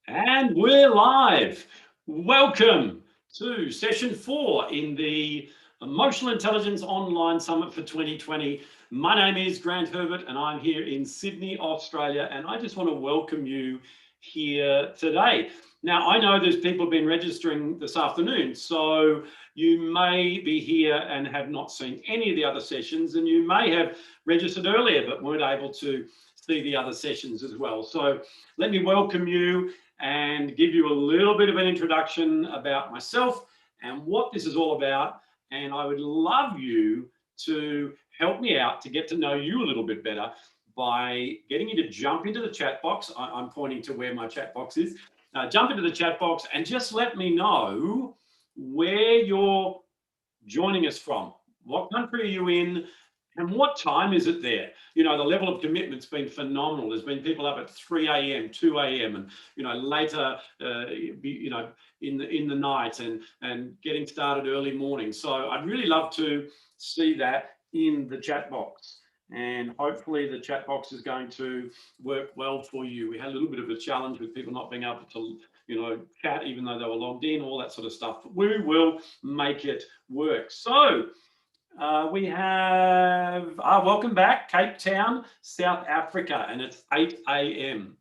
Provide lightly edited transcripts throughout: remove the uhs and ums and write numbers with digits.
And we're live. Welcome to session 4 in the Emotional Intelligence Online Summit for 2020. My name is Grant Herbert and I'm here in Sydney, Australia, and I just want to welcome you here today. Now, I know there's people been registering this afternoon, so you may be here and have not seen any of the other sessions, and you may have registered earlier but weren't able to see the other sessions as well. So let me welcome you and give you a little bit of an introduction about myself and what this is all about. And I would love you to help me out to get to know you a little bit better by getting you to jump into the chat box. I'm pointing to where my chat box is. Jump into the chat box and just let me know where you're joining us from. What country are you in? And what time is it there? You know, the level of commitment's been phenomenal. There's been people up at 3 a.m., 2 a.m., and later, in the night, and getting started early morning. So I'd really love to see that in the chat box, and hopefully the chat box is going to work well for you. We had a little bit of a challenge with people not being able to, chat even though they were logged in, all that sort of stuff. But we will make it work. So. We have, welcome back, Cape Town, South Africa, and it's 8 a.m.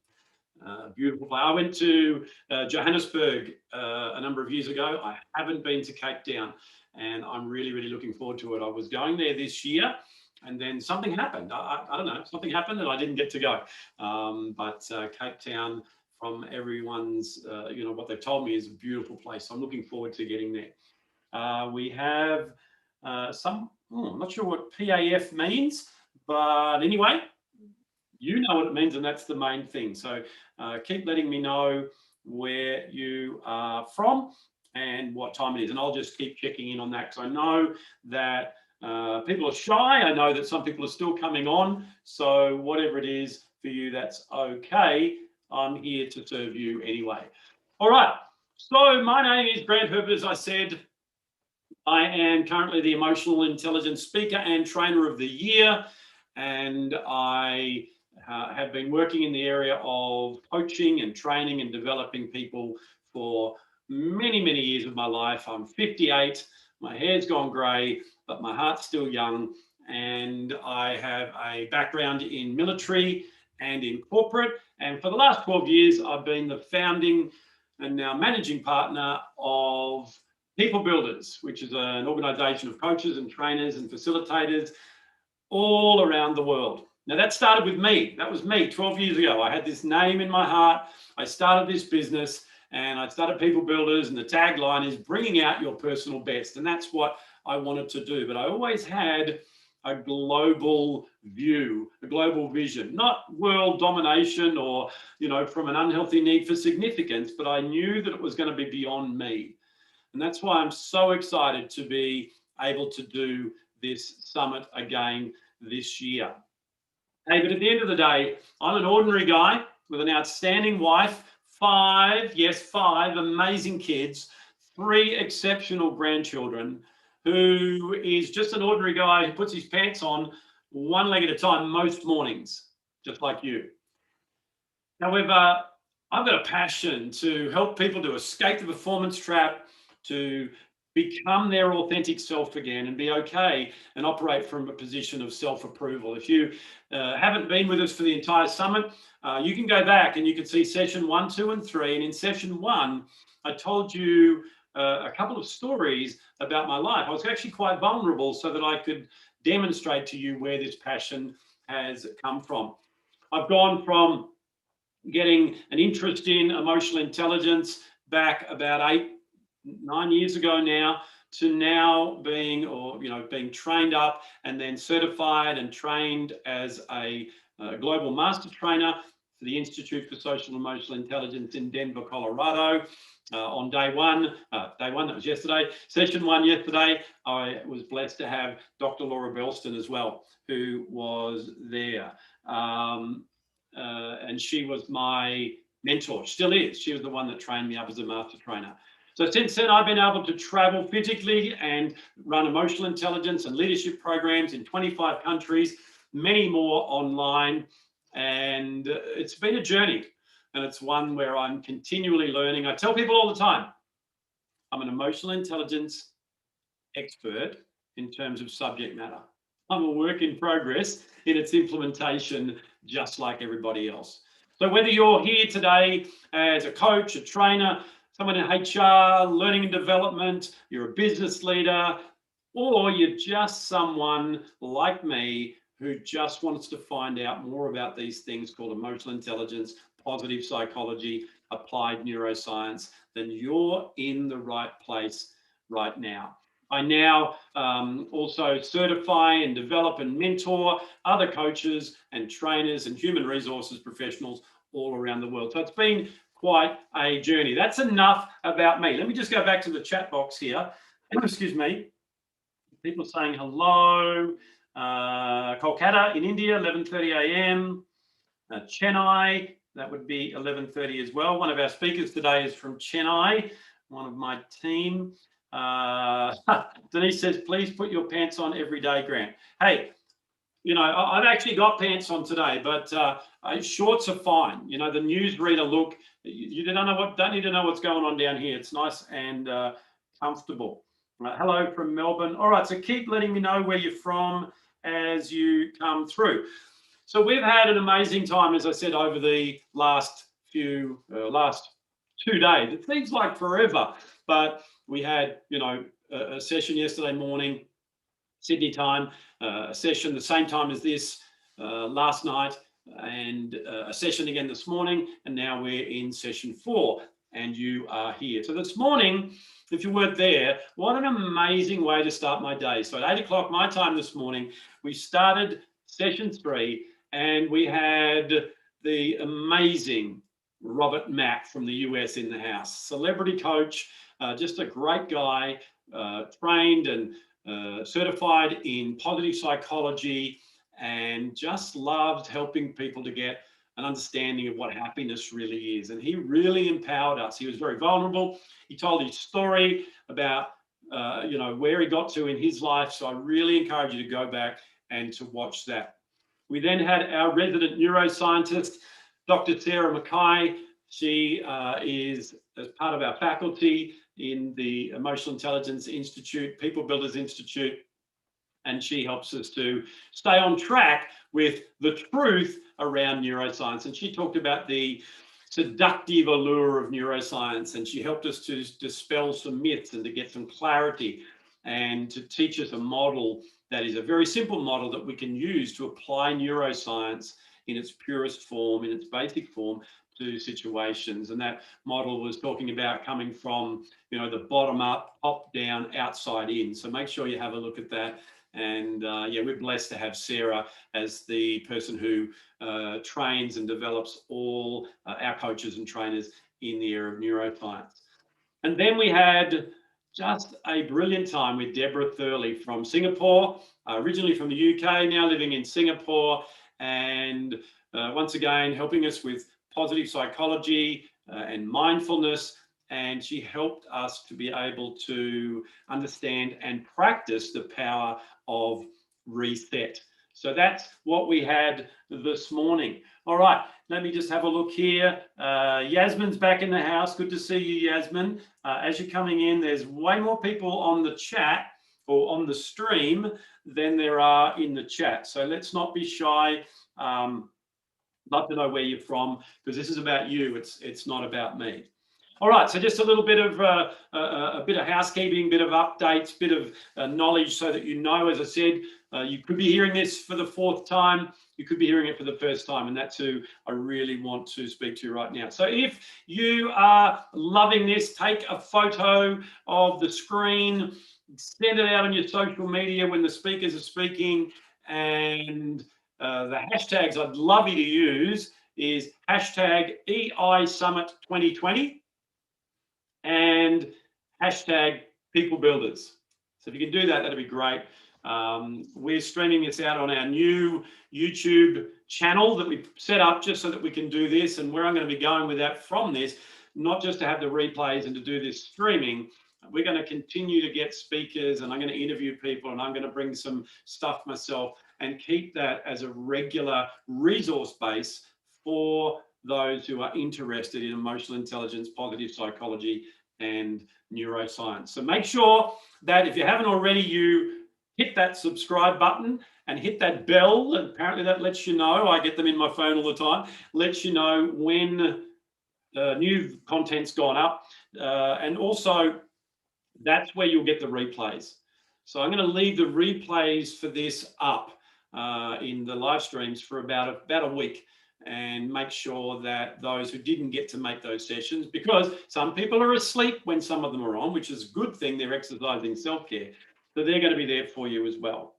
Beautiful place. I went to Johannesburg a number of years ago. I haven't been to Cape Town, and I'm really, really looking forward to it. I was going there this year, and then something happened. I don't know, something happened, and I didn't get to go. But Cape Town, from everyone's, what they've told me, is a beautiful place. So I'm looking forward to getting there. We have I'm not sure what PAF means, but anyway, you know what it means, and that's the main thing. So keep letting me know where you are from and what time it is, and I'll just keep checking in on that because I know that people are shy. I know that some people are still coming on. So whatever it is for you, that's okay. I'm here to serve you anyway. All right. So my name is Grant Herbert, as I said. I am currently the Emotional Intelligence Speaker and Trainer of the Year, and I have been working in the area of coaching and training and developing people for many, many years of my life. I'm 58, my hair's gone grey, but my heart's still young, and I have a background in military and in corporate, and for the last 12 years, I've been the founding and now managing partner of People Builders, which is an organization of coaches and trainers and facilitators all around the world. Now, that started with me. That was me 12 years ago. I had this name in my heart. I started this business and I started People Builders, and the tagline is bringing out your personal best. And that's what I wanted to do. But I always had a global view, a global vision, not world domination or, from an unhealthy need for significance, but I knew that it was going to be beyond me. And that's why I'm so excited to be able to do this summit again this year. Hey, but at the end of the day, I'm an ordinary guy with an outstanding wife, five amazing kids, 3 exceptional grandchildren, who is just an ordinary guy who puts his pants on one leg at a time most mornings, just like you. However, I've got a passion to help people to escape the performance trap, to become their authentic self again and be okay and operate from a position of self-approval. If you haven't been with us for the entire summit, you can go back and you can see session 1, 2, and 3. And in session 1, I told you a couple of stories about my life. I was actually quite vulnerable so that I could demonstrate to you where this passion has come from. I've gone from getting an interest in emotional intelligence back about 9 years ago now, to now being trained up and then certified and trained as a global master trainer for the Institute for Social and Emotional Intelligence in Denver, Colorado. On day one, that was yesterday, session 1 yesterday, I was blessed to have Dr. Laura Belston as well, who was there. And she was my mentor, still is. She was the one that trained me up as a master trainer. So since then, I've been able to travel physically and run emotional intelligence and leadership programs in 25 countries, many more online. And it's been a journey. and it's one where I'm continually learning. I tell people all the time, I'm an emotional intelligence expert in terms of subject matter. I'm a work in progress in its implementation, just like everybody else. So whether you're here today as a coach, a trainer, someone in HR, learning and development, you're a business leader, or you're just someone like me who just wants to find out more about these things called emotional intelligence, positive psychology, applied neuroscience, then you're in the right place right now. I now also certify and develop and mentor other coaches and trainers and human resources professionals all around the world. So it's been quite a journey. That's enough about me. Let me just go back to the chat box here. Excuse me. People saying hello. Kolkata in India, 11:30 a.m. Chennai, that would be 11:30 as well. One of our speakers today is from Chennai, one of my team. Denise says, please put your pants on every day, Grant. Hey, you know, I've actually got pants on today, but shorts are fine. You know, the newsreader look, you don't need to know what's going on down here. It's nice and comfortable. Hello from Melbourne. All right, so keep letting me know where you're from as you come through. So we've had an amazing time, as I said, over the last 2 days. It seems like forever, but we had, you know, a session yesterday morning, Sydney time, a session the same time as this last night, and a session again this morning, and now we're in session 4, and you are here. So this morning, if you weren't there, what an amazing way to start my day. So at 8 o'clock my time this morning, we started session 3, and we had the amazing Robert Mack from the US in the house, celebrity coach, just a great guy, trained and certified in positive psychology, and just loved helping people to get an understanding of what happiness really is. And he really empowered us. He was very vulnerable. He told his story about you know, where he got to in his life. So I really encourage you to go back and to watch that. We then had our resident neuroscientist, Dr. Sarah Mackay. She is as part of our faculty in the Emotional Intelligence Institute, People Builders Institute, and she helps us to stay on track with the truth around neuroscience. And she talked about the seductive allure of neuroscience, and she helped us to dispel some myths and to get some clarity and to teach us a model that is a very simple model that we can use to apply neuroscience in its purest form, in its basic form, to situations. And that model was talking about coming from, you know, the bottom up, top down, outside in. So make sure you have a look at that. And yeah, we're blessed to have Sarah as the person who trains and develops all our coaches and trainers in the area of neuroscience. And then we had just a brilliant time with Deborah Thurley from Singapore, originally from the UK, now living in Singapore, and once again helping us with positive psychology and mindfulness. And she helped us to be able to understand and practice the power of reset. So that's what we had this morning. All right, let me just have a look here. Yasmin's back in the house. Good to see you, Yasmin. As you're coming in, there's way more people on the chat or on the stream than there are in the chat. So let's not be shy. Love to know where you're from, because this is about you. It's not about me. All right, so just a little bit of a bit of housekeeping, bit of updates, bit of knowledge, so that you know. As I said, you could be hearing this for the 4th time. You could be hearing it for the 1st time, and that's who I really want to speak to right now. So if you are loving this, take a photo of the screen, send it out on your social media when the speakers are speaking, and the hashtags I'd love you to use is hashtag EI Summit 2020 and hashtag People Builders. So if you can do that, that'd be great. We're streaming this out on our new YouTube channel that we set up just so that we can do this, and where I'm going to be going with that from this, not just to have the replays and to do this streaming, we're going to continue to get speakers, and I'm going to interview people, and I'm going to bring some stuff myself and keep that as a regular resource base for those who are interested in emotional intelligence, positive psychology, and neuroscience. So make sure that if you haven't already, you hit that subscribe button and hit that bell. And apparently that lets you know, I get them in my phone all the time, lets you know when new content's gone up. And also that's where you'll get the replays. So I'm going to leave the replays for this up in the live streams for about a week, and make sure that those who didn't get to make those sessions, because some people are asleep when some of them are on, which is a good thing, they're exercising self-care. So they're going to be there for you as well.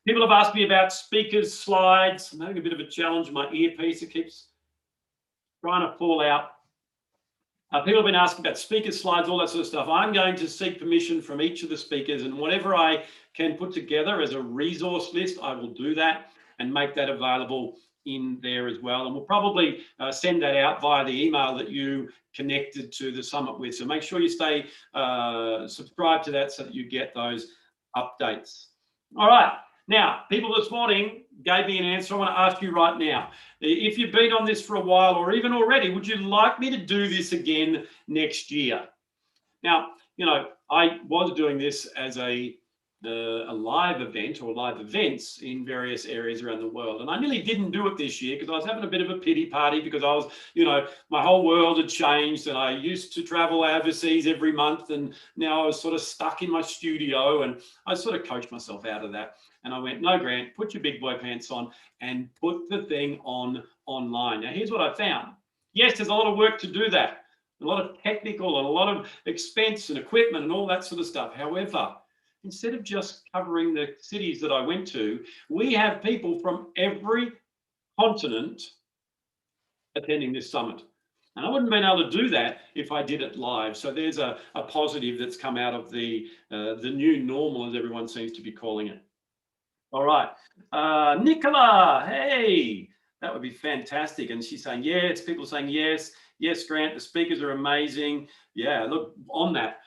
People have asked me about speakers, slides. I'm having a bit of a challenge. My earpiece, it keeps trying to fall out. People have been asking about speaker slides, all that sort of stuff. I'm going to seek permission from each of the speakers, and whatever I can put together as a resource list, I will do that and make that available in there as well. And we'll probably send that out via the email that you connected to the summit with. So make sure you stay subscribed to that so that you get those updates. All right. Now, people this morning gave me an answer. I want to ask you right now, if you've been on this for a while or even already, would you like me to do this again next year? Now, you know, I was doing this as a live event or live events in various areas around the world. And I nearly didn't do it this year because I was having a bit of a pity party, because I was, you know, my whole world had changed, and I used to travel overseas every month, and now I was sort of stuck in my studio, and I sort of coached myself out of that. And I went, no, Grant, put your big boy pants on and put the thing on online. Now, here's what I found. Yes, there's a lot of work to do that, a lot of technical and a lot of expense and equipment and all that sort of stuff. However, instead of just covering the cities that I went to, we have people from every continent attending this summit. And I wouldn't have been able to do that if I did it live. So there's a positive that's come out of the new normal, as everyone seems to be calling it. All right. Nicola, hey, that would be fantastic. And she's saying, yeah, it's people saying, yes, yes, Grant, the speakers are amazing. Yeah, look, on that.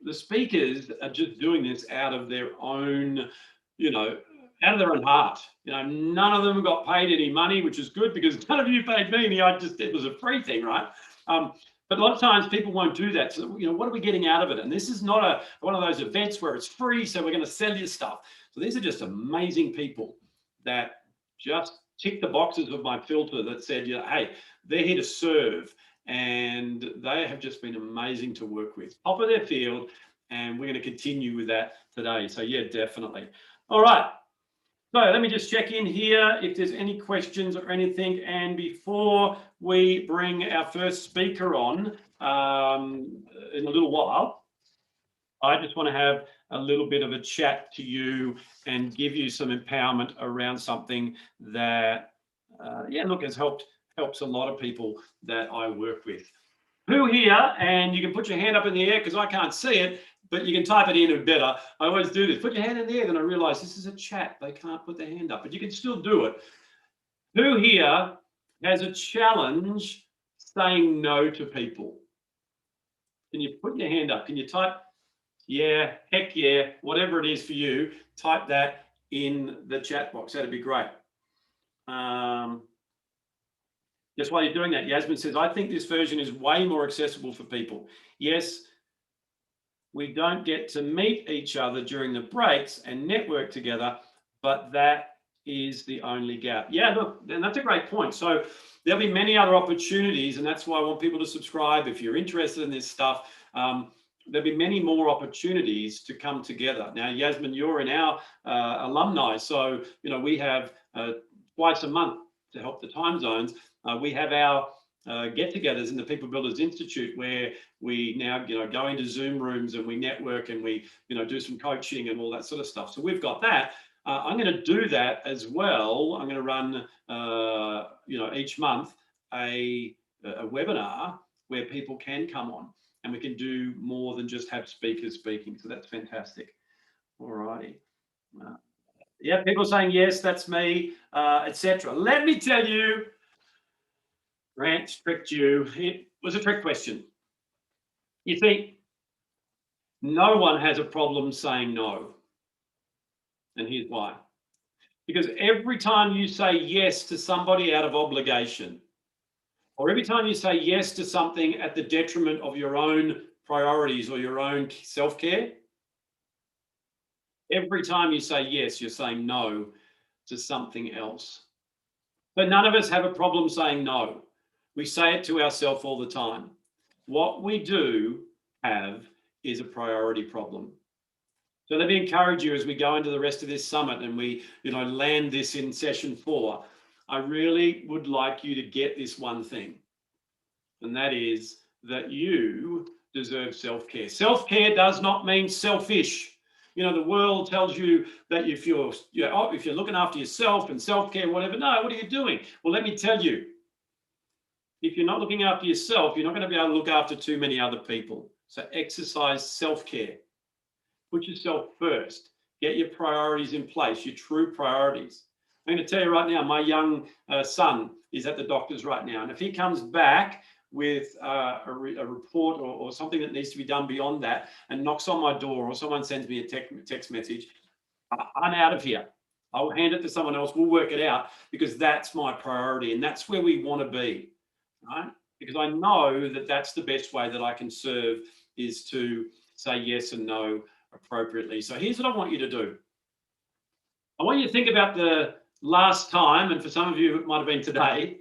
The speakers are just doing this out of their own, you know, out of their own heart. You know, none of them got paid any money, which is good, because none of you paid me. It was a free thing, right? But a lot of times people won't do that. So, you know, what are we getting out of it? And this is not one of those events where it's free, so we're going to sell you stuff. So these are just amazing people that just tick the boxes of my filter that said, you know, hey, they're here to serve. And they have just been amazing to work with, top of their field, and we're going to continue with that today. So yeah, definitely. All right. So let me just check in here if there's any questions or anything. And before we bring our first speaker on in a little while, I just want to have a little bit of a chat to you and give you some empowerment around something that, yeah, look, helps a lot of people that I work with. Who here, and you can put your hand up in the air because I can't see it, but you can type it in better. I always do this. Put your hand in the air, then I realize this is a chat. They can't put their hand up, but you can still do it. Who here has a challenge saying no to people? Can you put your hand up? Can you type? Yeah, heck yeah, whatever it is for you, type that in the chat box. That'd be great. Just while you're doing that, Yasmin says, I think this version is way more accessible for people. Yes, we don't get to meet each other during the breaks and network together, but that is the only gap. Yeah, look, and that's a great point. So there'll be many other opportunities, and that's why I want people to subscribe if you're interested in this stuff. There'll be many more opportunities to come together. Now, Yasmin, you're in our alumni, so you know we have twice a month to help the time zones. We have our get-togethers in the People Builders Institute, where we now go into Zoom rooms and we network and we do some coaching and all that sort of stuff. So we've got that. I'm going to do that as well. I'm going to run each month a webinar where people can come on. And we can do more than just have speakers speaking. So that's fantastic. All righty. Yeah, people saying, yes, that's me, etc. Let me tell you, Grant tricked you. It was a trick question. You see, no one has a problem saying no. And here's why. Because every time you say yes to somebody out of obligation, or every time you say yes to something at the detriment of your own priorities or your own self-care, every time you say yes, you're saying no to something else. But none of us have a problem saying no. We say it to ourselves all the time. What we do have is a priority problem. So let me encourage you as we go into the rest of this summit and we, land this in session 4. I really would like you to get this one thing, and that is that you deserve self-care. Self-care does not mean selfish. The world tells you that if you're looking after yourself and self-care, whatever, no, what are you doing? Well, let me tell you, if you're not looking after yourself, you're not going to be able to look after too many other people. So exercise self-care. Put yourself first. Get your priorities in place, your true priorities. I'm going to tell you right now, my young son is at the doctor's right now. And if he comes back with a report or something that needs to be done beyond that and knocks on my door or someone sends me a text message, I'm out of here. I'll hand it to someone else. We'll work it out because that's my priority. And that's where we want to be, right? Because I know that that's the best way that I can serve is to say yes and no appropriately. So here's what I want you to do. I want you to think about the last time, and for some of you it might have been today,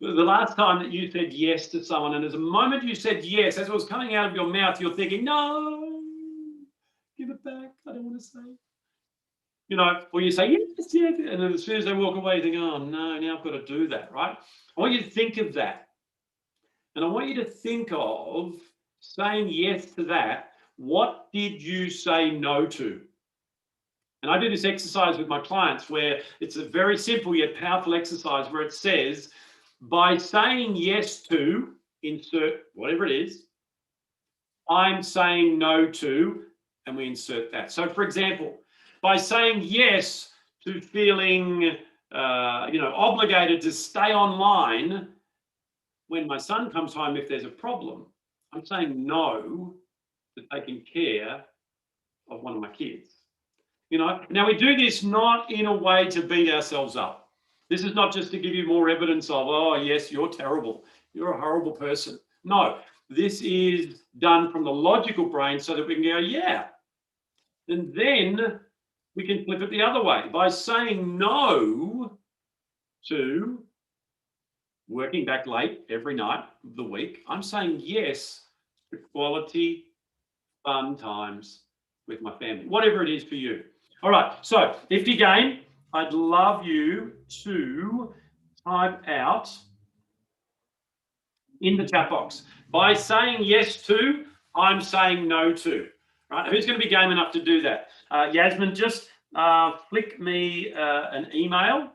the last time that you said yes to someone, and there's a moment you said yes, as it was coming out of your mouth, you're thinking, no, give it back, I don't want to say. Or you say, yes, yes, and then as soon as they walk away, you think, oh no, now I've got to do that, right? I want you to think of that. And I want you to think of saying yes to that. What did you say no to? And I do this exercise with my clients where it's a very simple yet powerful exercise where it says, by saying yes to, insert whatever it is, I'm saying no to, and we insert that. So for example, by saying yes to feeling, obligated to stay online when my son comes home if there's a problem, I'm saying no to taking care of one of my kids. Now we do this not in a way to beat ourselves up. This is not just to give you more evidence of, oh, yes, you're terrible. You're a horrible person. No, this is done from the logical brain so that we can go, yeah. And then we can flip it the other way. By saying no to working back late every night of the week, I'm saying yes to quality, fun times with my family, whatever it is for you. All right, so if you game, I'd love you to type out in the chat box. By saying yes to, I'm saying no to. Right? Who's going to be game enough to do that? Yasmin, just flick me an email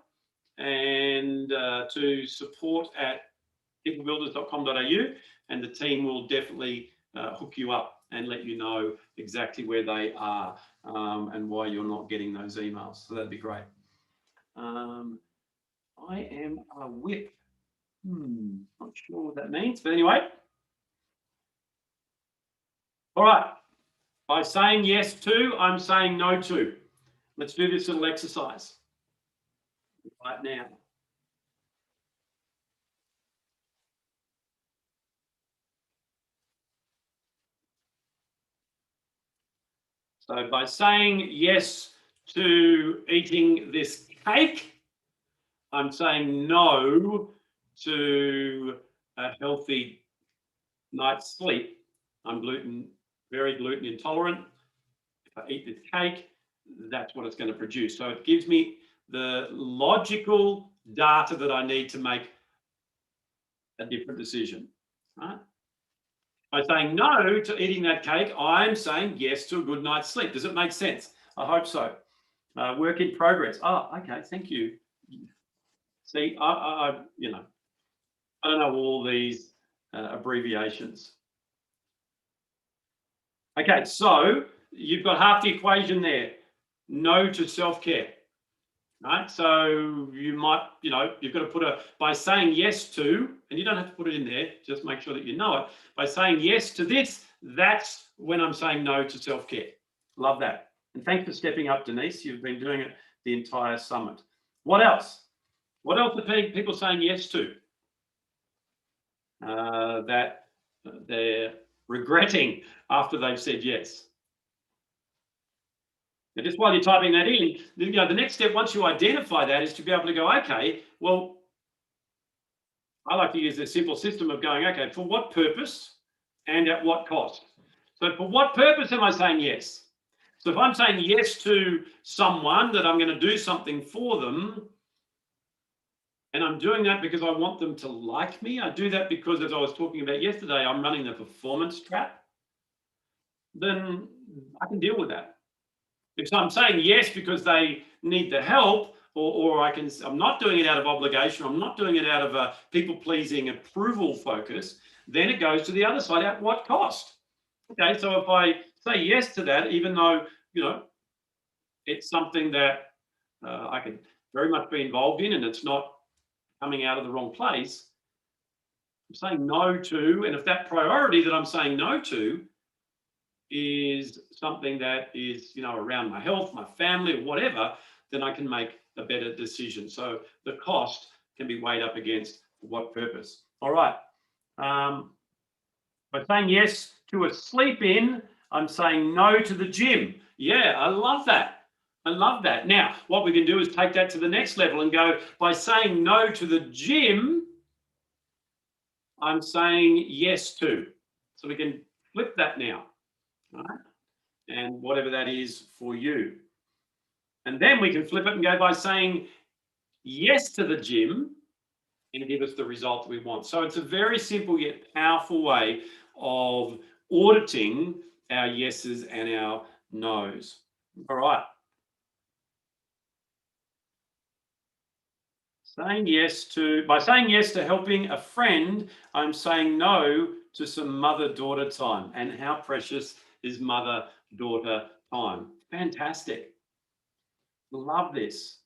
and to support@peoplebuilders.com.au, and the team will definitely hook you up and let you know exactly where they are and why you're not getting those emails. So that'd be great. I am a whip. Not sure what that means, but anyway. All right. By saying yes to, I'm saying no to. Let's do this little exercise right now. So by saying yes to eating this cake, I'm saying no to a healthy night's sleep. I'm very gluten intolerant. If I eat this cake, that's what it's going to produce. So it gives me the logical data that I need to make a different decision, right? By saying no to eating that cake, I'm saying yes to a good night's sleep. Does it make sense? I hope so. Work in progress. Oh, okay. Thank you. See, I don't know all these abbreviations. Okay, so you've got half the equation there. No to self-care, right? So you might, you've got to put by saying yes to, and you don't have to put it in there, just make sure that you know it. By saying yes to this, that's when I'm saying no to self-care. Love that. And thanks for stepping up, Denise. You've been doing it the entire summit. What else? What else are people saying yes to? that they're regretting after they've said yes. And just while you're typing that in, the next step, once you identify that, is to be able to go, okay, well, I like to use this simple system of going, okay, for what purpose and at what cost? So for what purpose am I saying yes? So if I'm saying yes to someone, that I'm going to do something for them, and I'm doing that because I want them to like me, I do that because, as I was talking about yesterday, I'm running the performance trap, then I can deal with that. If I'm saying yes because they need the help, or I'm not doing it out of obligation, I'm not doing it out of a people-pleasing approval focus, then it goes to the other side. At what cost? Okay, so if I say yes to that, even though, it's something that I could very much be involved in and it's not coming out of the wrong place, I'm saying no to, and if that priority that I'm saying no to is something that is, around my health, my family, or whatever, then I can make a better decision. So the cost can be weighed up against what purpose. All right. By saying yes to a sleep in, I'm saying no to the gym. Yeah, I love that. I love that. Now, what we can do is take that to the next level and go, by saying no to the gym, I'm saying yes to. So we can flip that now. All right? And whatever that is for you. And then we can flip it and go, by saying yes to the gym, and give us the result we want. So it's a very simple yet powerful way of auditing our yeses and our nos. All right. By saying yes to helping a friend, I'm saying no to some mother-daughter time. And how precious is mother-daughter time? Fantastic. Love this.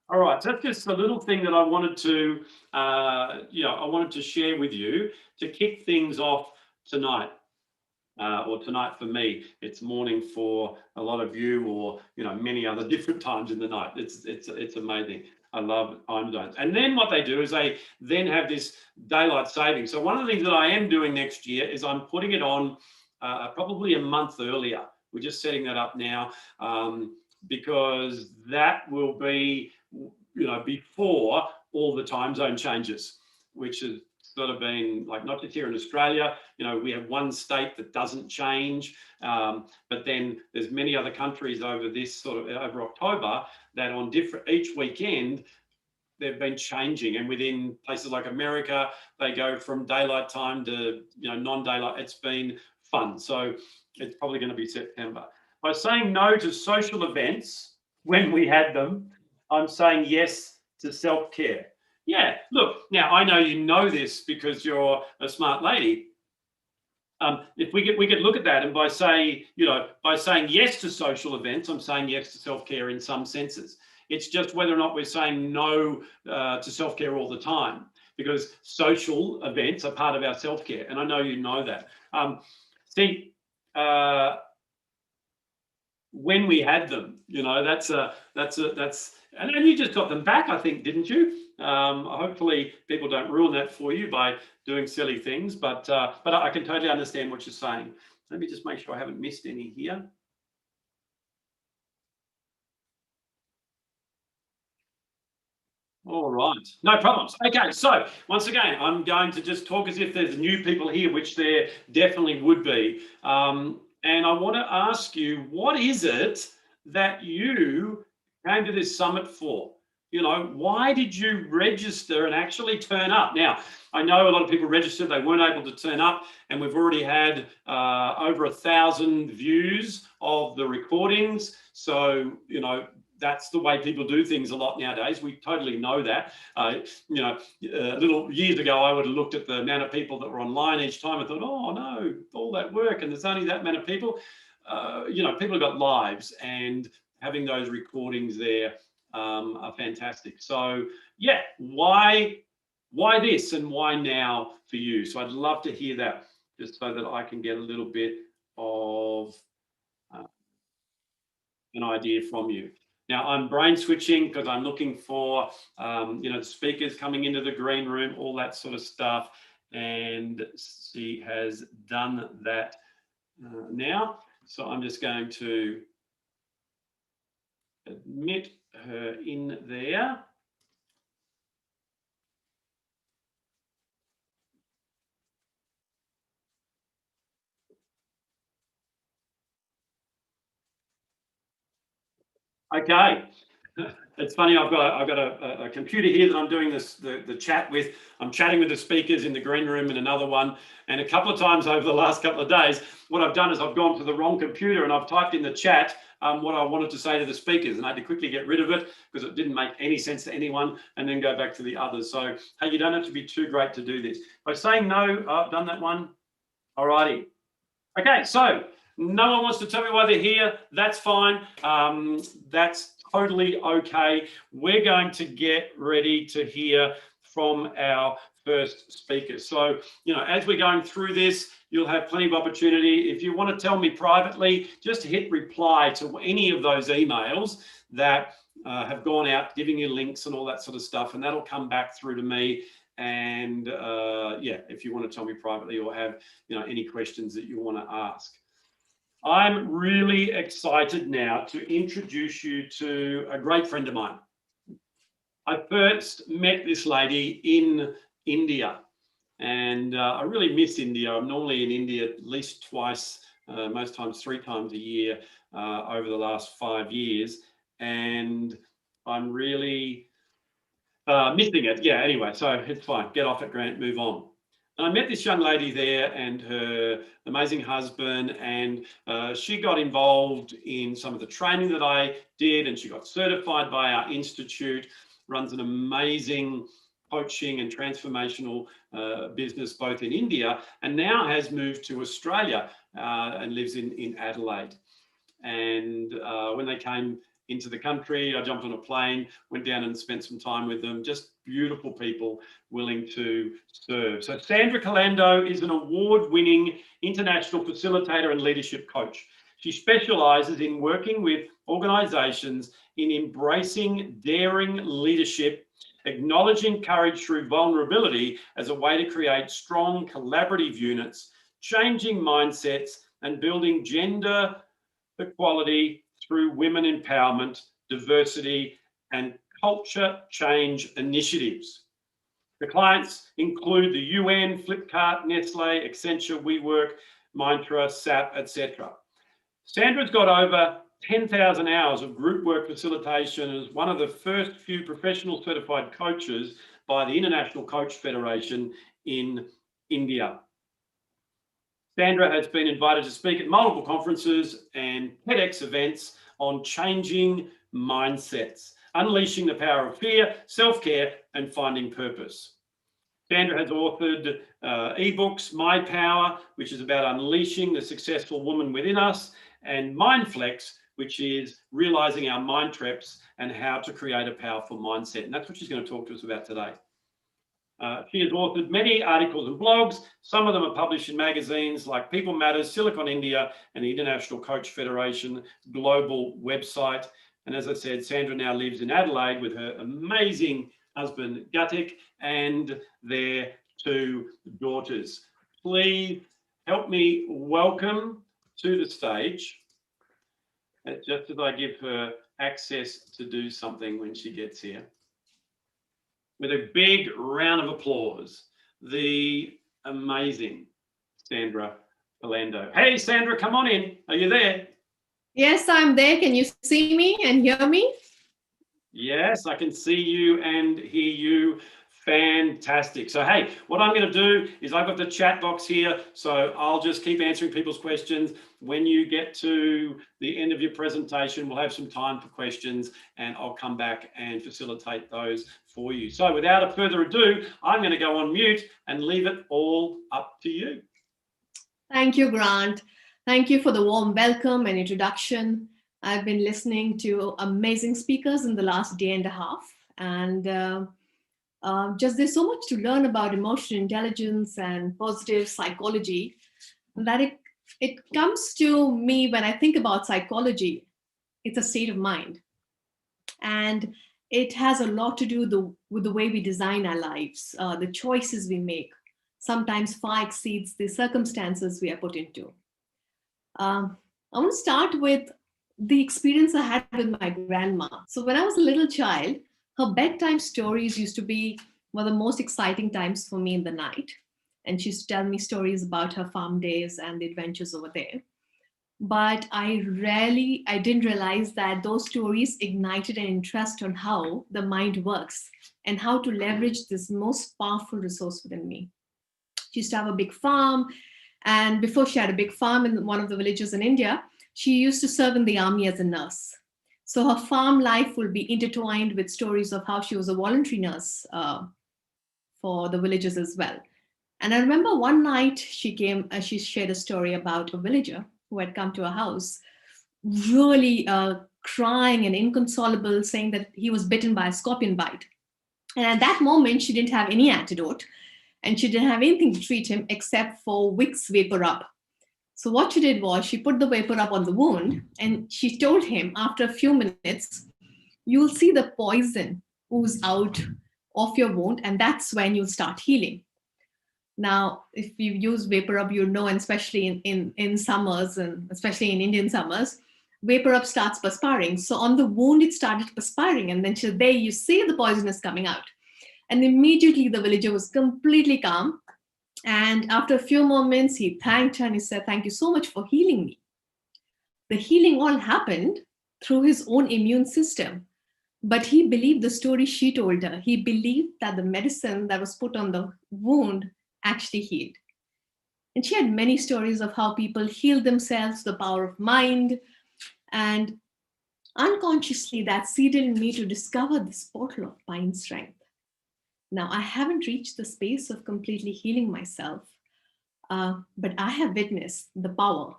All right, so that's just a little thing that I wanted to, I wanted to share with you to kick things off tonight, or tonight for me. It's morning for a lot of you, or many other different times in the night. It's amazing. I love time zones. And then what they do is they then have this daylight saving. So one of the things that I am doing next year is I'm putting it on probably a month earlier. We're just setting that up now, because that will be before all the time zone changes, which has sort of been like, not just here in Australia, we have one state that doesn't change, but then there's many other countries over October that on each weekend they've been changing, and within places like America they go from daylight time to non-daylight. It's been fun. So it's probably going to be September. By saying no to social events when we had them, I'm saying yes to self-care. Yeah, look, now I know you know this because you're a smart lady. If we could look at that, and by saying yes to social events, I'm saying yes to self-care in some senses. It's just whether or not we're saying no to self-care all the time, because social events are part of our self-care, and I know you know that. When we had them, and you just got them back, I think, didn't you? Hopefully people don't ruin that for you by doing silly things, but I can totally understand what you're saying. Let me just make sure I haven't missed any here. All right, no problems. Okay, so once again, I'm going to just talk as if there's new people here, which there definitely would be. And I want to ask you, what is it that you came to this summit for? Why did you register and actually turn up? Now, I know a lot of people registered, they weren't able to turn up, and we've already had over 1,000 views of the recordings. So, that's the way people do things a lot nowadays. We totally know that. Little years ago, I would have looked at the amount of people that were online each time and thought, oh no, all that work and there's only that many people. People have got lives, and having those recordings there are fantastic. So yeah, why this and why now for you? So I'd love to hear that, just so that I can get a little bit of an idea from you. Now, I'm brain switching because I'm looking for, the speakers coming into the green room, all that sort of stuff. and she has done that now. So I'm just going to admit her in there. Okay. It's funny, I've got a computer here that I'm doing the chat with. I'm chatting with the speakers in the green room and another one. And a couple of times over the last couple of days, what I've done is I've gone to the wrong computer and I've typed in the chat what I wanted to say to the speakers, and I had to quickly get rid of it because it didn't make any sense to anyone, and then go back to the others. So, hey, you don't have to be too great to do this. By saying no, I've done that one. All righty. Okay, so no one wants to tell me why they're here. That's fine. That's totally okay. We're going to get ready to hear from our first speaker. So, you know, as we're going through this, you'll have plenty of opportunity. If you want to tell me privately, just hit reply to any of those emails that have gone out, giving you links and all that sort of stuff, and that'll come back through to me. And yeah, if you want to tell me privately or have, you know, any questions that you want to ask. I'm really excited now to introduce you to a great friend of mine. I first met this lady in India, and I really miss India. I'm normally in India at least twice, most times 3 times a year over the last 5 years, and I'm really missing it. Yeah, anyway, so it's fine. Get off it, Grant, move on. And I met this young lady there and her amazing husband, and she got involved in some of the training that I did, and she got certified by our institute, runs an amazing coaching and transformational business both in India, and now has moved to Australia and lives in Adelaide. And when they came into the country, I jumped on a plane, went down and spent some time with them. Just beautiful people willing to serve. So Sandra Colhando is an award-winning international facilitator and leadership coach. She specializes in working with organizations in embracing daring leadership, acknowledging courage through vulnerability as a way to create strong collaborative units, changing mindsets, and building gender equality through women empowerment, diversity, and culture change initiatives. The clients include the UN, Flipkart, Nestle, Accenture, WeWork, Mindtra, SAP, etc. Sandra's got over 10,000 hours of group work facilitation as one of the first few professional certified coaches by the International Coach Federation in India. Sandra has been invited to speak at multiple conferences and TEDx events on changing mindsets, unleashing the power of fear, self-care, and finding purpose. Sandra has authored ebooks, My Power, which is about unleashing the successful woman within us, and Mindflex, which is realizing our mind traps and how to create a powerful mindset. And that's what she's going to talk to us about today. She has authored many articles and blogs. Some of them are published in magazines like People Matters, Silicon India, and the International Coach Federation global website. And as I said, Sandra now lives in Adelaide with her amazing husband, Gatik, and their 2 daughters. Please help me welcome to the stage, just as I give her access to do something when she gets here, with a big round of applause, the amazing Sandra Colhando. Hey, Sandra, come on in. Are you there? Yes, I'm there. Can you see me and hear me? Yes, I can see you and hear you. Fantastic. So, hey, what I'm going to do is I've got the chat box here, so I'll just keep answering people's questions. When you get to the end of your presentation, we'll have some time for questions, and I'll come back and facilitate those for you. So without further ado, I'm going to go on mute and leave it all up to you. Thank you, Grant. Thank you for the warm welcome and introduction. I've been listening to amazing speakers in the last day and a half, and just there's so much to learn about emotional intelligence and positive psychology that it comes to me when I think about psychology. It's a state of mind, and it has a lot to do with the way we design our lives, the choices we make. sometimes far exceeds the circumstances we are put into. I want to start with the experience I had with my grandma. So when I was a little child, her bedtime stories used to be one of the most exciting times for me in the night. And she used to tell me stories about her farm days and the adventures over there. But I didn't realize that those stories ignited an interest on how the mind works and how to leverage this most powerful resource within me. She used to have a big farm. And before she had a big farm in one of the villages in India, she used to serve in the army as a nurse. So her farm life will be intertwined with stories of how she was a voluntary nurse for the villages as well. And I remember one night she shared a story about a villager who had come to her house, really crying and inconsolable, saying that he was bitten by a scorpion bite. And at that moment, she didn't have any antidote and she didn't have anything to treat him except for Vicks Vapor Rub. So what she did was she put the vapor rub on the wound and she told him after a few minutes, you'll see the poison ooze out of your wound and that's when you'll start healing. Now, if you use vapor rub, you know, and especially in summers and especially in Indian summers, vapor rub starts perspiring. So on the wound, it started perspiring. And then there you see the poison is coming out. And immediately the villager was completely calm. And after a few moments, he thanked her and he said, thank you so much for healing me. The healing all happened through his own immune system. But he believed the story she told her. He believed that the medicine that was put on the wound actually healed. And she had many stories of how people healed themselves, the power of mind. And unconsciously, that seeded in me to discover this portal of mind strength. Now, I haven't reached the space of completely healing myself, but I have witnessed the power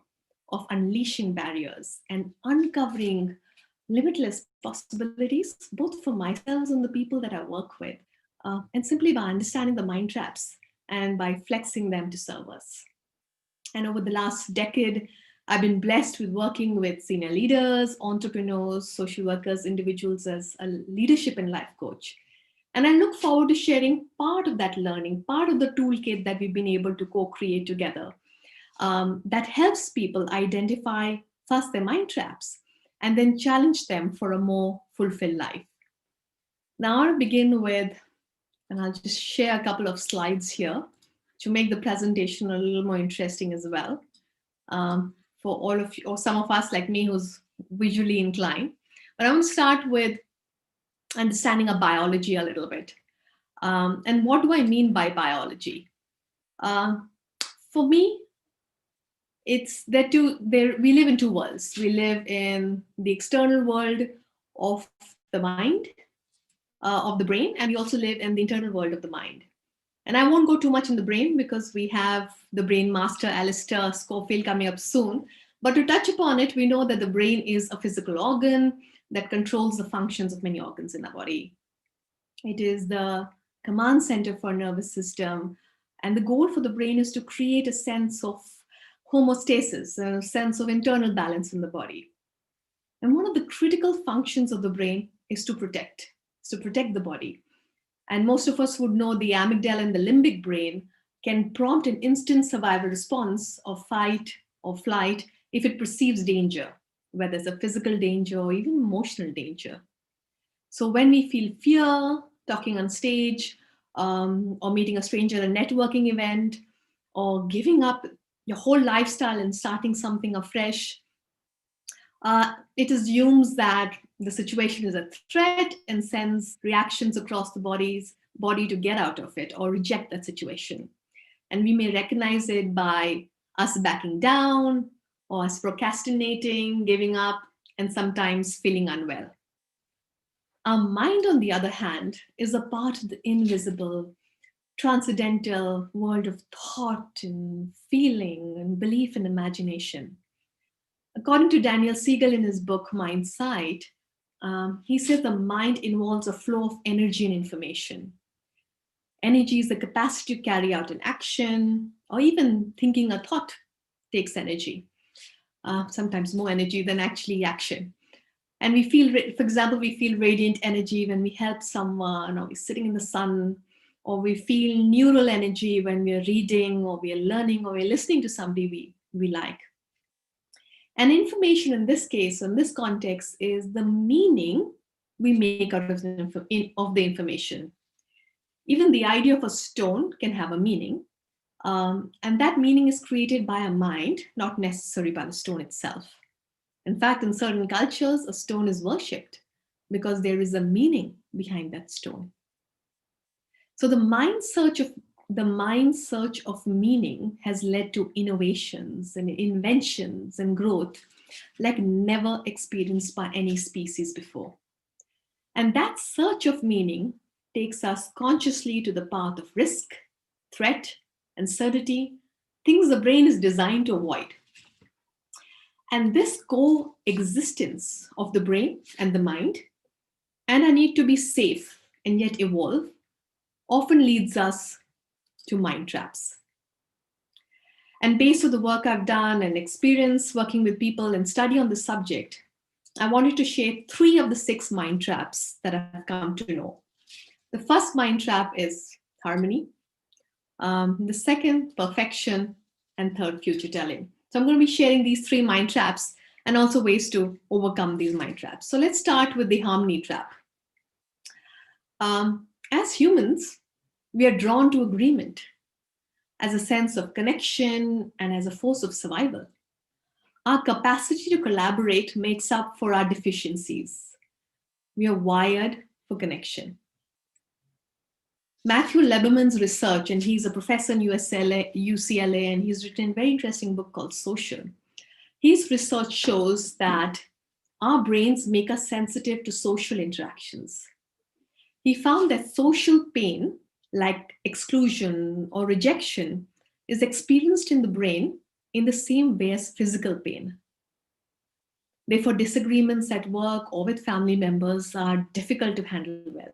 of unleashing barriers and uncovering limitless possibilities, both for myself and the people that I work with, and simply by understanding the mind traps and by flexing them to serve us. And over the last decade, I've been blessed with working with senior leaders, entrepreneurs, social workers, individuals as a leadership and life coach. And I look forward to sharing part of that learning, part of the toolkit that we've been able to co-create together that helps people identify first their mind traps and then challenge them for a more fulfilled life. Now I'll begin with, and I'll just share a couple of slides here to make the presentation a little more interesting as well. For all of you, or some of us like me who's visually inclined. But I want to start with understanding of biology a little bit. And what do I mean by biology? For me, it's we live in two worlds. We live in the external world of the mind, of the brain, and we also live in the internal world of the mind. And I won't go too much in the brain because we have the brain master, Alistair Scofield, coming up soon. But to touch upon it, we know that the brain is a physical organ that controls the functions of many organs in the body. It is the command center for nervous system. And the goal for the brain is to create a sense of homeostasis, a sense of internal balance in the body. And one of the critical functions of the brain is to protect the body. And most of us would know the amygdala and the limbic brain can prompt an instant survival response of fight or flight if it perceives danger, whether it's a physical danger or even emotional danger. So when we feel fear, talking on stage, or meeting a stranger at a networking event, or giving up your whole lifestyle and starting something afresh, it assumes that the situation is a threat and sends reactions across the body to get out of it or reject that situation. And we may recognize it by us backing down or us procrastinating, giving up, and sometimes feeling unwell. Our mind, on the other hand, is a part of the invisible, transcendental world of thought and feeling and belief and imagination. According to Daniel Siegel in his book, Mindsight, he says the mind involves a flow of energy and information. Energy is the capacity to carry out an action, or even thinking a thought takes energy, sometimes more energy than actually action. And we feel, for example, we feel radiant energy when we help someone, or we're sitting in the sun, or we feel neural energy when we're reading, or we're learning, or we're listening to somebody we like. And information in this case, in this context, is the meaning we make out of the information. Even the idea of a stone can have a meaning, and that meaning is created by a mind, not necessarily by the stone itself. In fact, in certain cultures, a stone is worshipped because there is a meaning behind that stone. So the mind search of meaning has led to innovations and inventions and growth like never experienced by any species before. And that search of meaning takes us consciously to the path of risk, threat, uncertainty, things the brain is designed to avoid. And this coexistence of the brain and the mind, and a need to be safe and yet evolve, often leads us to mind traps. And based on the work I've done and experience working with people and study on the subject, I wanted to share 3 of the 6 mind traps that I've come to know. The first mind trap is harmony. The second, perfection. And third, future telling. So I'm going to be sharing these 3 mind traps and also ways to overcome these mind traps. So let's start with the harmony trap. As humans, we are drawn to agreement as a sense of connection and as a force of survival. Our capacity to collaborate makes up for our deficiencies. We are wired for connection. Matthew Leberman's research, and he's a professor in UCLA, and he's written a very interesting book called Social. His research shows that our brains make us sensitive to social interactions. He found that social pain, like exclusion or rejection, is experienced in the brain in the same way as physical pain. Therefore, disagreements at work or with family members are difficult to handle well.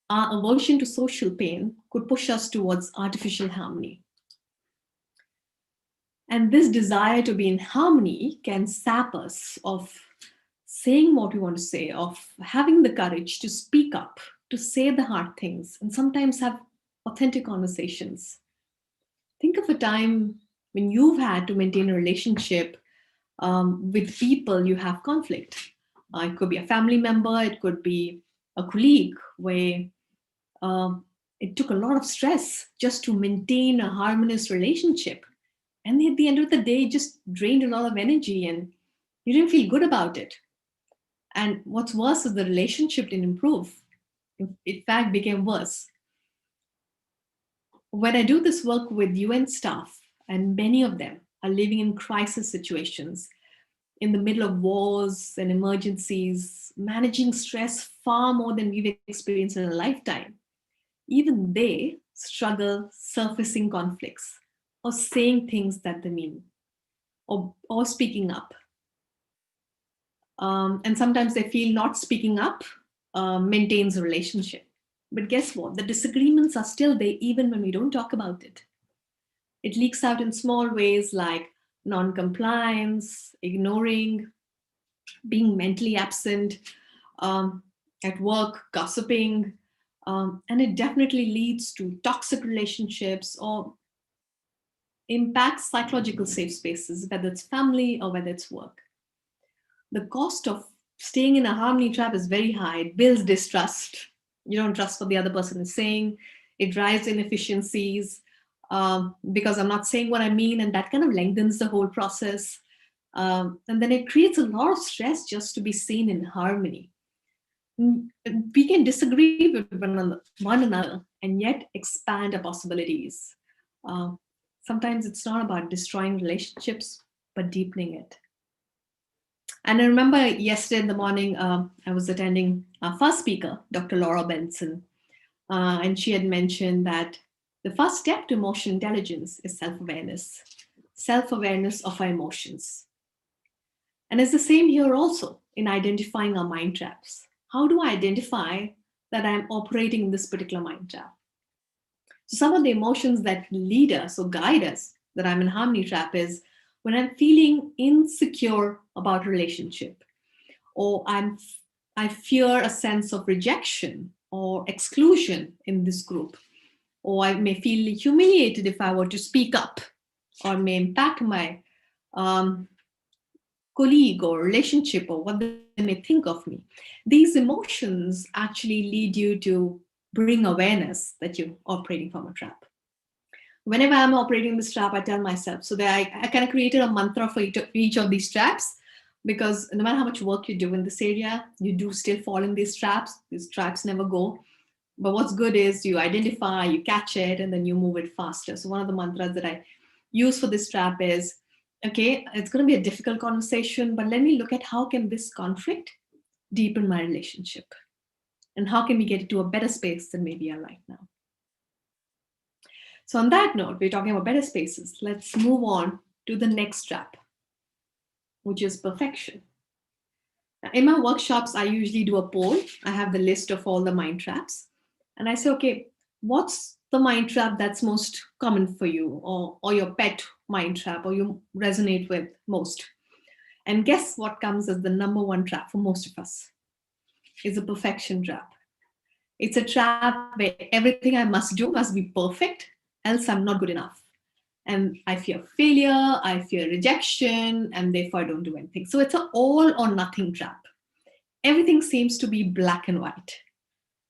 Our aversion to social pain could push us towards artificial harmony. And this desire to be in harmony can sap us of saying what we want to say, of having the courage to speak up, to say the hard things, and sometimes have authentic conversations. Think of a time when you've had to maintain a relationship with people you have conflict. It could be a family member, it could be a colleague, where it took a lot of stress just to maintain a harmonious relationship. And at the end of the day, it just drained a lot of energy and you didn't feel good about it. And what's worse is the relationship didn't improve. In fact, became worse. When I do this work with UN staff, and many of them are living in crisis situations, in the middle of wars and emergencies, managing stress far more than we've experienced in a lifetime, even they struggle surfacing conflicts or saying things that they mean, or speaking up. And sometimes they feel not speaking up maintains a relationship. But guess what? The disagreements are still there even when we don't talk about it. It leaks out in small ways like non-compliance, ignoring, being mentally absent, at work, gossiping, and it definitely leads to toxic relationships or impacts psychological safe spaces, whether it's family or whether it's work. The cost of staying in a harmony trap is very high. It builds distrust. You don't trust what the other person is saying. It drives inefficiencies because I'm not saying what I mean, and that kind of lengthens the whole process. And then it creates a lot of stress just to be seen in harmony. We can disagree with one another and yet expand our possibilities. Sometimes it's not about destroying relationships, but deepening it. And I remember yesterday in the morning, I was attending our first speaker, Dr. Laura Benson, and she had mentioned that the first step to emotional intelligence is self-awareness of our emotions. And it's the same here also in identifying our mind traps. How do I identify that I'm operating in this particular mind trap? So some of the emotions that lead us or guide us that I'm in harmony trap is when I'm feeling insecure about a relationship, or I fear a sense of rejection or exclusion in this group, or I may feel humiliated if I were to speak up, or may impact my colleague or relationship or what they may think of me. These emotions actually lead you to bring awareness that you're operating from a trap. Whenever I'm operating this trap, I tell myself, so that I kind of created a mantra for each of these traps, because no matter how much work you do in this area, you do still fall in these traps. These traps never go. But what's good is you identify, you catch it, and then you move it faster. So one of the mantras that I use for this trap is, okay, it's going to be a difficult conversation, but let me look at how can this conflict deepen my relationship? And how can we get it to a better space than maybe are right now? So on that note, we're talking about better spaces. Let's move on to the next trap, which is perfection. Now, in my workshops, I usually do a poll. I have the list of all the mind traps. And I say, okay, what's the mind trap that's most common for you, or your pet mind trap, or you resonate with most? And guess what comes as the number one trap for most of us? It's a perfection trap. It's a trap where everything I must do must be perfect, else I'm not good enough. And I fear failure, I fear rejection, and therefore I don't do anything. So it's an all or nothing trap. Everything seems to be black and white.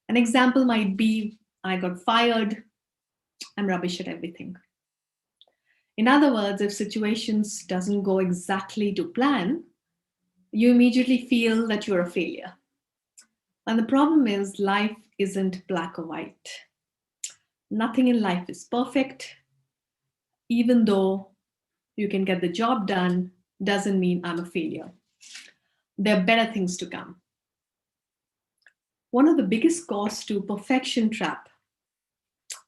An example might be, I got fired, I'm rubbish at everything. In other words, if situations doesn't go exactly to plan, you immediately feel that you're a failure. And the problem is, life isn't black or white. Nothing in life is perfect. Even though you can get the job done, doesn't mean I'm a failure. There are better things to come. One of the biggest costs to perfection trap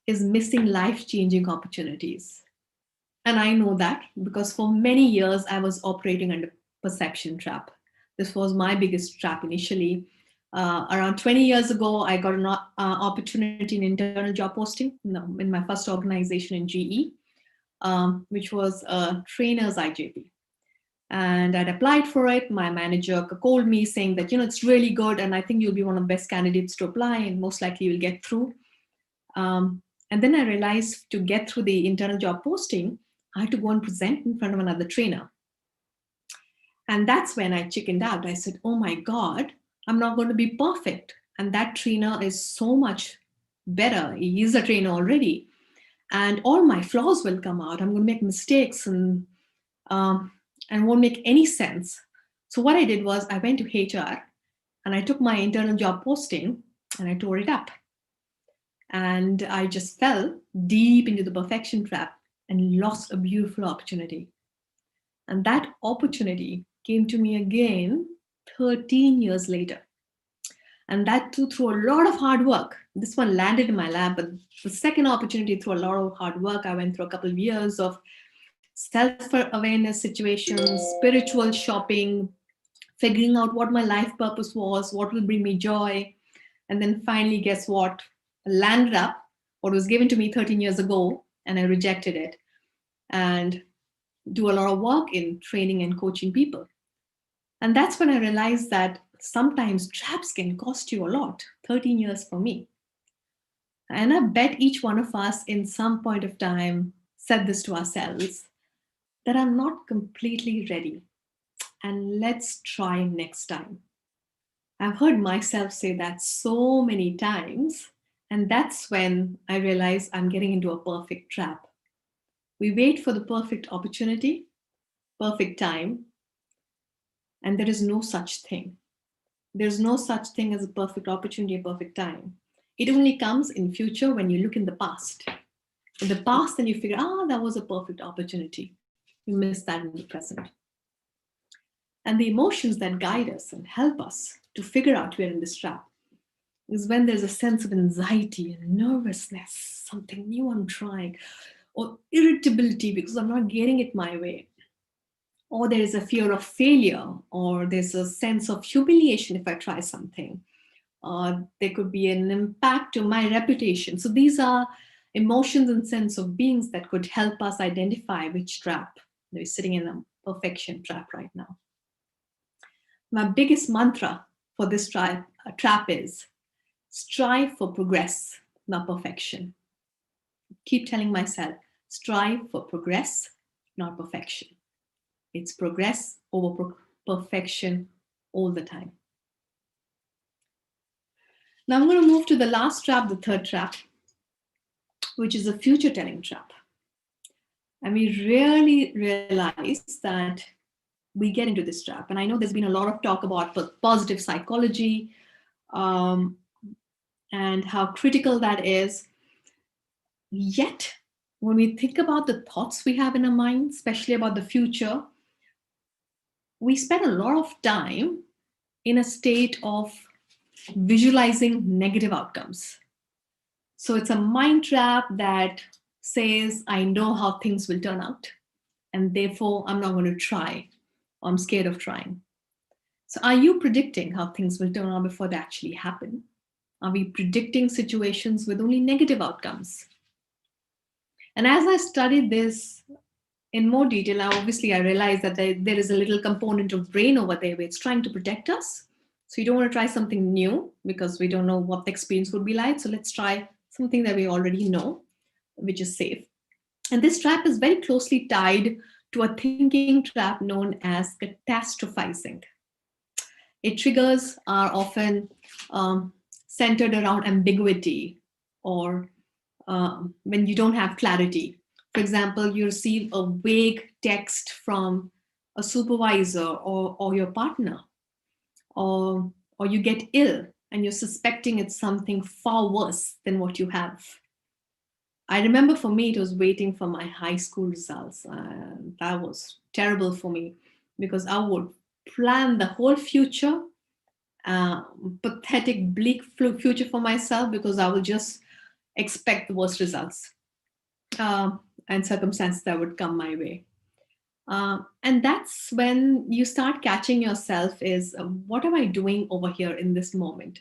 is missing life-changing opportunities. And I know that because for many years I was operating under perception trap. This was my biggest trap initially. Around 20 years ago, I got an opportunity in internal job posting in my first organization in GE, which was a trainer's IJP. And I'd applied for it. My manager called me saying that, it's really good. And I think you'll be one of the best candidates to apply and most likely you'll get through. And then I realized to get through the internal job posting, I had to go and present in front of another trainer. And that's when I chickened out. I said, oh my God, I'm not going to be perfect. And that trainer is so much better. He is a trainer already. And all my flaws will come out. I'm going to make mistakes and won't make any sense. So what I did was I went to HR and I took my internal job posting and I tore it up. And I just fell deep into the perfection trap and lost a beautiful opportunity. And that opportunity came to me again 13 years later. And that too through a lot of hard work. This one landed in my lap, but the second opportunity through a lot of hard work, I went through a couple of years of self-awareness situations, spiritual shopping, figuring out what my life purpose was, what will bring me joy. And then finally, guess what? I landed up what was given to me 13 years ago, and I rejected it. And do a lot of work in training and coaching people. And that's when I realized that sometimes traps can cost you a lot. 13 years for me. And I bet each one of us in some point of time said this to ourselves, that I'm not completely ready. And let's try next time. I've heard myself say that so many times. And that's when I realize I'm getting into a perfect trap. We wait for the perfect opportunity, perfect time, and there is no such thing. There's no such thing as a perfect opportunity, a perfect time. It only comes in future when you look in the past. In the past, then you figure, that was a perfect opportunity. You miss that in the present. And the emotions that guide us and help us to figure out we're in this trap is when there's a sense of anxiety and nervousness, something new I'm trying, or irritability because I'm not getting it my way. Or there is a fear of failure, or there's a sense of humiliation if I try something. There could be an impact to my reputation. So these are emotions and sense of beings that could help us identify which trap we're sitting in, a perfection trap right now. My biggest mantra for this trap is strive for progress, not perfection. Keep telling myself, strive for progress, not perfection. It's progress over perfection all the time. Now I'm going to move to the last trap, the third trap, which is a future telling trap. And we really realize that we get into this trap. And I know there's been a lot of talk about positive psychology and how critical that is. Yet, when we think about the thoughts we have in our mind, especially about the future, we spend a lot of time in a state of visualizing negative outcomes. So it's a mind trap that says, I know how things will turn out, and therefore I'm not going to try, or I'm scared of trying. So are you predicting how things will turn out before they actually happen? Are we predicting situations with only negative outcomes? And as I studied this in more detail, I realized that there is a little component of brain over there where it's trying to protect us. So you don't want to try something new because we don't know what the experience would be like. So let's try something that we already know, which is safe. And this trap is very closely tied to a thinking trap known as catastrophizing. It triggers are often centered around ambiguity or when you don't have clarity. For example, you receive a vague text from a supervisor or your partner, or you get ill and you're suspecting it's something far worse than what you have. I remember for me, it was waiting for my high school results. That was terrible for me because I would plan the whole future, pathetic, bleak future for myself because I would just expect the worst results and circumstances that would come my way. And that's when you start catching yourself is, what am I doing over here in this moment?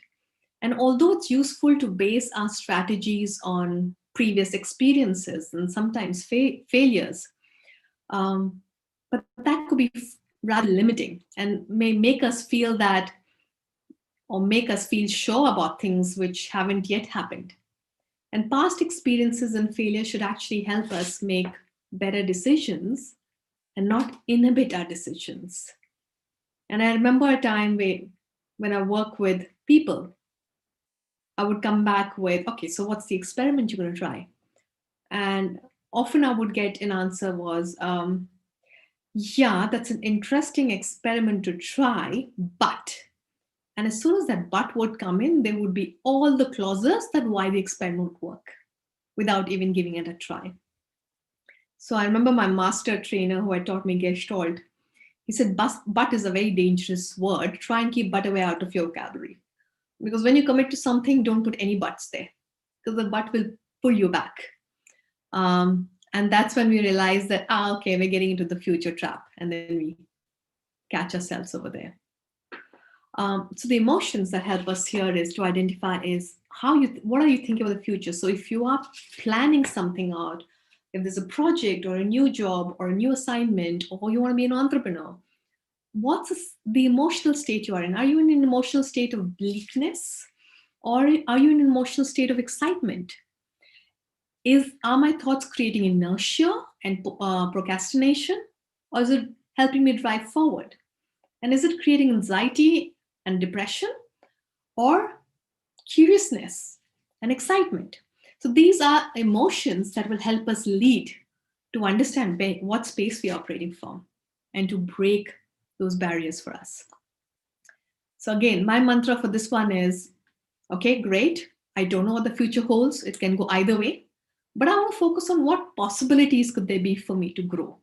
And although it's useful to base our strategies on previous experiences and sometimes failures, but that could be rather limiting and may make us feel that, or make us feel sure about things which haven't yet happened. And past experiences and failure should actually help us make better decisions and not inhibit our decisions. And I remember a time when I work with people, I would come back with, okay, so what's the experiment you're going to try? And often I would get an answer was, yeah, that's an interesting experiment to try, but. And as soon as that but would come in, there would be all the clauses that why the experiment would work without even giving it a try. So I remember my master trainer who had taught me Gestalt, he said, but is a very dangerous word. Try and keep but away out of your vocabulary. Because when you commit to something, don't put any buts there because the but will pull you back. And that's when we realize that, okay, we're getting into the future trap. And then we catch ourselves over there. So the emotions that help us here is to identify is what are you thinking about the future? So if you are planning something out, if there's a project or a new job or a new assignment, or you want to be an entrepreneur, what's the emotional state you are in? Are you in an emotional state of bleakness, or are you in an emotional state of excitement? Are my thoughts creating inertia and procrastination, or is it helping me drive forward? And is it creating anxiety and depression, or curiousness and excitement? So these are emotions that will help us lead to understand what space we are operating from and to break those barriers for us. So again, my mantra for this one is, okay, great. I don't know what the future holds. It can go either way, but I want to focus on what possibilities could there be for me to grow.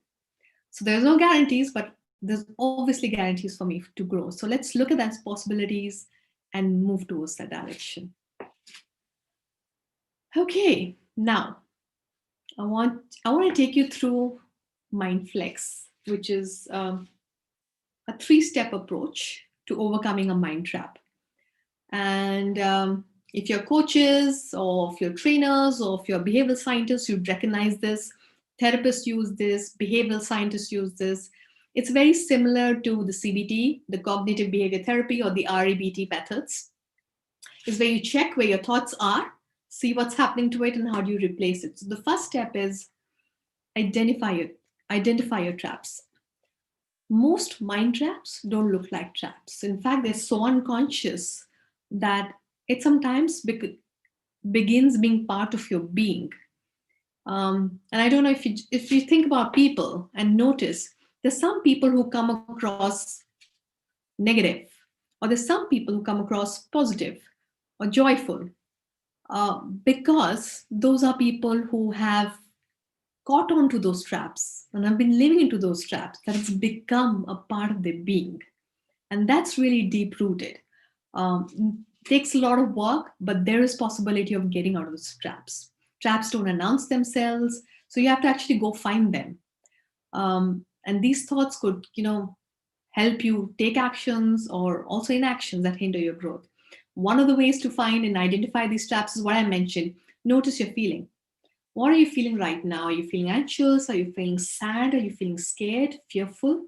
So there's no guarantees, but there's obviously guarantees for me to grow. So let's look at those possibilities and move towards that direction. Okay, now I want to take you through MindFlex, which is a 3-step approach to overcoming a mind trap. And if you're coaches or if you're trainers or if you're behavioral scientists, you'd recognize this. Therapists use this, behavioral scientists use this. It's very similar to the CBT, the cognitive behavior therapy, or the REBT methods. is where you check where your thoughts are, see what's happening to it, and how do you replace it. So the first step is identify it, identify your traps. Most mind traps don't look like traps. In fact, they're so unconscious that it sometimes begins being part of your being. And I don't know if you think about people and notice, there's some people who come across negative, or there's some people who come across positive or joyful, because those are people who have caught onto those traps and have been living into those traps, that it's become a part of their being. And that's really deep rooted. Takes a lot of work, but there is possibility of getting out of those traps. Traps don't announce themselves, so you have to actually go find them. And these thoughts could, help you take actions or also inactions that hinder your growth. One of the ways to find and identify these traps is what I mentioned. Notice your feeling. What are you feeling right now? Are you feeling anxious? Are you feeling sad? Are you feeling scared, fearful?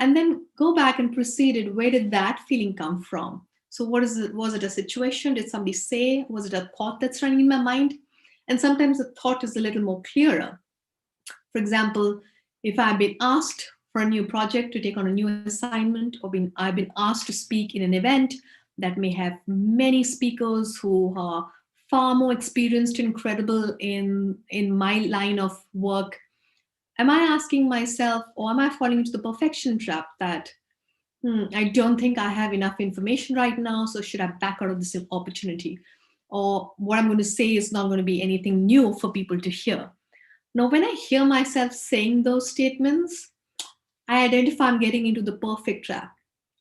And then go back and proceed. Where did that feeling come from? So what is it? Was it a situation? Did somebody say? Was it a thought that's running in my mind? And sometimes the thought is a little more clearer. For example, if I've been asked for a new project to take on a new assignment, or I've been asked to speak in an event that may have many speakers who are far more experienced and credible in my line of work, am I asking myself, or am I falling into the perfection trap that I don't think I have enough information right now, so should I back out of this opportunity? Or what I'm going to say is not going to be anything new for people to hear. Now, when I hear myself saying those statements, I identify I'm getting into the perfect trap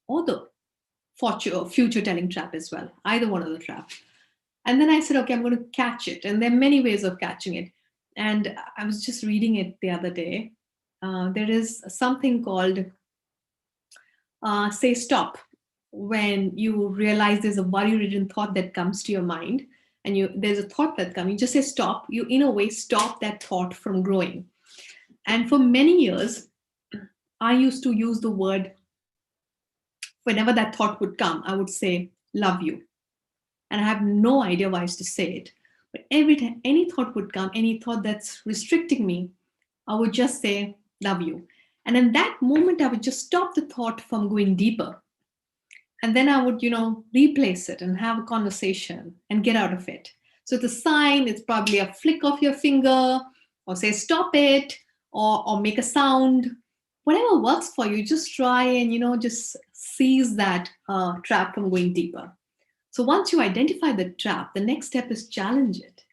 or the future telling trap as well, either one of the traps. And then I said, okay, I'm going to catch it. And there are many ways of catching it. And I was just reading it the other day. There is something called say stop. When you realize there's a worry-ridden thought that comes to your mind, and there's a thought that comes, you just say stop. You, in a way, stop that thought from growing. And for many years, I used to use the word, whenever that thought would come, I would say, love you. And I have no idea why I used to say it. But every time any thought would come, any thought that's restricting me, I would just say, love you. And in that moment, I would just stop the thought from going deeper. And then I would, replace it and have a conversation and get out of it. So the sign, it's probably a flick of your finger, or say stop it, or make a sound. Whatever works for you, just try and just seize that trap from going deeper. So once you identify the trap, the next step is challenge it.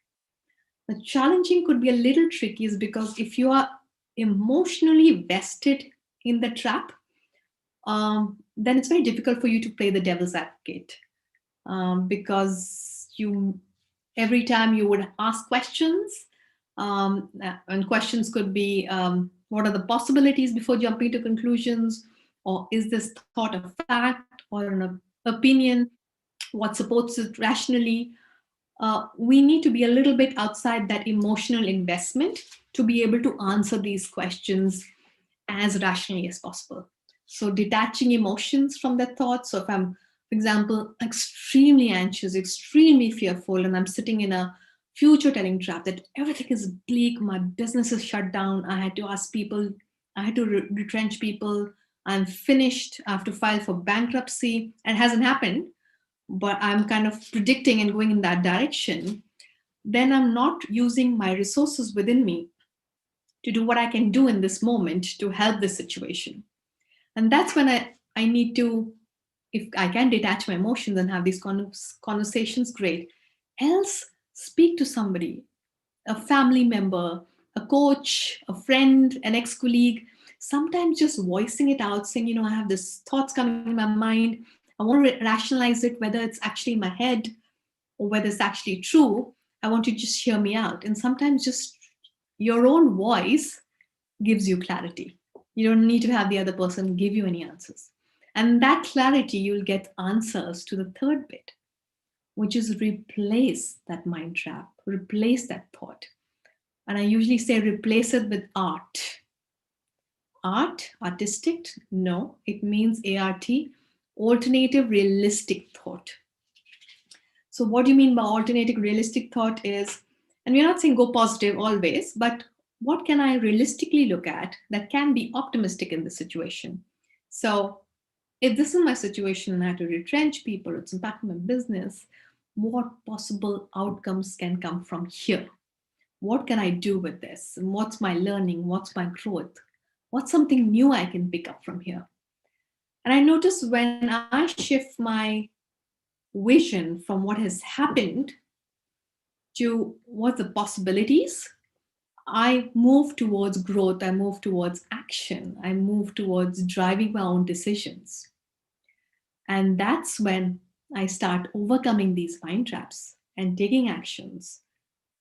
The challenging could be a little tricky, is because if you are emotionally vested in the trap, then it's very difficult for you to play the devil's advocate, because every time you would ask questions, and questions could be, what are the possibilities before jumping to conclusions, or is this thought a fact or an opinion, what supports it rationally. We need to be a little bit outside that emotional investment to be able to answer these questions as rationally as possible. So detaching emotions from that thought. So if I'm, for example, extremely anxious, extremely fearful, and I'm sitting in a future telling trap that everything is bleak, my business is shut down, I had to ask people, I had to retrench people, I'm finished, I have to file for bankruptcy, and it hasn't happened, but I'm kind of predicting and going in that direction, then I'm not using my resources within me to do what I can do in this moment to help this situation. And that's when I need to, if I can detach my emotions and have these conversations, great. Else, speak to somebody, a family member, a coach, a friend, an ex-colleague. Sometimes just voicing it out, saying, I have this thoughts coming in my mind. I want to rationalize it, whether it's actually in my head or whether it's actually true. I want you to just hear me out. And sometimes just your own voice gives you clarity. You don't need to have the other person give you any answers. And that clarity, you'll get answers to the third bit, which is replace that mind trap, replace that thought. And I usually say replace it with art. Art, artistic? No, it means ART, alternative realistic thought. So what do you mean by alternating realistic thought is, and we're not saying go positive always, but what can I realistically look at that can be optimistic in this situation? So if this is my situation and I have to retrench people, it's impacting my business, what possible outcomes can come from here? What can I do with this? And what's my learning? What's my growth? What's something new I can pick up from here? And I notice when I shift my vision from what has happened to what the possibilities, I move towards growth, I move towards action, I move towards driving my own decisions. And that's when I start overcoming these mind traps and taking actions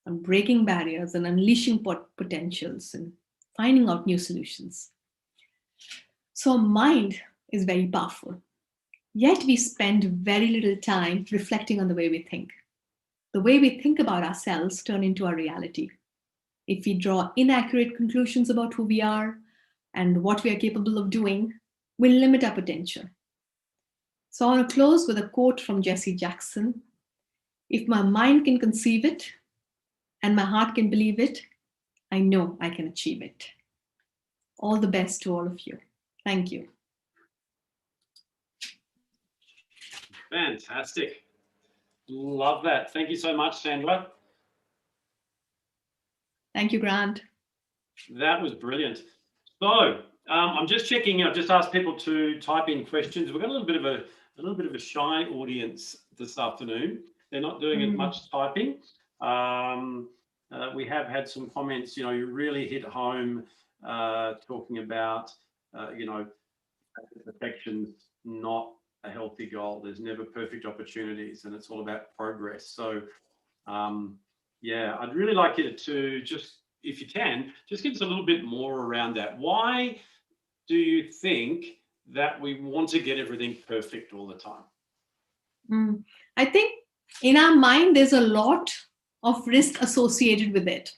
and breaking barriers and unleashing potentials and finding out new solutions. So, mind is very powerful. Yet, we spend very little time reflecting on the way we think. The way we think about ourselves turn into our reality. If we draw inaccurate conclusions about who we are and what we are capable of doing, we'll limit our potential. So, I want to close with a quote from Jesse Jackson. If my mind can conceive it and my heart can believe it, I know I can achieve it. All the best to all of you. Thank you. Fantastic. Love that. Thank you so much, Sandra. Thank you, Grant. That was brilliant. So I'm just checking. I've just asked people to type in questions. We've got a little bit of a shy audience this afternoon. They're not doing as much typing. We have had some comments. You really hit home talking about perfection's not a healthy goal. There's never perfect opportunities, and it's all about progress. So I'd really like you to just, if you can, just give us a little bit more around that. Why do you think that we want to get everything perfect all the time? I think in our mind, there's a lot of risk associated with it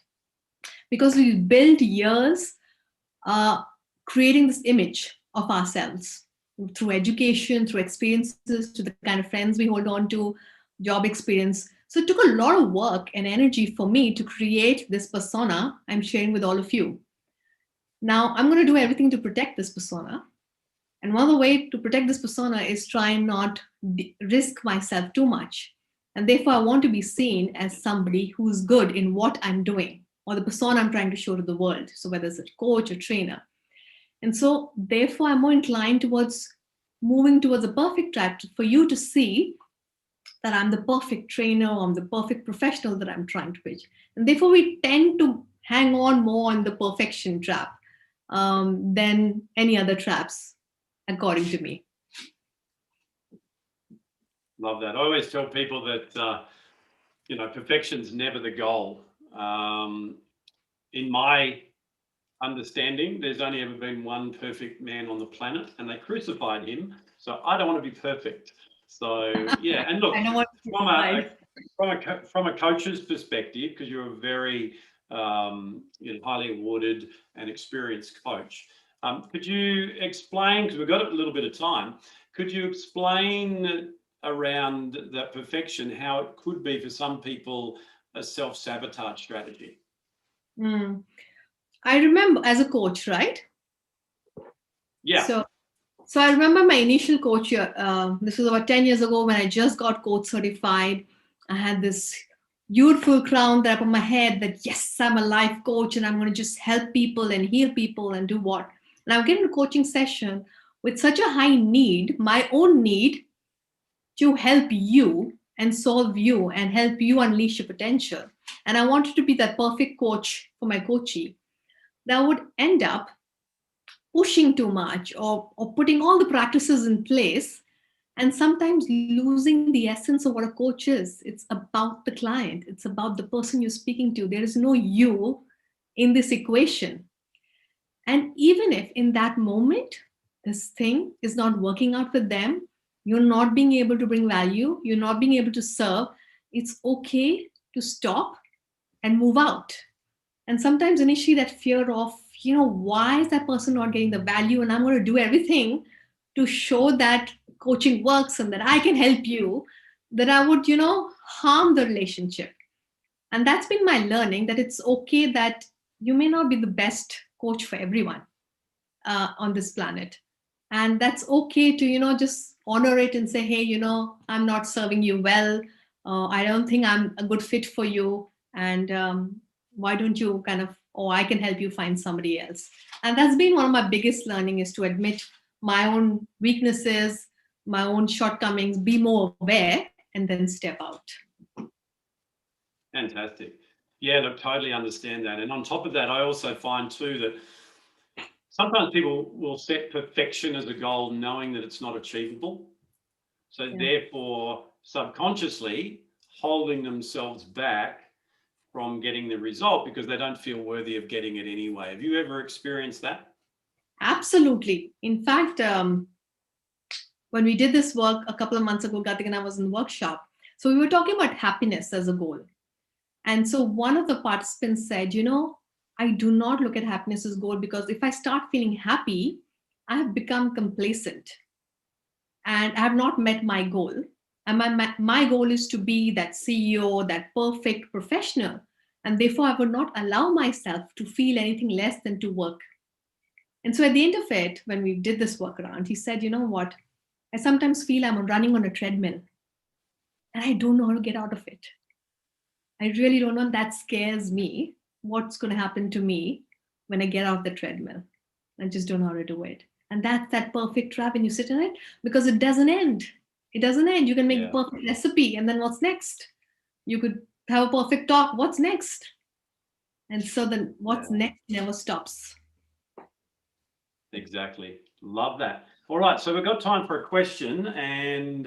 because we build years creating this image of ourselves through education, through experiences, to the kind of friends we hold on to, job experience. So it took a lot of work and energy for me to create this persona I'm sharing with all of you. Now, I'm going to do everything to protect this persona. And one of the ways to protect this persona is try and not risk myself too much. And therefore, I want to be seen as somebody who's good in what I'm doing or the persona I'm trying to show to the world. So whether it's a coach or trainer. And so therefore, I'm more inclined towards moving towards a perfect track for you to see that I'm the perfect trainer, or I'm the perfect professional that I'm trying to reach. And therefore, we tend to hang on more on the perfection trap than any other traps, according to me. Love that. I always tell people that, perfection's never the goal. In my understanding, there's only ever been one perfect man on the planet, and they crucified him. So I don't want to be perfect. So yeah, and look, from a coach's perspective, because you're a very highly awarded and experienced coach, could you explain? Because we've got a little bit of time. Could you explain around that perfection, how it could be for some people a self-sabotage strategy? I remember as a coach, right? Yeah. So I remember my initial coach year. This was about 10 years ago when I just got coach certified. I had this beautiful crown there up on my head that, yes, I'm a life coach and I'm going to just help people and heal people and do what. And I'm getting a coaching session with such a high need, my own need to help you and solve you and help you unleash your potential. And I wanted to be that perfect coach for my coachee. That would end up pushing too much or putting all the practices in place and sometimes losing the essence of what a coach is. It's about the client. It's about the person you're speaking to. There is no you in this equation. And even if in that moment, this thing is not working out with them, you're not being able to bring value, you're not being able to serve, it's okay to stop and move out. And sometimes initially that fear of, why is that person not getting the value? And I'm going to do everything to show that coaching works and that I can help you. that I would, harm the relationship. And that's been my learning, that it's okay that you may not be the best coach for everyone on this planet. And that's okay to, just honor it and say, hey, I'm not serving you well. I don't think I'm a good fit for you. And why don't you kind of, or I can help you find somebody else. And that's been one of my biggest learning, is to admit my own weaknesses, my own shortcomings, be more aware, and then step out. Fantastic. Yeah, look, totally understand that. And on top of that, I also find too that sometimes people will set perfection as a goal knowing that it's not achievable. So Yeah. therefore, subconsciously holding themselves back from getting the result because they don't feel worthy of getting it anyway. Have you ever experienced that? Absolutely. In fact, when we did this work a couple of months ago, Karthik and I was in the workshop. So we were talking about happiness as a goal. And so one of the participants said, I do not look at happiness as goal, because if I start feeling happy, I have become complacent and I have not met my goal. And my goal is to be that CEO, that perfect professional. And therefore, I would not allow myself to feel anything less than to work. And so at the end of it, when we did this work around, he said, you know what? I sometimes feel I'm running on a treadmill and I don't know how to get out of it. I really don't know. And that scares me. What's going to happen to me when I get out of the treadmill? I just don't know how to do it. And that's that perfect trap when you sit in it, because it doesn't end. It doesn't end. You can make Yeah. the perfect recipe, and then what's next? You could have a perfect talk. What's next? And so then what's Yeah. next never stops. Exactly. Love that. All right. So we've got time for a question, and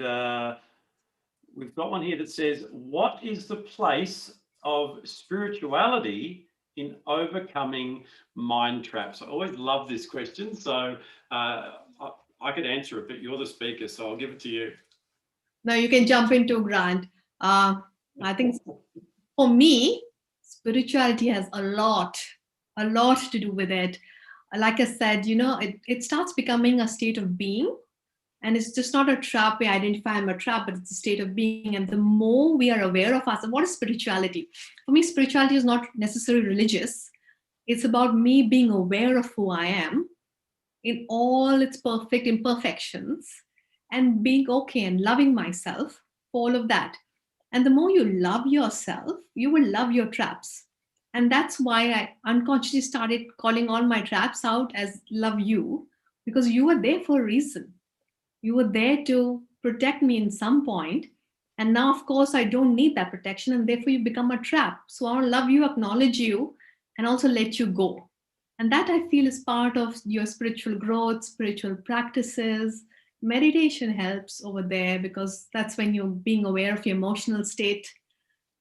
we've got one here that says, what is the place of spirituality in overcoming mind traps? I always love this question. So I could answer it, but you're the speaker, so I'll give it to you. Now you can jump into, Grant. I think for me, spirituality has a lot to do with it. Like I said, it starts becoming a state of being. And it's just not a trap. We identify I'm a trap, but it's a state of being. And the more we are aware of ourselves, what is spirituality? For me, spirituality is not necessarily religious. It's about me being aware of who I am in all its perfect imperfections, and being okay and loving myself for all of that. And the more you love yourself, you will love your traps. And that's why I unconsciously started calling all my traps out as love you, because you were there for a reason. You were there to protect me in some point. And now, of course, I don't need that protection. And therefore, you become a trap. So I want to love you, acknowledge you, and also let you go. And that, I feel, is part of your spiritual growth, spiritual practices. Meditation helps over there, because that's when you're being aware of your emotional state,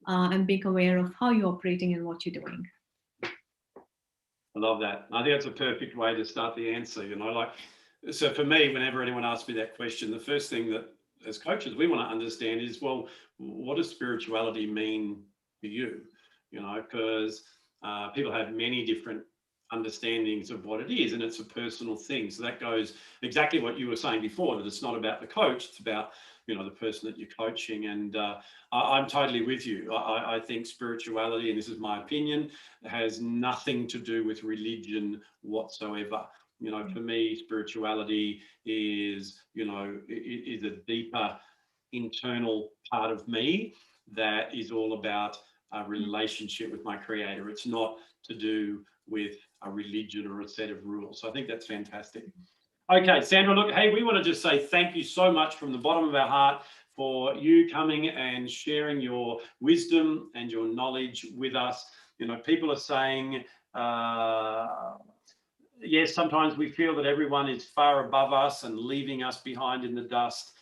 and being aware of how you're operating and what you're doing. I love that. I think that's a perfect way to start the answer. So for me, whenever anyone asks me that question, the first thing that as coaches we want to understand is, well, what does spirituality mean for you? Because people have many different understandings of what it is, and it's a personal thing. So that goes exactly what you were saying before, that it's not about the coach, it's about the person that you're coaching. And I'm totally with you. I think spirituality, and this is my opinion, has nothing to do with religion whatsoever. For me, spirituality is is a deeper internal part of me that is all about a relationship with my creator. It's not to do with a religion or a set of rules. So I think that's fantastic. Okay, Sandra, look, hey, we want to just say thank you so much from the bottom of our heart for you coming and sharing your wisdom and your knowledge with us. People are saying, yes, sometimes we feel that everyone is far above us and leaving us behind in the dust.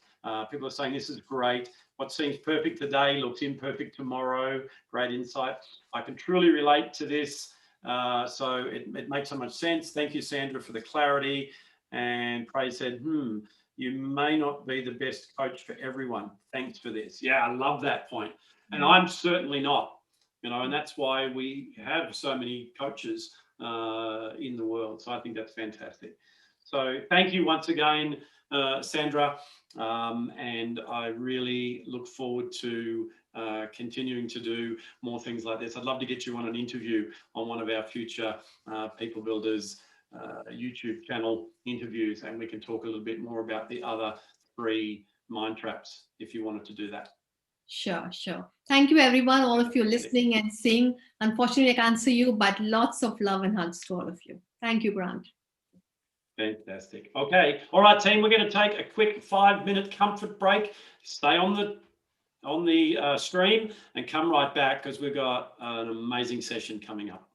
People are saying, this is great. What seems perfect today looks imperfect tomorrow. Great insight. I can truly relate to this. So it makes so much sense. Thank you, Sandra, for the clarity. And Prey said, you may not be the best coach for everyone. Thanks for this. Yeah, I love that point. And I'm certainly not, and that's why we have so many coaches in the world. So I think that's fantastic. So thank you once again Sandra, and I really look forward to continuing to do more things like this. I'd love to get you on an interview on one of our future People Builders YouTube channel interviews, and we can talk a little bit more about the other 3 mind traps if you wanted to do that. Sure, sure. Thank you, everyone, all of you listening and seeing. Unfortunately, I can't see you, but lots of love and hugs to all of you. Thank you, Grant. Fantastic. Okay. All right, team, we're going to take a quick 5-minute comfort break. Stay on the stream and come right back because we've got an amazing session coming up.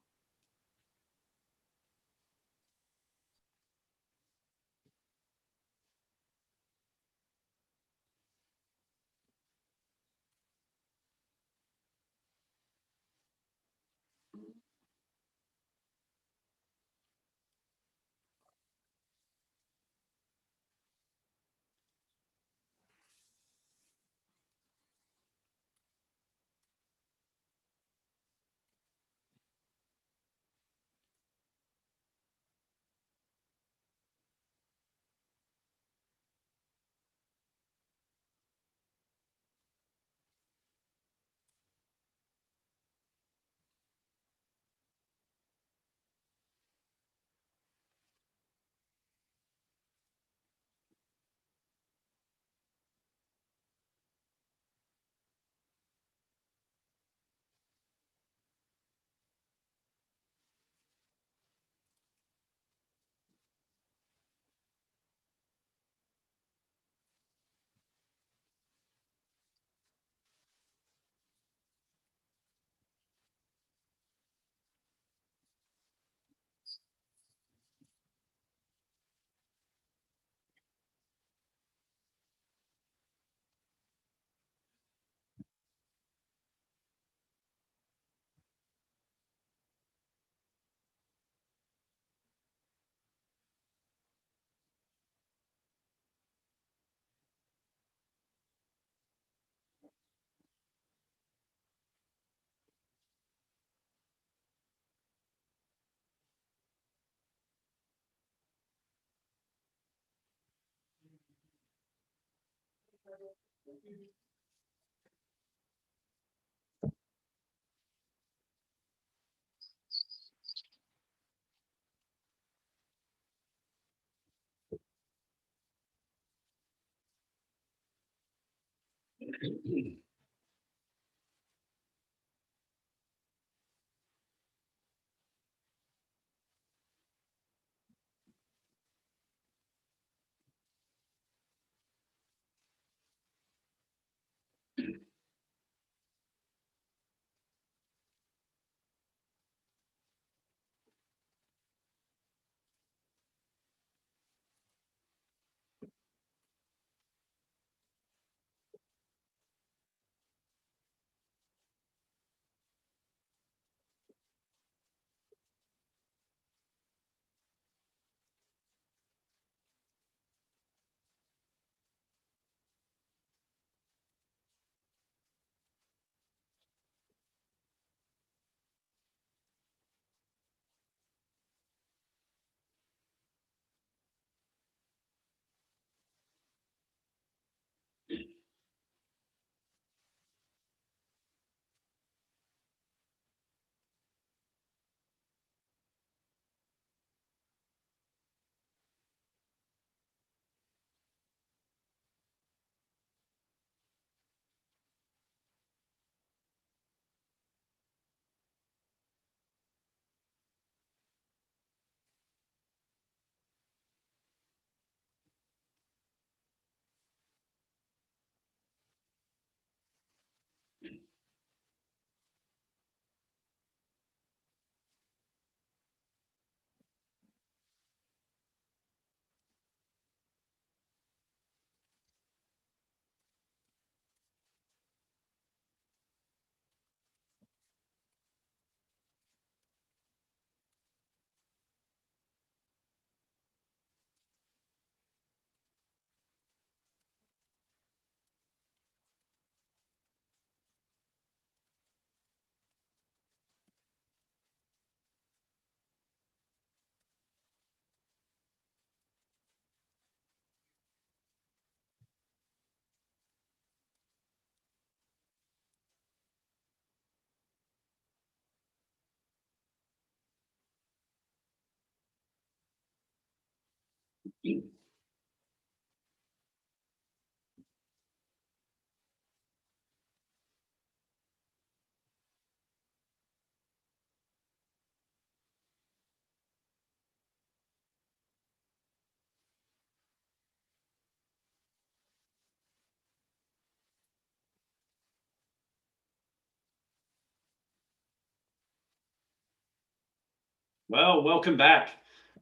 Well, welcome back.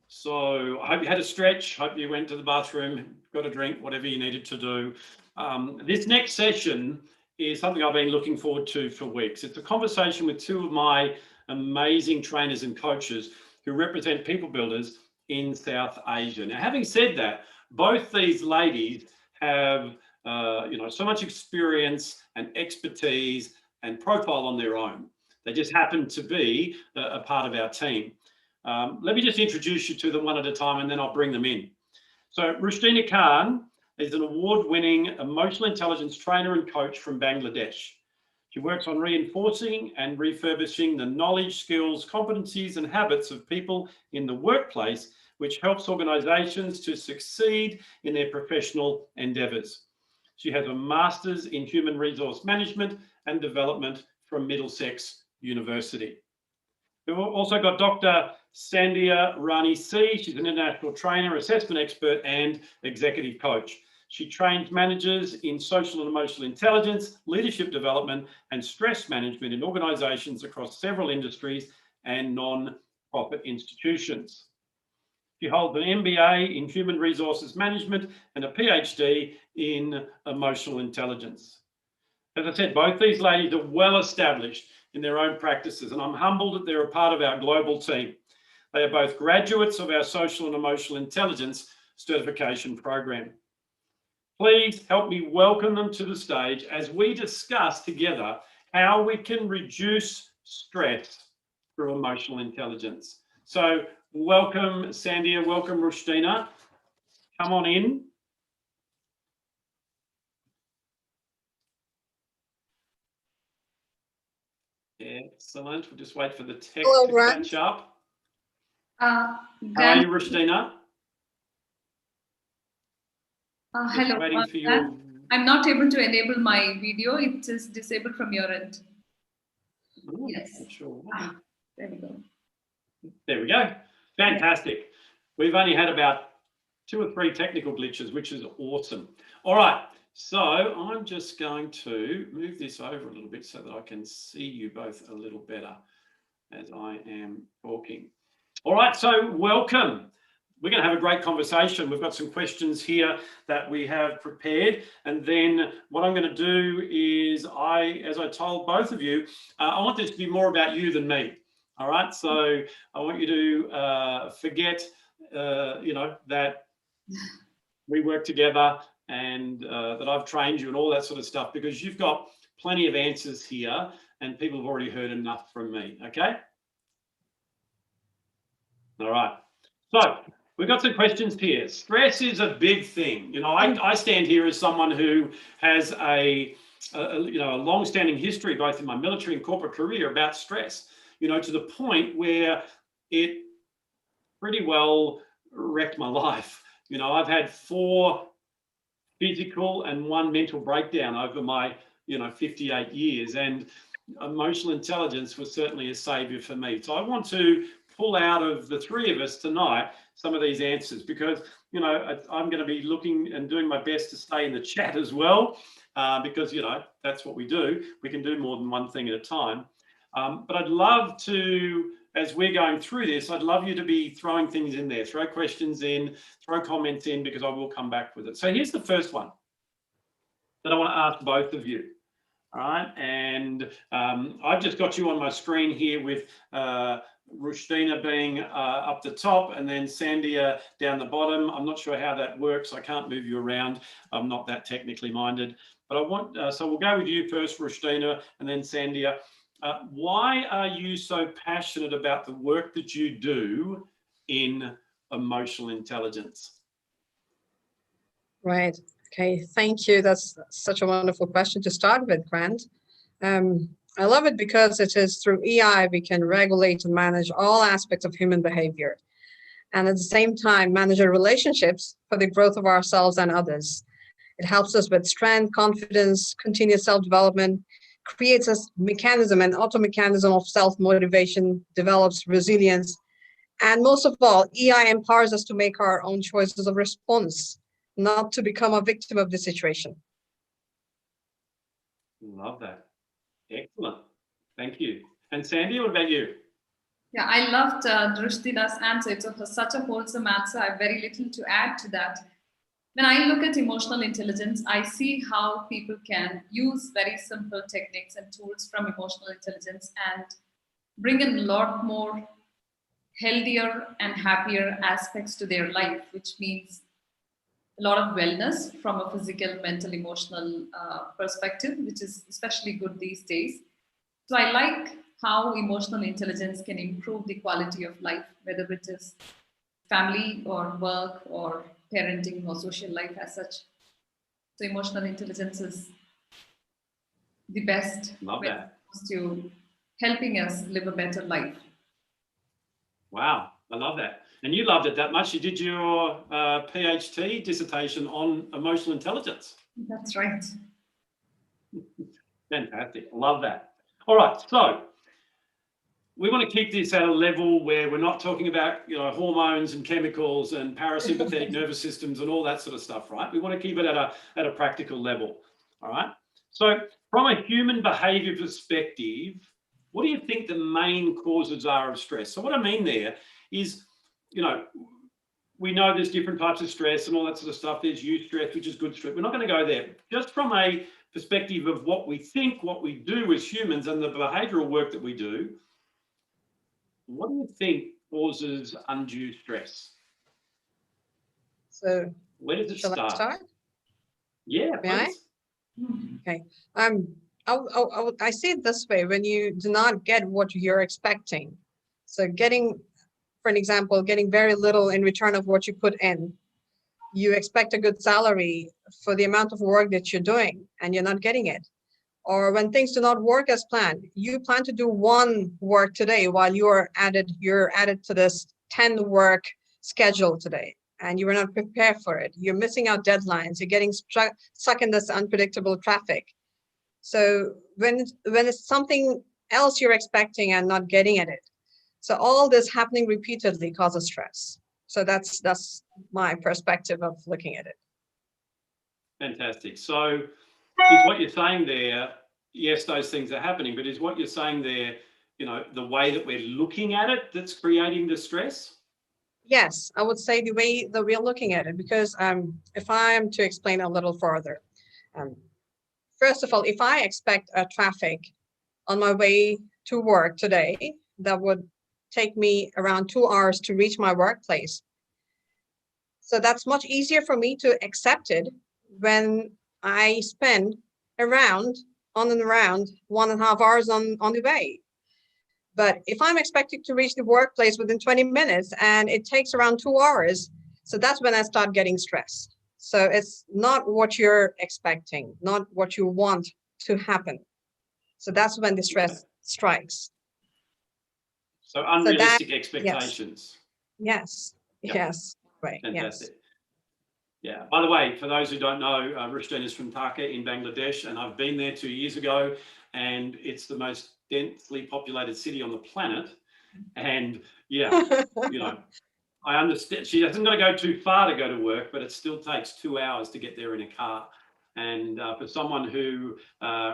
So I hope you had a stretch, hope you went to the bathroom, got a drink, whatever you needed to do. This next session is something I've been looking forward to for weeks. It's a conversation with two of my amazing trainers and coaches who represent people builders in South Asia. Now, having said that, both these ladies have so much experience and expertise and profile on their own. They just happen to be a part of our team. Let me just introduce you to them one at a time and then I'll bring them in. So Rushdina Khan is an award-winning emotional intelligence trainer and coach from Bangladesh. She works on reinforcing and refurbishing the knowledge, skills, competencies and habits of people in the workplace, which helps organizations to succeed in their professional endeavors. She has a master's in human resource management and development from Middlesex University. We've also got Dr. Sandhya Rani C. She's an international trainer, assessment expert, and executive coach. She trains managers in social and emotional intelligence, leadership development, and stress management in organizations across several industries and non-profit institutions. She holds an MBA in human resources management and a Ph.D. in emotional intelligence. As I said, both these ladies are well established in their own practices, and I'm humbled that they're a part of our global team. They are both graduates of our social and emotional intelligence certification program. Please help me welcome them to the stage as we discuss together how we can reduce stress through emotional intelligence. So welcome, Sandhya, welcome, Rushdina. Come on in. Excellent. We'll just wait for the text to catch up. How are you, Rushdina? Hello. Waiting for your... I'm not able to enable my video. It is disabled from your end. Oh, yes. Sure. There we go. There we go. Fantastic. We've only had about 2 or 3 technical glitches, which is awesome. All right. So I'm just going to move this over a little bit so that I can see you both a little better as I am talking. All right. So welcome. We're going to have a great conversation. We've got some questions here that we have prepared. And then what I'm going to do is as I told both of you, I want this to be more about you than me. All right. So I want you to forget, that we work together and that I've trained you and all that sort of stuff, because you've got plenty of answers here and people have already heard enough from me. Okay. All right. So we've got some questions here. Stress is a big thing. I stand here as someone who has a long-standing history, both in my military and corporate career, about stress, to the point where it pretty well wrecked my life. I've had 4 physical and 1 mental breakdown over my, 58 years, and emotional intelligence was certainly a savior for me. So I want to pull out of the 3 of us tonight some of these answers, because I'm going to be looking and doing my best to stay in the chat as well, because that's what we do. We can do more than one thing at a time, but I'd love to, as we're going through this, I'd love you to be throwing things in there, throw questions in, throw comments in, because I will come back with it. So here's the first one that I want to ask both of you. All right, and I've just got you on my screen here with Rushdina being up the top and then Sandhya down the bottom. I'm not sure how that works. I can't move you around. I'm not that technically minded, but I want, so we'll go with you first, Rushdina, and then Sandhya. Why are you so passionate about the work that you do in emotional intelligence? Right. Okay. Thank you. That's such a wonderful question to start with, Grant. I love it because it is through EI we can regulate and manage all aspects of human behavior. and at the same time manage our relationships for the growth of ourselves and others. It helps us with strength, confidence, continuous self-development, creates a mechanism, an auto mechanism of self-motivation, develops resilience. And most of all, EI empowers us to make our own choices of response, not to become a victim of the situation. Love that. Excellent. Thank you. And Sandhya, what about you? Yeah, I loved Rushdina's answer. It was such a wholesome answer. I have very little to add to that. When I look at emotional intelligence, I see how people can use very simple techniques and tools from emotional intelligence and bring in a lot more healthier and happier aspects to their life, which means a lot of wellness from a physical, mental, emotional perspective, which is especially good these days. So I like how emotional intelligence can improve the quality of life, whether it is family or work or parenting or social life as such. So emotional intelligence is the best Love when it that. comes to helping us live a better life. Wow, I love that. And you loved it that much. You did your Ph.D. dissertation on emotional intelligence. That's right. Fantastic. Love that. All right. So we want to keep this at a level where we're not talking about, hormones and chemicals and parasympathetic nervous systems and all that sort of stuff, right? We want to keep it at a practical level. All right. So from a human behavior perspective, what do you think the main causes are of stress? So what I mean there is, we know there's different types of stress and all that sort of stuff. There's eustress, which is good stress. We're not going to go there. Just from a perspective of what we think, what we do as humans and the behavioral work that we do, what do you think causes undue stress? So where does it shall start? I start? Yeah, May please. I? Okay. I see it this way: when you do not get what you're expecting, so for an example, getting very little in return of what you put in. You expect a good salary for the amount of work that you're doing and you're not getting it. Or when things do not work as planned, you plan to do one work today while you're added to this 10 work schedule today and you were not prepared for it. You're missing out deadlines. You're getting stuck in this unpredictable traffic. So when it's something else you're expecting and not getting at it. So all this happening repeatedly causes stress. So that's my perspective of looking at it. Fantastic. So is what you're saying there, yes, those things are happening, but is what you're saying there, the way that we're looking at it that's creating the stress? Yes, I would say the way that we're looking at it, because if I am to explain a little further, first of all, if I expect a traffic on my way to work today, that would take me around 2 hours to reach my workplace. So that's much easier for me to accept it when I spend around 1.5 hours on the way. But if I'm expecting to reach the workplace within 20 minutes and it takes around 2 hours, so that's when I start getting stressed. So it's not what you're expecting, not what you want to happen. So that's when the stress strikes. So unrealistic expectations. Yes. Yep. Yes. Right. Fantastic. Yes. Yeah. By the way, for those who don't know, Rushdina is from Dhaka in Bangladesh, and I've been there 2 years ago, and it's the most densely populated city on the planet. And yeah, I understand she hasn't got to go too far to go to work, but it still takes 2 hours to get there in a car. And for someone who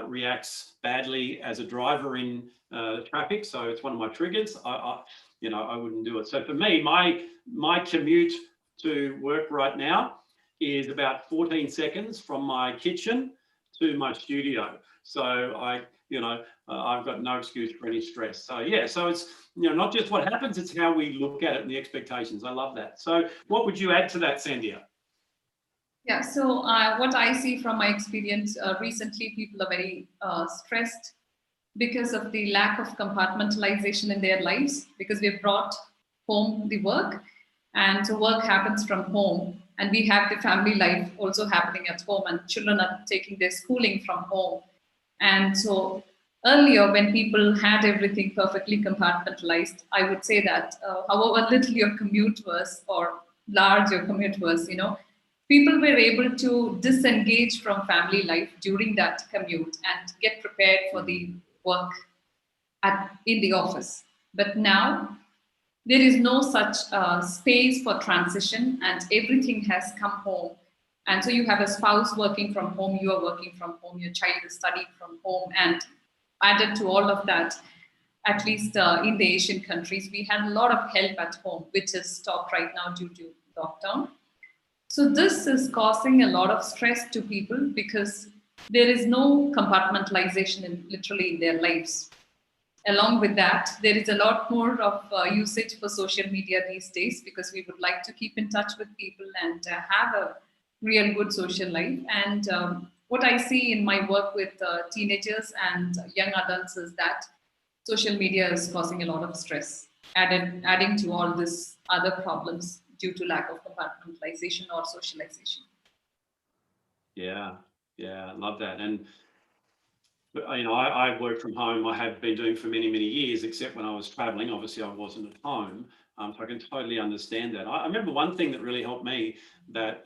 reacts badly as a driver in traffic, so it's one of my triggers, I wouldn't do it. So for me, my commute to work right now is about 14 seconds from my kitchen to my studio. So I've got no excuse for any stress. So yeah, so it's not just what happens, it's how we look at it and the expectations. I love that. So what would you add to that, Sandhya? Yeah, so what I see from my experience recently, people are very stressed because of the lack of compartmentalization in their lives, because we've brought home the work, and so work happens from home, and we have the family life also happening at home, and children are taking their schooling from home. And so Earlier, when people had everything perfectly compartmentalized, I would say that however little your commute was or large your commute was, people were able to disengage from family life during that commute and get prepared for the work in the office. But now there is no such space for transition, and everything has come home. And so you have a spouse working from home, you are working from home, your child is studying from home, and added to all of that, at least in the Asian countries, we had a lot of help at home, which is stopped right now due to lockdown. So this is causing a lot of stress to people because there is no compartmentalization literally in their lives. Along with that, there is a lot more of usage for social media these days because we would like to keep in touch with people and have a real good social life. And what I see in my work with teenagers and young adults is that social media is causing a lot of stress, adding to all this other problems due to lack of compartmentalization or socialization. Yeah, love that. And I work from home. I have been doing for many, many years, except when I was traveling. Obviously, I wasn't at home. So I can totally understand that. I remember one thing that really helped me that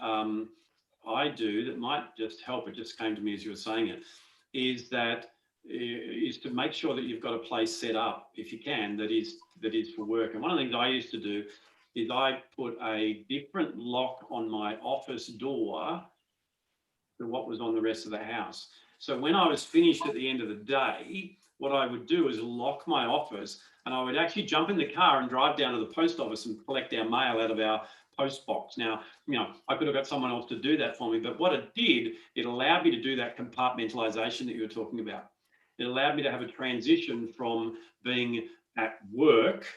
I do that might just help, it just came to me as you were saying it, is to make sure that you've got a place set up, if you can, that is for work. And one of the things I used to do is I put a different lock on my office door to what was on the rest of the house. So when I was finished at the end of the day, what I would do is lock my office, and I would actually jump in the car and drive down to the post office and collect our mail out of our post box. Now, I could have got someone else to do that for me, but what it did, it allowed me to do that compartmentalization that you were talking about. It allowed me to have a transition from being at work,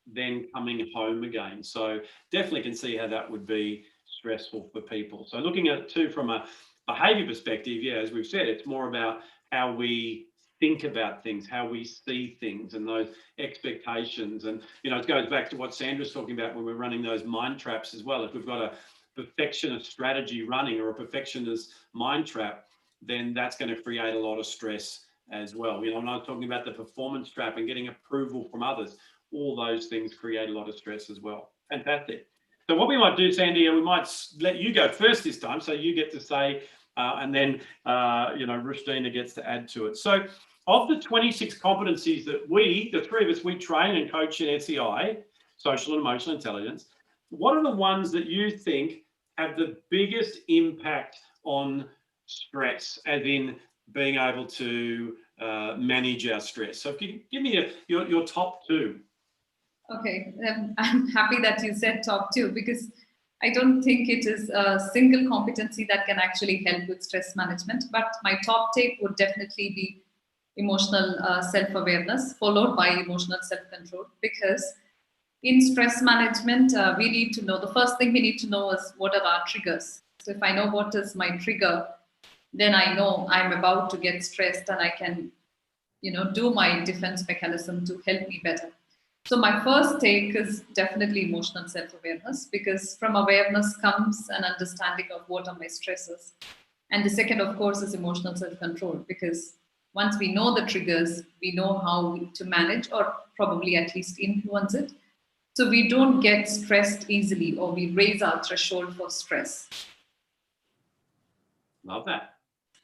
then coming home again. So definitely can see how that would be stressful for people. So looking at it too from a behavior perspective, yeah, as we've said, it's more about how we think about things, how we see things, and those expectations. And it goes back to what Sandra's talking about when we're running those mind traps as well. If we've got a perfectionist strategy running or a perfectionist mind trap, then that's going to create a lot of stress as well. When I was talking about the performance trap and getting approval from others, all those things create a lot of stress as well. Fantastic. So what we might do, Sandhya, we might let you go first this time, so you get to say, and then Rushdina gets to add to it. So, of the 26 competencies that the three of us, we train and coach in SEI, social and emotional intelligence, what are the ones that you think have the biggest impact on stress, as in being able to manage our stress? So, if you give me your top two. Okay, I'm happy that you said top two because I don't think it is a single competency that can actually help with stress management. But my top take would definitely be emotional self-awareness, followed by emotional self-control. Because in stress management, we need to know, the first thing we need to know is what are our triggers. So if I know what is my trigger, then I know I'm about to get stressed and I can, do my defense mechanism to help me better. So my first take is definitely emotional self-awareness, because from awareness comes an understanding of what are my stresses. And the second, of course, is emotional self-control, because once we know the triggers, we know how to manage or probably at least influence it. So we don't get stressed easily, or we raise our threshold for stress. Love that.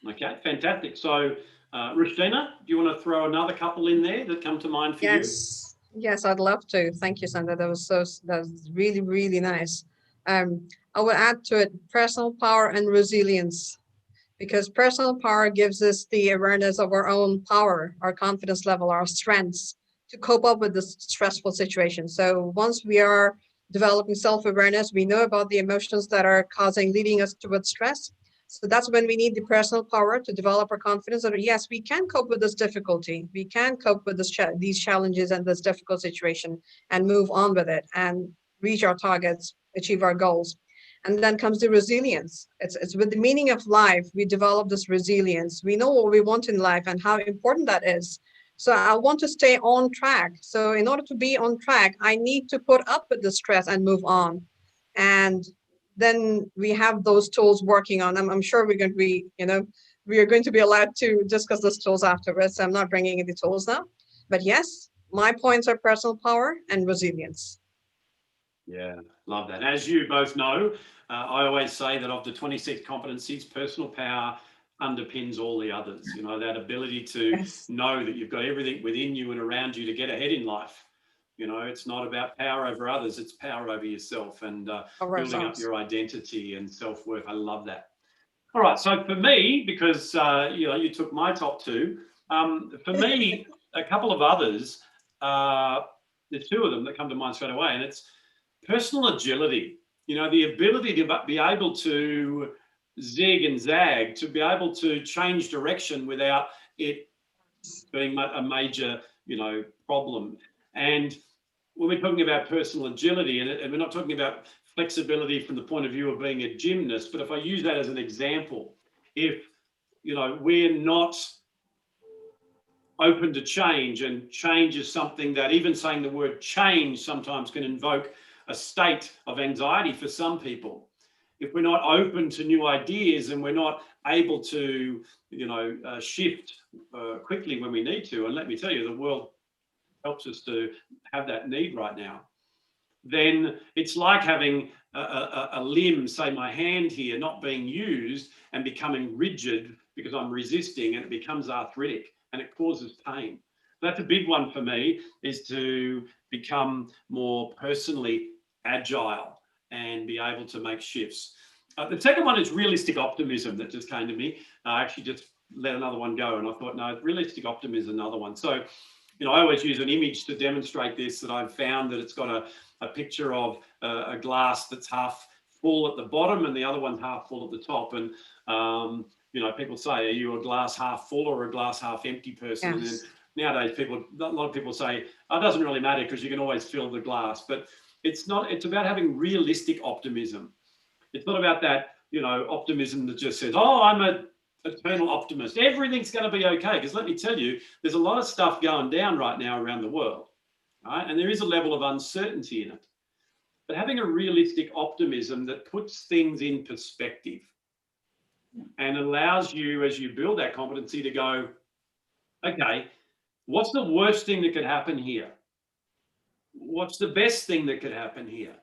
Okay, fantastic. So Rushdina, do you want to throw another couple in there that come to mind for you? Yes, I'd love to. Thank you, Sandra. That was really, really nice. I would add to it personal power and resilience, because personal power gives us the awareness of our own power, our confidence level, our strengths to cope up with this stressful situation. So once we are developing self-awareness, we know about the emotions that are leading us towards stress. So that's when we need the personal power to develop our confidence that yes, we can cope with this difficulty. We can cope with these challenges and this difficult situation and move on with it and reach our targets, achieve our goals. And then comes the resilience. It's with the meaning of life, we develop this resilience. We know what we want in life and how important that is. So I want to stay on track. So in order to be on track, I need to put up with the stress and move on. And then we have those tools working on them. I'm sure we're going to be, we are going to be allowed to discuss those tools afterwards. I'm not bringing in the tools now. But yes, my points are personal power and resilience. Yeah, love that. As you both know, I always say that of the 26 competencies, personal power underpins all the others. You know, that ability to Yes. know that you've got everything within you and around you to get ahead in life. You know, it's not about power over others, it's power over yourself and Of building up ourselves. your identity and self-worth. I love that. All right, so for me, because you know, you took my top two, for me, a couple of others, there's two of them that come to mind straight away, and it's personal agility. You know, the ability to be able to zig and zag, to be able to change direction without it being a major, you know, problem. And when we're talking about personal agility, and we're not talking about flexibility from the point of view of being a gymnast, but if I use that as an example, if, you know, we're not open to change, and change is something that even saying the word change sometimes can invoke a state of anxiety for some people. If we're not open to new ideas and we're not able to, you know, shift quickly when we need to, and let me tell you, the world helps us to have that need right now, then it's like having a limb, say my hand here, not being used and becoming rigid because I'm resisting, and it becomes arthritic and it causes pain. That's a big one for me, is to become more personally agile and be able to make shifts. The second one is realistic optimism that just came to me. I actually just let another one go and I thought, no, realistic optimism is another one. So, you know, I always use an image to demonstrate this, that I've found that it's got a picture of a glass that's half full at the bottom and the other one's half full at the top. And, you know, people say, are you a glass half full or a glass half empty person? Yes. And then nowadays, a lot of people say, oh, it doesn't really matter because you can always fill the glass. But it's not, it's about having realistic optimism. It's not about that, you know, optimism that just says, oh, I'm an eternal optimist. Everything's going to be okay. Because let me tell you, there's a lot of stuff going down right now around the world. Right? And there is a level of uncertainty in it. But having a realistic optimism that puts things in perspective and allows you, as you build that competency, to go, okay, what's the worst thing that could happen here? What's the best thing that could happen here?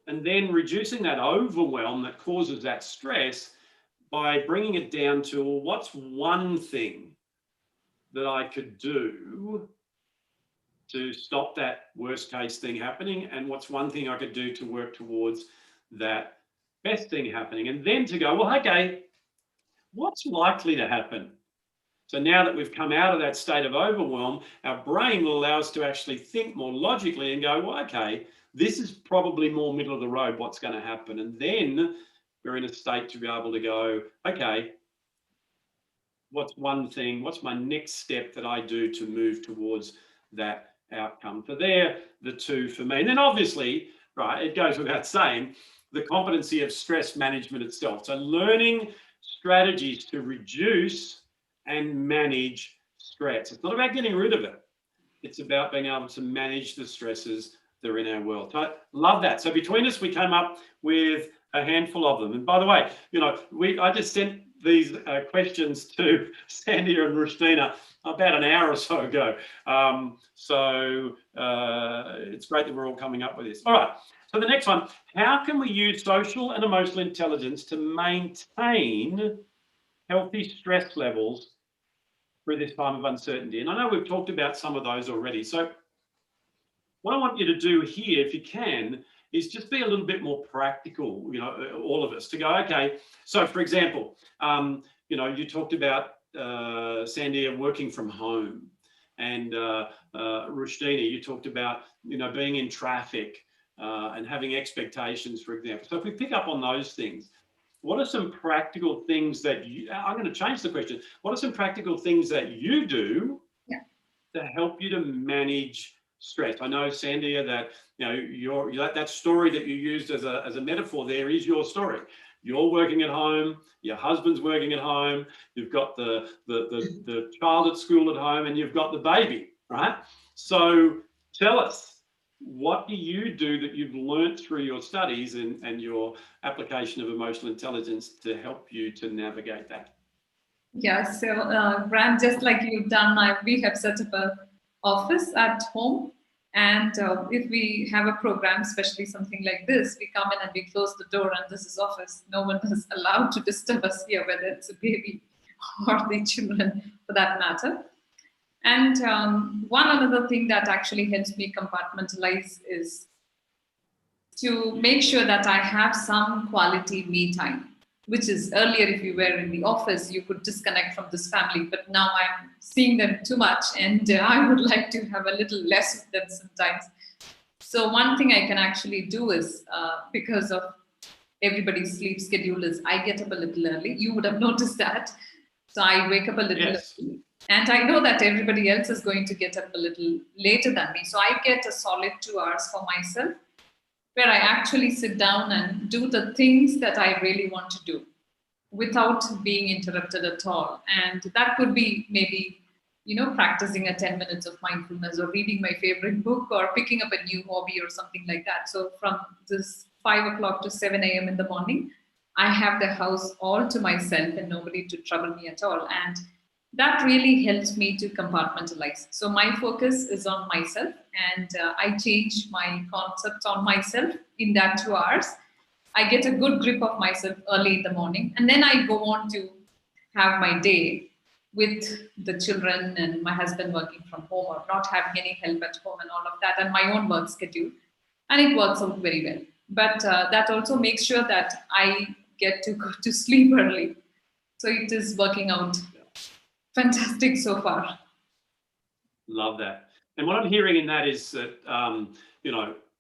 And then reducing that overwhelm that causes that stress by bringing it down to, well, what's one thing that I could do to stop that worst case thing happening, and what's one thing I could do to work towards that best thing happening, and then to go, well, okay, what's likely to happen? So now that we've come out of that state of overwhelm, our brain will allow us to actually think more logically and go, well, okay, this is probably more middle of the road, what's going to happen? And then we're in a state to be able to go, okay, what's one thing, what's my next step that I do to move towards that outcome? So they're the two for me. And then obviously, right, it goes without saying, the competency of stress management itself. So learning strategies to reduce and manage stress. It's not about getting rid of it. It's about being able to manage the stresses that are in our world. So I love that. So between us, we came up with a handful of them. And by the way, you know, I just sent these questions to Sandhya and Rushdina about an hour or so ago. So it's great that we're all coming up with this. All right. So the next one, how can we use social and emotional intelligence to maintain healthy stress levels through this time of uncertainty? And I know we've talked about some of those already. So what I want you to do here, if you can, is just be a little bit more practical, you know, all of us, to go, okay, so for example, you know, you talked about Sandhya working from home, and Rushdina, you talked about, you know, being in traffic and having expectations, for example. So if we pick up on those things, what are some practical things that you, I'm going to change the question, what are some practical things that you do to help you to manage stress? I know, Sandhya, that, you know, that story that you used as a metaphor there is your story. You're working at home, your husband's working at home, you've got the child at school at home, and you've got the baby, right? So tell us, what do you do that you've learnt through your studies and your application of emotional intelligence to help you to navigate that? Yeah, so Grant, just like you've done, we have set up a office at home, and if we have a program, especially something like this, we come in and we close the door, and this is office. No one is allowed to disturb us here, whether it's a baby or the children, for that matter. And one other thing that actually helps me compartmentalize is to make sure that I have some quality me time, which is earlier, if you were in the office, you could disconnect from this family, but now I'm seeing them too much, and I would like to have a little less of them sometimes. So one thing I can actually do is, because of everybody's sleep schedule, is I get up a little early. You would have noticed that. So I wake up a little Yes. early. And I know that everybody else is going to get up a little later than me. So I get a solid 2 hours for myself, where I actually sit down and do the things that I really want to do without being interrupted at all. And that could be maybe, practicing a 10 minutes of mindfulness, or reading my favorite book, or picking up a new hobby or something like that. So from this 5 o'clock to 7 a.m. in the morning, I have the house all to myself and nobody to trouble me at all. And that really helps me to compartmentalize. So my focus is on myself, and I change my concepts on myself in that 2 hours. I get a good grip of myself early in the morning, and then I go on to have my day with the children and my husband working from home, or not having any help at home and all of that, and my own work schedule. And it works out very well. But that also makes sure that I get to go to sleep early. So it is working out fantastic so far. Love that. And what I'm hearing in that is that,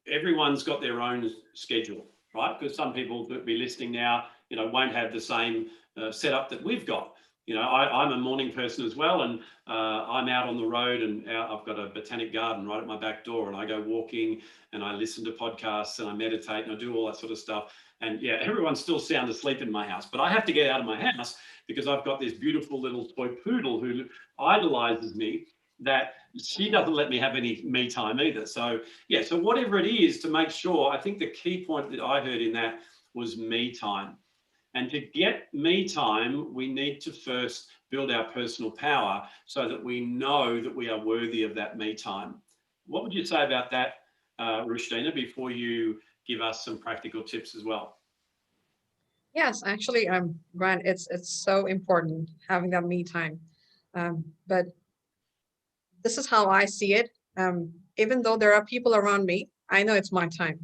everyone's got their own schedule, right? Because some people that be listening now, won't have the same setup that we've got. I'm a morning person as well, and I'm out on the road, and I've got a botanic garden right at my back door, and I go walking and I listen to podcasts and I meditate and I do all that sort of stuff. And yeah, everyone's still sound asleep in my house, but I have to get out of my house because I've got this beautiful little toy poodle who idolizes me, that she doesn't let me have any me time either. So yeah, so whatever it is, to make sure, I think the key point that I heard in that was me time. And to get me time, we need to first build our personal power so that we know that we are worthy of that me time. What would you say about that, Rushdina, before you give us some practical tips as well? Yes, actually, Grant, it's so important having that me time. But this is how I see it. Even though there are people around me, I know it's my time.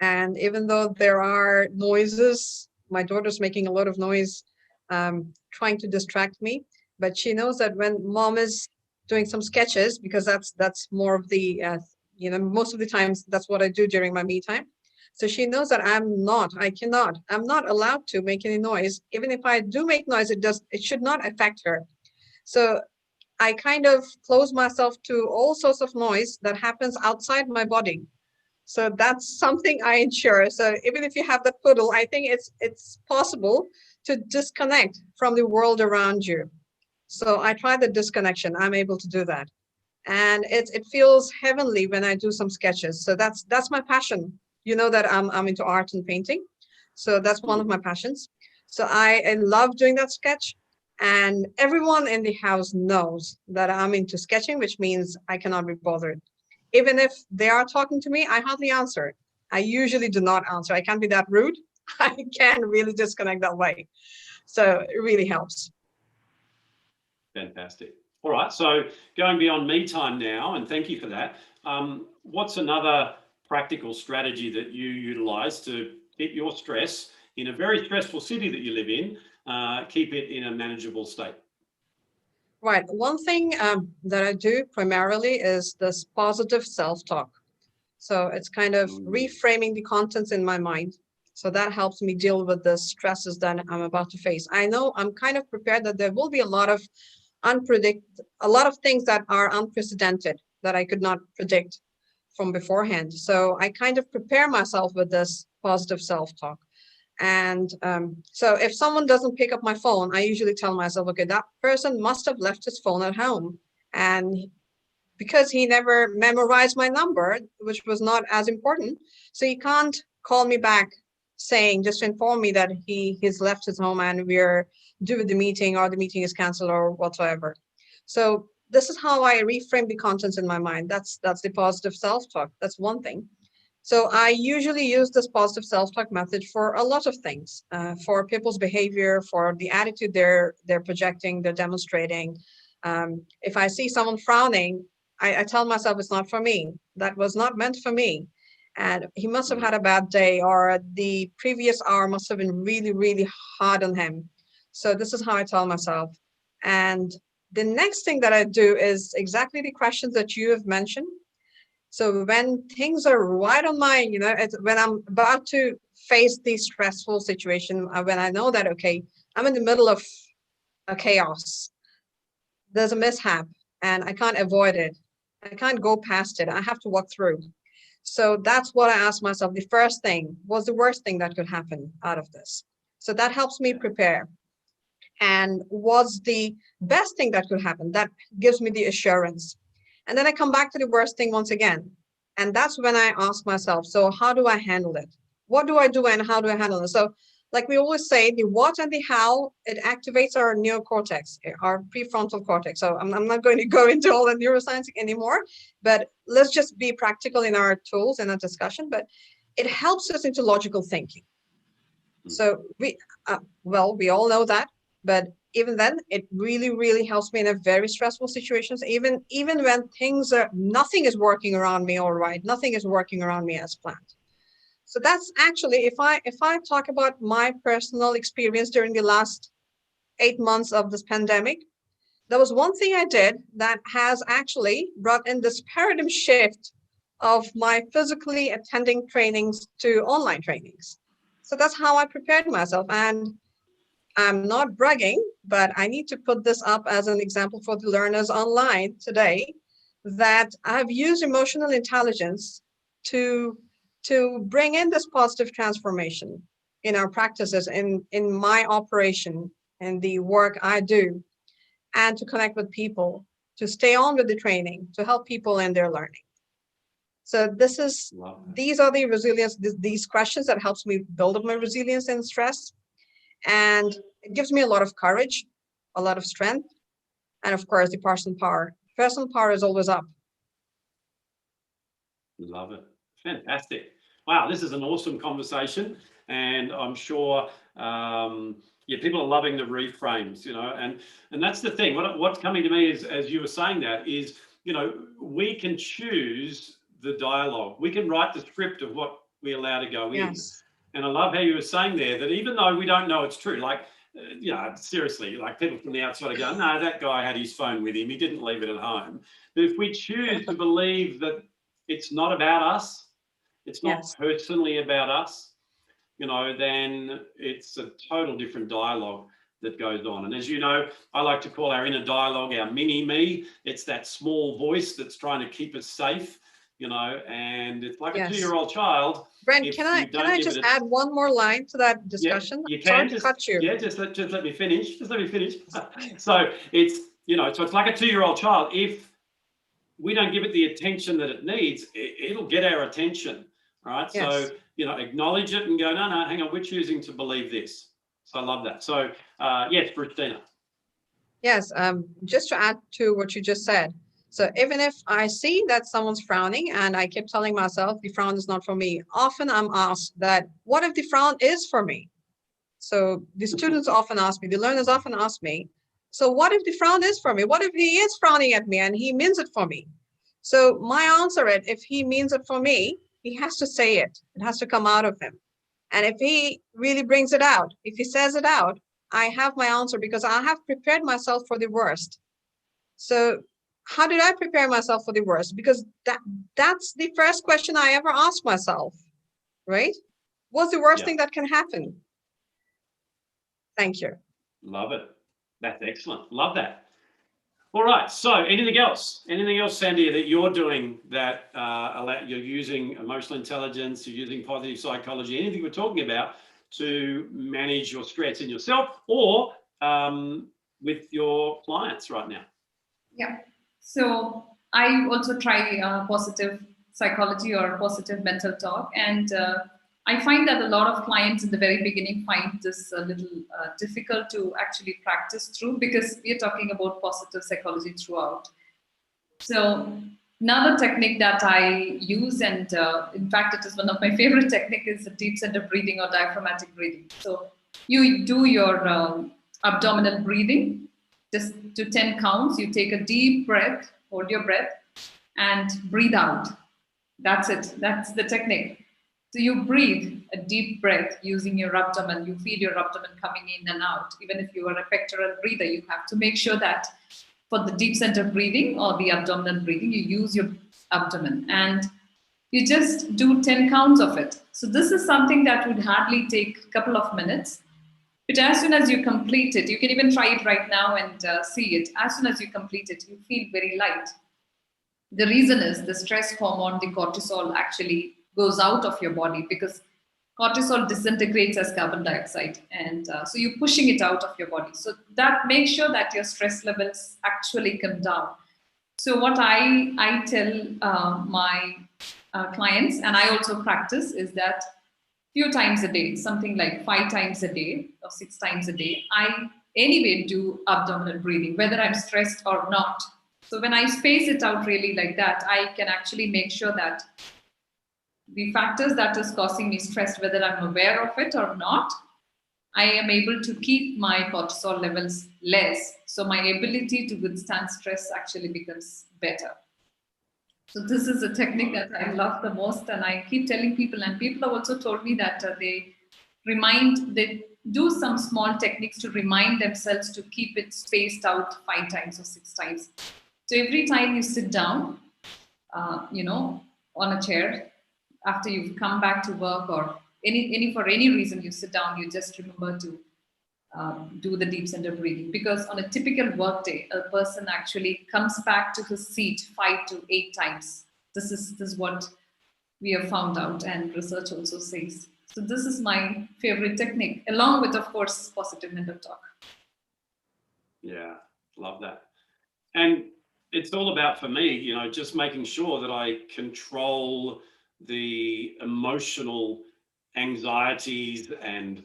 And even though there are noises, my daughter's making a lot of noise, trying to distract me, but she knows that when mom is doing some sketches, because that's more of the, most of the times that's what I do during my me time. So she knows that I'm not allowed to make any noise. Even if I do make noise, it should not affect her. So I kind of close myself to all sorts of noise that happens outside my body. So that's something I ensure. So even if you have that poodle, I think it's possible to disconnect from the world around you. So I try the disconnection. I'm able to do that. And it feels heavenly when I do some sketches. So that's my passion. You know that I'm into art and painting. So that's one of my passions. So I love doing that sketch. And everyone in the house knows that I'm into sketching, which means I cannot be bothered. Even if they are talking to me, I hardly answer. I usually do not answer. I can't be that rude. I can really disconnect that way. So it really helps. Fantastic. All right, so going beyond me time now, and thank you for that. What's another practical strategy that you utilize to keep your stress in a very stressful city that you live in, keep it in a manageable state? Right. One thing that I do primarily is this positive self-talk. So it's kind of reframing the contents in my mind. So that helps me deal with the stresses that I'm about to face. I know I'm kind of prepared that there will be a lot of things that are unprecedented that I could not predict from beforehand. So I kind of prepare myself with this positive self-talk. And so if someone doesn't pick up my phone, I usually tell myself, okay, that person must have left his phone at home. And because he never memorized my number, which was not as important, so he can't call me back saying, just to inform me that he's left his home and we're due with the meeting, or the meeting is canceled, or whatsoever. So this is how I reframe the contents in my mind. That's the positive self-talk. That's one thing. So I usually use this positive self-talk method for a lot of things, for people's behavior, for the attitude they're projecting, they're demonstrating. If I see someone frowning, I tell myself it's not for me. That was not meant for me. And he must have had a bad day, or the previous hour must have been really, really hard on him. So this is how I tell myself. And the next thing that I do is exactly the questions that you have mentioned. So when things are right on my, when I'm about to face the stressful situation, when I know that, okay, I'm in the middle of a chaos, there's a mishap and I can't avoid it. I can't go past it. I have to walk through. So that's what I ask myself. The first thing was the worst thing that could happen out of this. So that helps me prepare. And what's the best thing that could happen? That gives me the assurance. And then I come back to the worst thing once again. And that's when I ask myself, so how do I handle it? What do I do and how do I handle it? So like we always say, the what and the how, it activates our neocortex, our prefrontal cortex. So I'm not going to go into all the neuroscience anymore, but let's just be practical in our tools and our discussion. But it helps us into logical thinking. So we all know that, but even then, it really, really helps me in a very stressful situations. Even when nothing is working around me all right, nothing is working around me as planned. So that's actually, if I talk about my personal experience during the last 8 months of this pandemic, there was one thing I did that has actually brought in this paradigm shift of my physically attending trainings to online trainings. So that's how I prepared myself. And I'm not bragging, but I need to put this up as an example for the learners online today, that I've used emotional intelligence to bring in this positive transformation in our practices, in my operation and the work I do, and to connect with people, to stay on with the training, to help people in their learning. So these are the resilience, these questions that helps me build up my resilience in stress. And it gives me a lot of courage, a lot of strength, and of course, the personal power. Personal power is always up. Love it. Fantastic. Wow, this is an awesome conversation. And I'm sure, people are loving the reframes, and that's the thing. What's coming to me is, as you were saying that, is, we can choose the dialogue. We can write the script of what we allow to go in. Yes. And I love how you were saying there that even though we don't know it's true, like, seriously, like people from the outside are going, no, that guy had his phone with him. He didn't leave it at home. But if we choose to believe that it's not about us, it's not personally about us, then it's a total different dialogue that goes on. And as you know, I like to call our inner dialogue our mini me. It's that small voice that's trying to keep us safe, and it's like a 2-year-old child. Brent, can I just add one more line to that discussion? Yeah, you can. Sorry to cut you. Yeah, just let me finish. So it's, so it's like a 2-year-old child. If we don't give it the attention that it needs, it'll get our attention, right? Yes. So, acknowledge it and go, no, hang on, we're choosing to believe this. So I love that. So, yes, Rushdina. Yes, just to add to what you just said. So even if I see that someone's frowning and I keep telling myself the frown is not for me, often I'm asked that, what if the frown is for me? So the students often ask me, the learners often ask me, so what if the frown is for me? What if he is frowning at me and he means it for me? So my answer is, if he means it for me, he has to say it. It has to come out of him. And if he really brings it out, if he says it out, I have my answer because I have prepared myself for the worst. So how did I prepare myself for the worst? Because that's the first question I ever asked myself, right? What's the worst thing that can happen? Thank you. Love it. That's excellent. Love that. All right. So anything else? Anything else, Sandhya, that you're doing that you're using emotional intelligence, you're using positive psychology, anything we're talking about to manage your stress in yourself or with your clients right now? Yeah. So I also try positive psychology or positive mental talk. And I find that a lot of clients in the very beginning find this a little difficult to actually practice through, because we are talking about positive psychology throughout. So another technique that I use, and in fact, it is one of my favorite techniques, is the deep center breathing or diaphragmatic breathing. So you do your abdominal breathing, just to 10 counts. You take a deep breath, hold your breath, and breathe out. That's it. That's the technique. So you breathe a deep breath using your abdomen. You feel your abdomen coming in and out. Even if you are a pectoral breather, you have to make sure that for the deep center breathing or the abdominal breathing, you use your abdomen, and you just do 10 counts of it. So this is something that would hardly take a couple of minutes. But as soon as you complete it, you can even try it right now and see it. As soon as you complete it, you feel very light. The reason is the stress hormone, the cortisol, actually goes out of your body, because cortisol disintegrates as carbon dioxide. And so you're pushing it out of your body. So that makes sure that your stress levels actually come down. So what I tell my clients, and I also practice, is that few times a day, something like 5 times a day or 6 times a day, I anyway do abdominal breathing, whether I'm stressed or not. So when I space it out really like that, I can actually make sure that the factors that is causing me stress, whether I'm aware of it or not, I am able to keep my cortisol levels less. So my ability to withstand stress actually becomes better. So this is a technique that I love the most, and I keep telling people, and people have also told me that they do some small techniques to remind themselves to keep it spaced out 5 times or 6 times. So every time you sit down, on a chair, after you've come back to work, or for any reason you sit down, you just remember to do the deep center breathing. Because on a typical work day, a person actually comes back to his seat 5 to 8 times. This is what we have found out, and research also says. So this is my favorite technique, along with, of course, positive mental talk. Yeah, love that. And it's all about, for me, just making sure that I control the emotional anxieties and,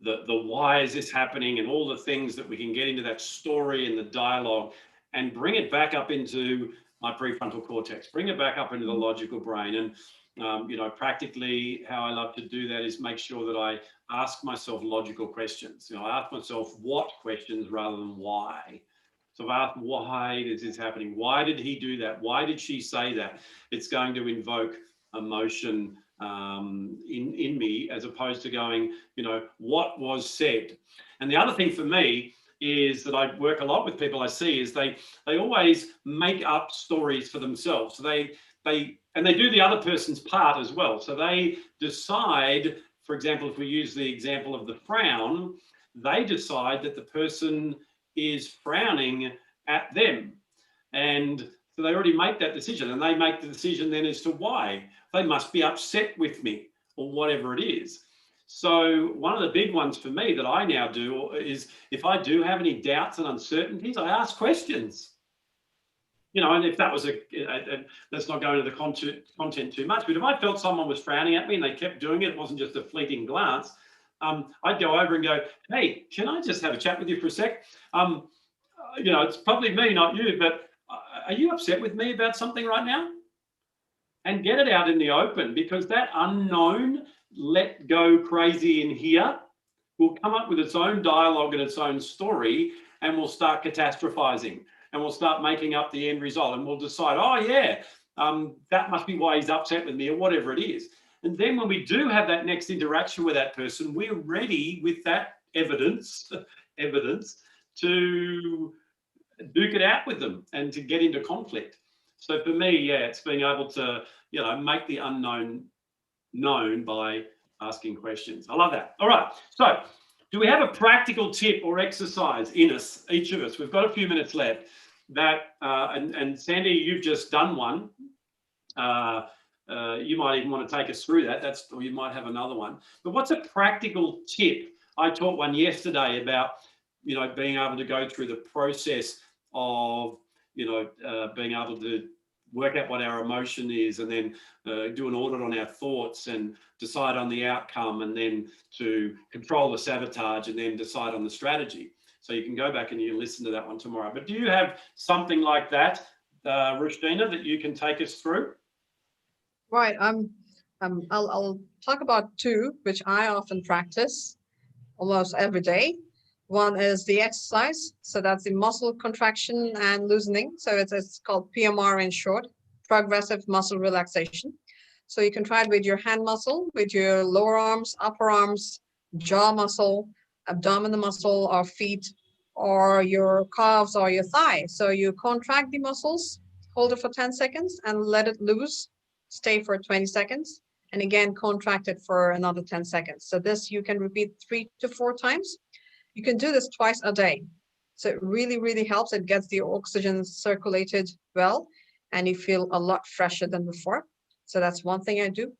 the why is this happening, and all the things that we can get into that story and the dialogue, and bring it back up into my prefrontal cortex, bring it back up into the logical brain. And, practically how I love to do that is make sure that I ask myself logical questions. I ask myself what questions rather than why. So I ask, why is this happening? Why did he do that? Why did she say that? It's going to invoke emotion in me, as opposed to going, what was said. And the other thing for me is that I work a lot with people I see is they always make up stories for themselves. So they do the other person's part as well. So they decide, for example, if we use the example of the frown, they decide that the person is frowning at them. And so they already make that decision, and they make the decision then as to why. They must be upset with me, or whatever it is. So one of the big ones for me that I now do is, if I do have any doubts and uncertainties, I ask questions. And if that was let's not go into the content too much, but if I felt someone was frowning at me and they kept doing it, it wasn't just a fleeting glance, I'd go over and go, hey, can I just have a chat with you for a sec? It's probably me, not you, but are you upset with me about something right now? And get it out in the open, because that unknown, let go crazy in here will come up with its own dialogue and its own story, and we'll start catastrophizing, and we'll start making up the end result, and we'll decide, oh yeah, that must be why he's upset with me, or whatever it is. And then when we do have that next interaction with that person, we're ready with that evidence to duke it out with them and to get into conflict. So for me, yeah, it's being able to, make the unknown known by asking questions. I love that. All right. So do we have a practical tip or exercise in us, each of us? We've got a few minutes left. That and Sandy, you've just done one. You might even want to take us through that. Or you might have another one. But what's a practical tip? I taught one yesterday about, being able to go through the process of, being able to, work out what our emotion is, and then do an audit on our thoughts and decide on the outcome, and then to control the sabotage and then decide on the strategy. So you can go back and you listen to that one tomorrow. But do you have something like that, Rushdina, that you can take us through? Right. I'll talk about two, which I often practice almost every day. One is the exercise. So that's the muscle contraction and loosening. So it's called PMR in short, progressive muscle relaxation. So you can try it with your hand muscle, with your lower arms, upper arms, jaw muscle, abdominal muscle, or feet, or your calves or your thigh. So you contract the muscles, hold it for 10 seconds and let it loose, stay for 20 seconds, and again, contract it for another 10 seconds. So this you can repeat 3 to 4 times. You can do this twice a day. So it really, really helps. It gets the oxygen circulated well, and you feel a lot fresher than before. So that's one thing I do.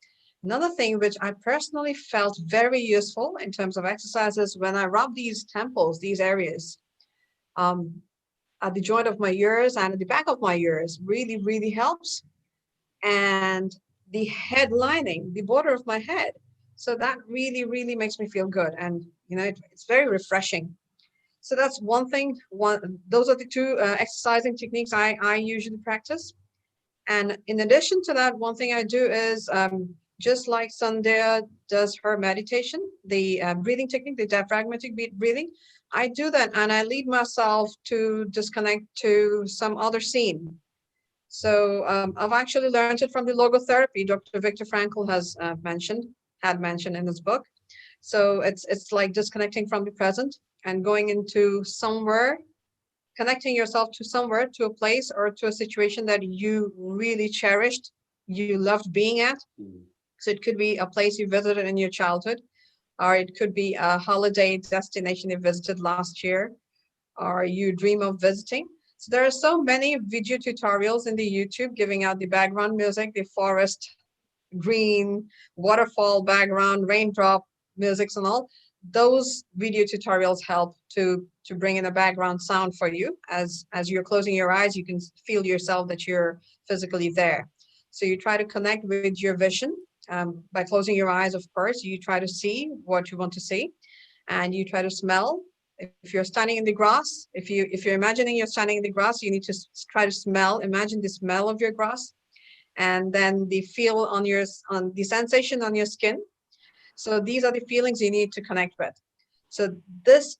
Another thing which I personally felt very useful in terms of exercises, when I rub these temples, these areas, at the joint of my ears and at the back of my ears, really, really helps. And the head lining, the border of my head. So that really, really makes me feel good. And, you know, it's very refreshing. So that's one thing. Those are the two exercising techniques I usually practice. And in addition to that, one thing I do is just like Sandhya does her meditation, the breathing technique, the diaphragmatic breathing, I do that and I lead myself to disconnect to some other scene. So I've actually learned it from the logotherapy Dr. Viktor Frankl had mentioned in his book. So it's like disconnecting from the present and going into somewhere, connecting yourself to somewhere, to a place or to a situation that you really cherished, you loved being at. So it could be a place you visited in your childhood, or it could be a holiday destination you visited last year, or you dream of visiting. So there are so many video tutorials in the YouTube giving out the background music, the forest, green, waterfall background, raindrop musics and all. Those video tutorials help to bring in a background sound for you. As you're closing your eyes, you can feel yourself that you're physically there. So you try to connect with your vision by closing your eyes, of course. You try to see what you want to see, and you try to smell. If you're standing in the grass, if you're imagining you're standing in the grass, you need to try to smell, imagine the smell of your grass, and then the feel on the sensation on your skin. So these are the feelings you need to connect with. So this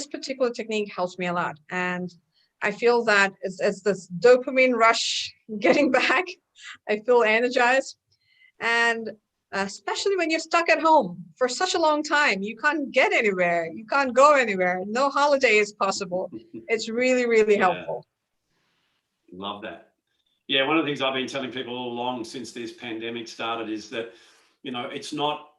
particular technique helps me a lot, and I feel that it's this dopamine rush getting back. I feel energized, and especially when you're stuck at home for such a long time, you can't get anywhere, you can't go anywhere, no holiday is possible. It's really, really helpful. Love that. Yeah, one of the things I've been telling people all along since this pandemic started is that, you know, it's not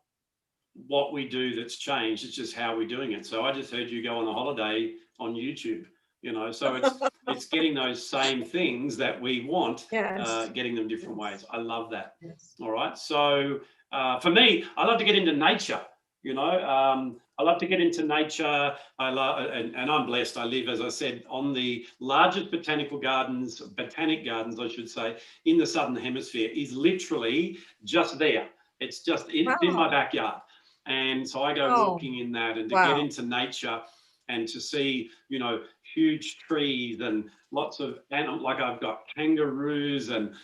what we do that's changed, it's just how we're doing it. So I just heard you go on a holiday on YouTube, you know, so it's getting those same things that we want, Yes. getting them different ways. I love that. Yes. All right. So for me, I love to get into nature, you know. I love to get into nature. I love, and I'm blessed. I live, as I said, on the largest botanic gardens, I should say, in the Southern Hemisphere. Is literally just there. It's just in my backyard. And so I go walking in that, and to get into nature and to see, you know, huge trees and lots of animals, like I've got kangaroos and,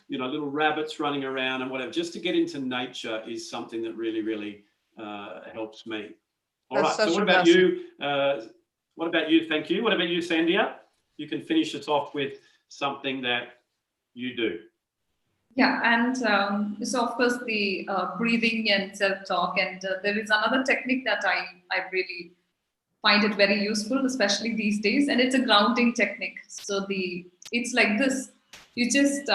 you know, little rabbits running around and whatever. Just to get into nature is something that really, really helps me. All right. So what about you? What about you? Thank you. What about you, Sandhya? You can finish us off with something that you do. Yeah, and so of course the breathing and self-talk, and there is another technique that I really find it very useful, especially these days, and it's a grounding technique. So it's like this: you just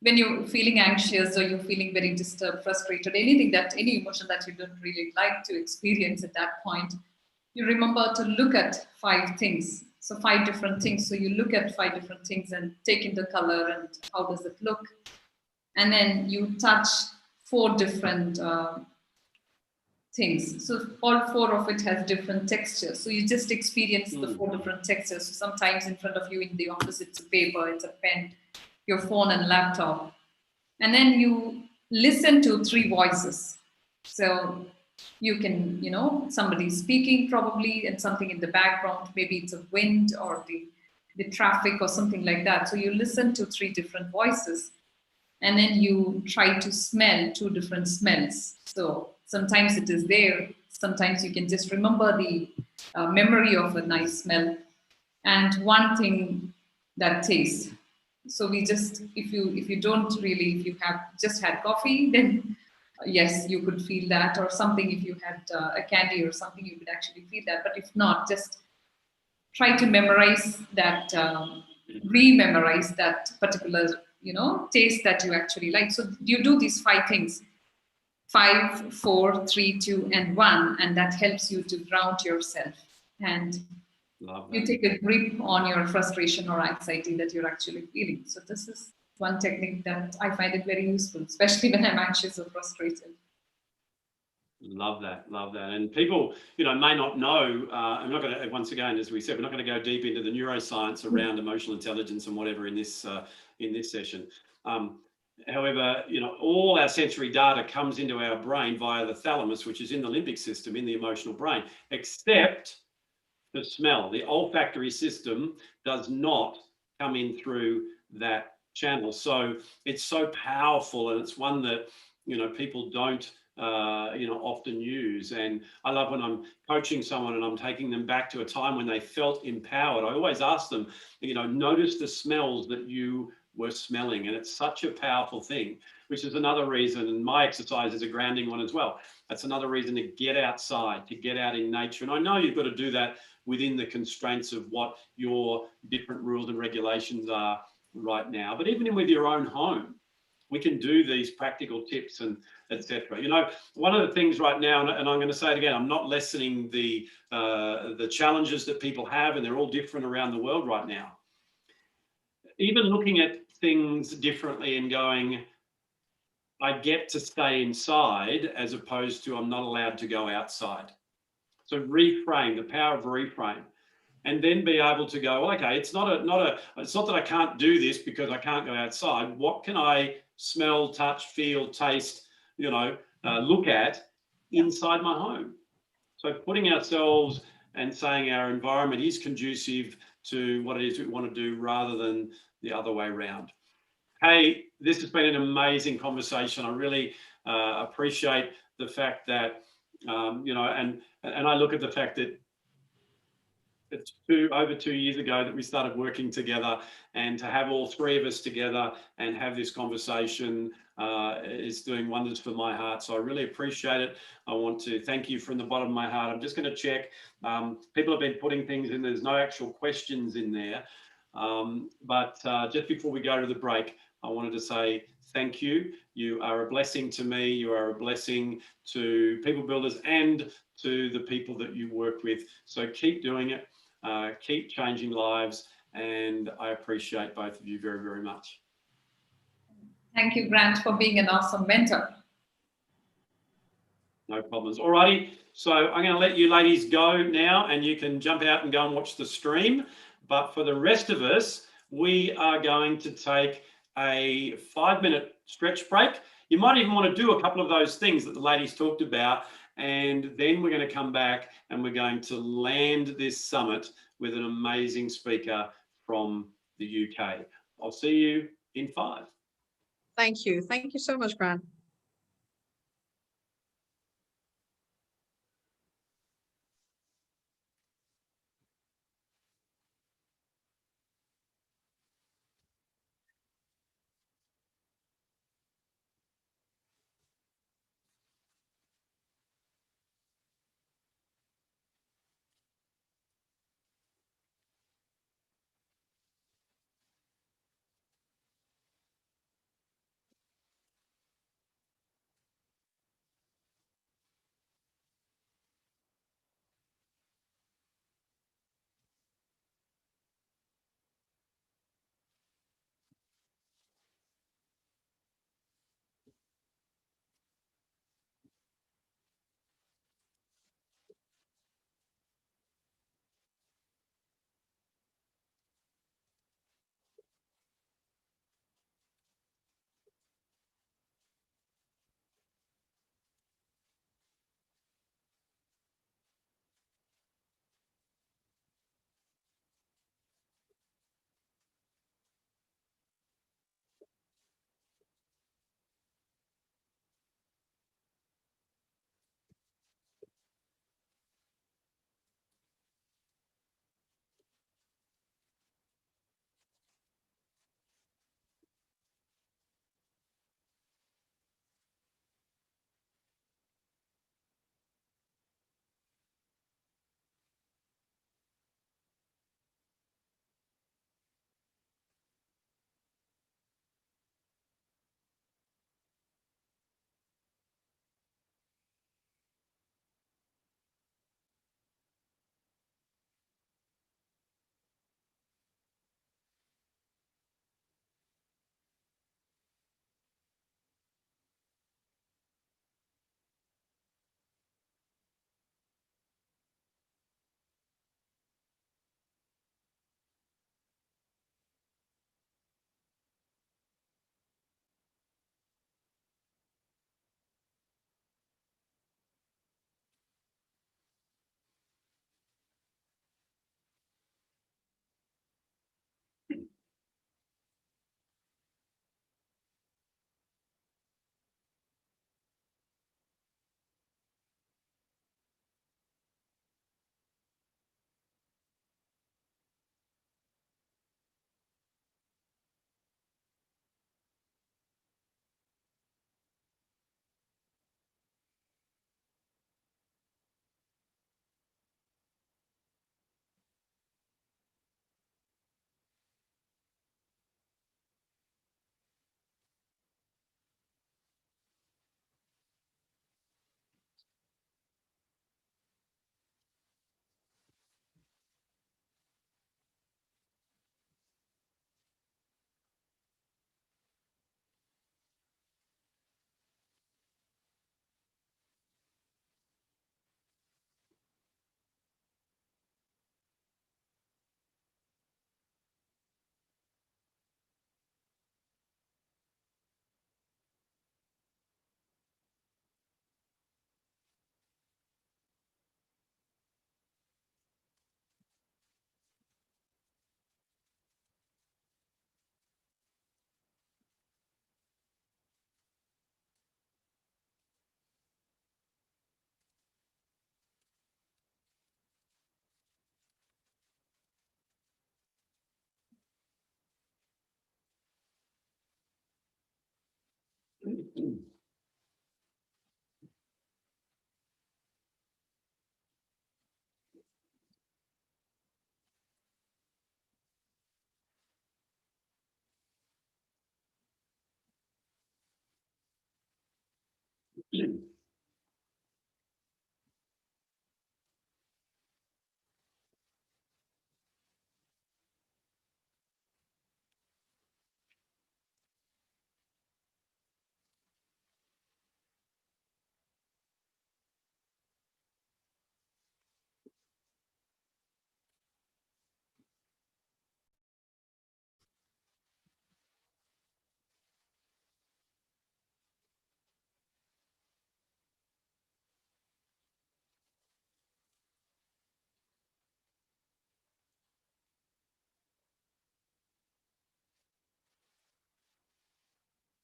when you're feeling anxious or you're feeling very disturbed, frustrated, any emotion that you don't really like to experience at that point, you remember to look at 5 things. So 5 different things. So you look at 5 different things and take in the color and how does it look. And then you touch 4 different things. So all four of it has different textures. So you just experience the four different textures. So sometimes in front of you in the office, it's a paper, it's a pen, your phone and laptop. And then you listen to three voices. So you can, somebody speaking probably and something in the background, maybe it's a wind or the traffic or something like that. So you listen to three different voices and then you try to smell two different smells. So sometimes it is there, sometimes you can just remember the memory of a nice smell, and one thing that tastes. So we just, if you don't really, if you have just had coffee, then yes, you could feel that, or something. If you had a candy or something, you could actually feel that. But if not, just try to memorize that, re-memorize that particular, taste that you actually like. So you do these five things: 5, 4, 3, 2, and 1, and that helps you to ground yourself. And you take a grip on your frustration or anxiety that you're actually feeling. So this is one technique that I find it very useful, especially when I'm anxious or frustrated. Love that. And people, may not know, I'm not going to, once again, as we said, we're not going to go deep into the neuroscience around emotional intelligence and whatever in this session. However, all our sensory data comes into our brain via the thalamus, which is in the limbic system, in the emotional brain, except the smell. The olfactory system does not come in through that channel. So it's so powerful, and it's one that, people don't often use. And I love when I'm coaching someone and I'm taking them back to a time when they felt empowered. I always ask them, notice the smells that you were smelling. And it's such a powerful thing, which is another reason, and my exercise is a grounding one as well. That's another reason to get outside, to get out in nature. And I know you've got to do that within the constraints of what your different rules and regulations are right now. But even with your own home, we can do these practical tips and etc. One of the things right now, and I'm going to say it again, I'm not lessening the challenges that people have, and they're all different around the world right now. Even looking at things differently and going, I get to stay inside as opposed to I'm not allowed to go outside. So reframe, the power of reframe, and then be able to go, okay, it's not that I can't do this because I can't go outside. What can I smell, touch, feel, taste, look at inside my home? So putting ourselves and saying our environment is conducive to what it is we want to do rather than the other way around. Hey, this has been an amazing conversation. I really appreciate the fact that, and I look at the fact that it's over 2 years ago that we started working together, and to have all three of us together and have this conversation is doing wonders for my heart. So I really appreciate it. I want to thank you from the bottom of my heart. I'm just going to check. People have been putting things in. There's no actual questions in there. But just before we go to the break, I wanted to say thank you. You are a blessing to me. You are a blessing to people builders and to the people that you work with. So keep doing it. Keep changing lives. And I appreciate both of you very, very much. Thank you, Grant, for being an awesome mentor. No problems. All righty. So I'm going to let you ladies go now, and you can jump out and go and watch the stream. But for the rest of us, we are going to take a 5-minute stretch break. You might even want to do a couple of those things that the ladies talked about, and then we're going to come back and we're going to land this summit with an amazing speaker from the UK. I'll see you in 5. Thank you. Thank you so much, Grant.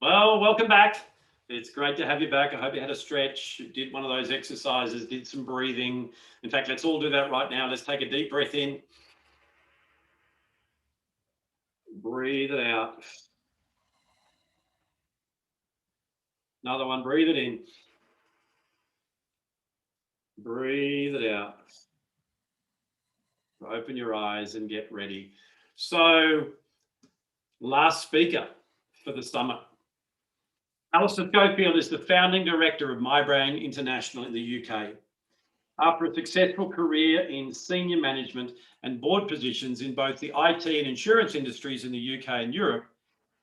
Well, welcome back. It's great to have you back. I hope you had a stretch, did one of those exercises, did some breathing. In fact, let's all do that right now. Let's take a deep breath in. Breathe it out. Another one, breathe it in. Breathe it out. Open your eyes and get ready. So, last speaker for the summit. Alistair Scofield is the founding director of MyBrain International in the UK. After a successful career in senior management and board positions in both the IT and insurance industries in the UK and Europe,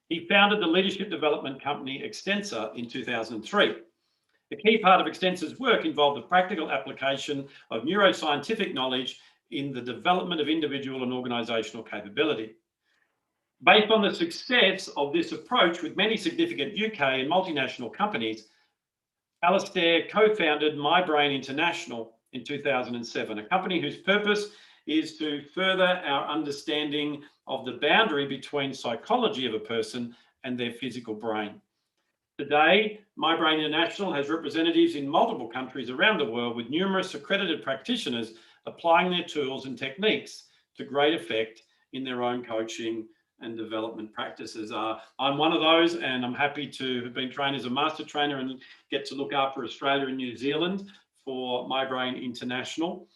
he founded the leadership development company Extensor in 2003. A key part of Extensor's work involved the practical application of neuroscientific knowledge in the development of individual and organisational capability. Based on the success of this approach with many significant UK and multinational companies, Alistair co-founded MyBrain International in 2007, a company whose purpose is to further our understanding of the boundary between psychology of a person and their physical brain. Today, MyBrain International has representatives in multiple countries around the world with numerous accredited practitioners applying their tools and techniques to great effect in their own coaching and development practices. I'm one of those, and I'm happy to have been trained as a master trainer and get to look after Australia and New Zealand for MyBrain International.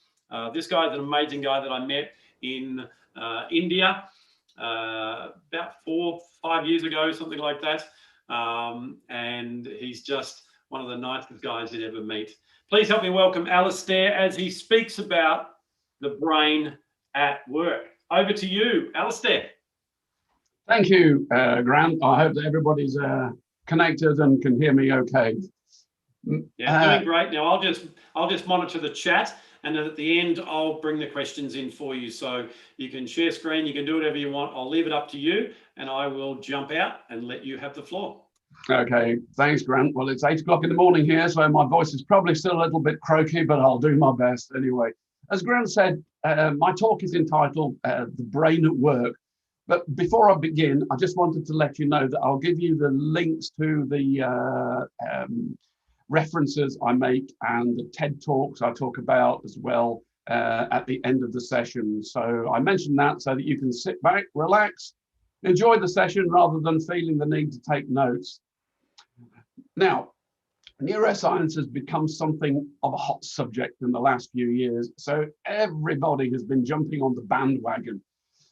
This guy is an amazing guy that I met in India about 4 or 5 years ago, something like that. And he's just one of the nicest guys you'd ever meet. Please help me welcome Alistair as he speaks about the brain at work. Over to you, Alistair. Thank you, Grant. I hope that everybody's connected and can hear me okay. Yeah, doing great. Now I'll just monitor the chat, and then at the end I'll bring the questions in for you. So you can share screen, you can do whatever you want. I'll leave it up to you, and I will jump out and let you have the floor. Okay, thanks, Grant. Well, it's 8 o'clock in the morning here, so my voice is probably still a little bit croaky, but I'll do my best anyway. As Grant said, my talk is entitled The Brain at Work. But before I begin, I just wanted to let you know that I'll give you the links to the references I make and the TED Talks I talk about as well at the end of the session. So I mentioned that so that you can sit back, relax, enjoy the session rather than feeling the need to take notes. Now, neuroscience has become something of a hot subject in the last few years. So everybody has been jumping on the bandwagon.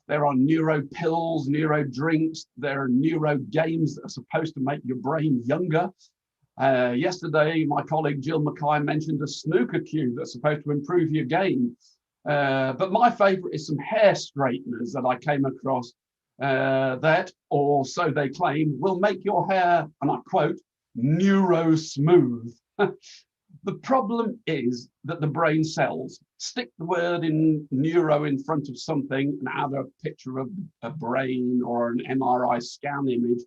There are neuro pills, neuro drinks, there are neuro games that are supposed to make your brain younger. Yesterday, my colleague Jill Mackay mentioned a snooker cue that's supposed to improve your game. But my favorite is some hair straighteners that I came across that, or so they claim, will make your hair, and I quote, neuro smooth. The problem is that the brain cells stick the word in neuro in front of something and add a picture of a brain or an MRI scan image.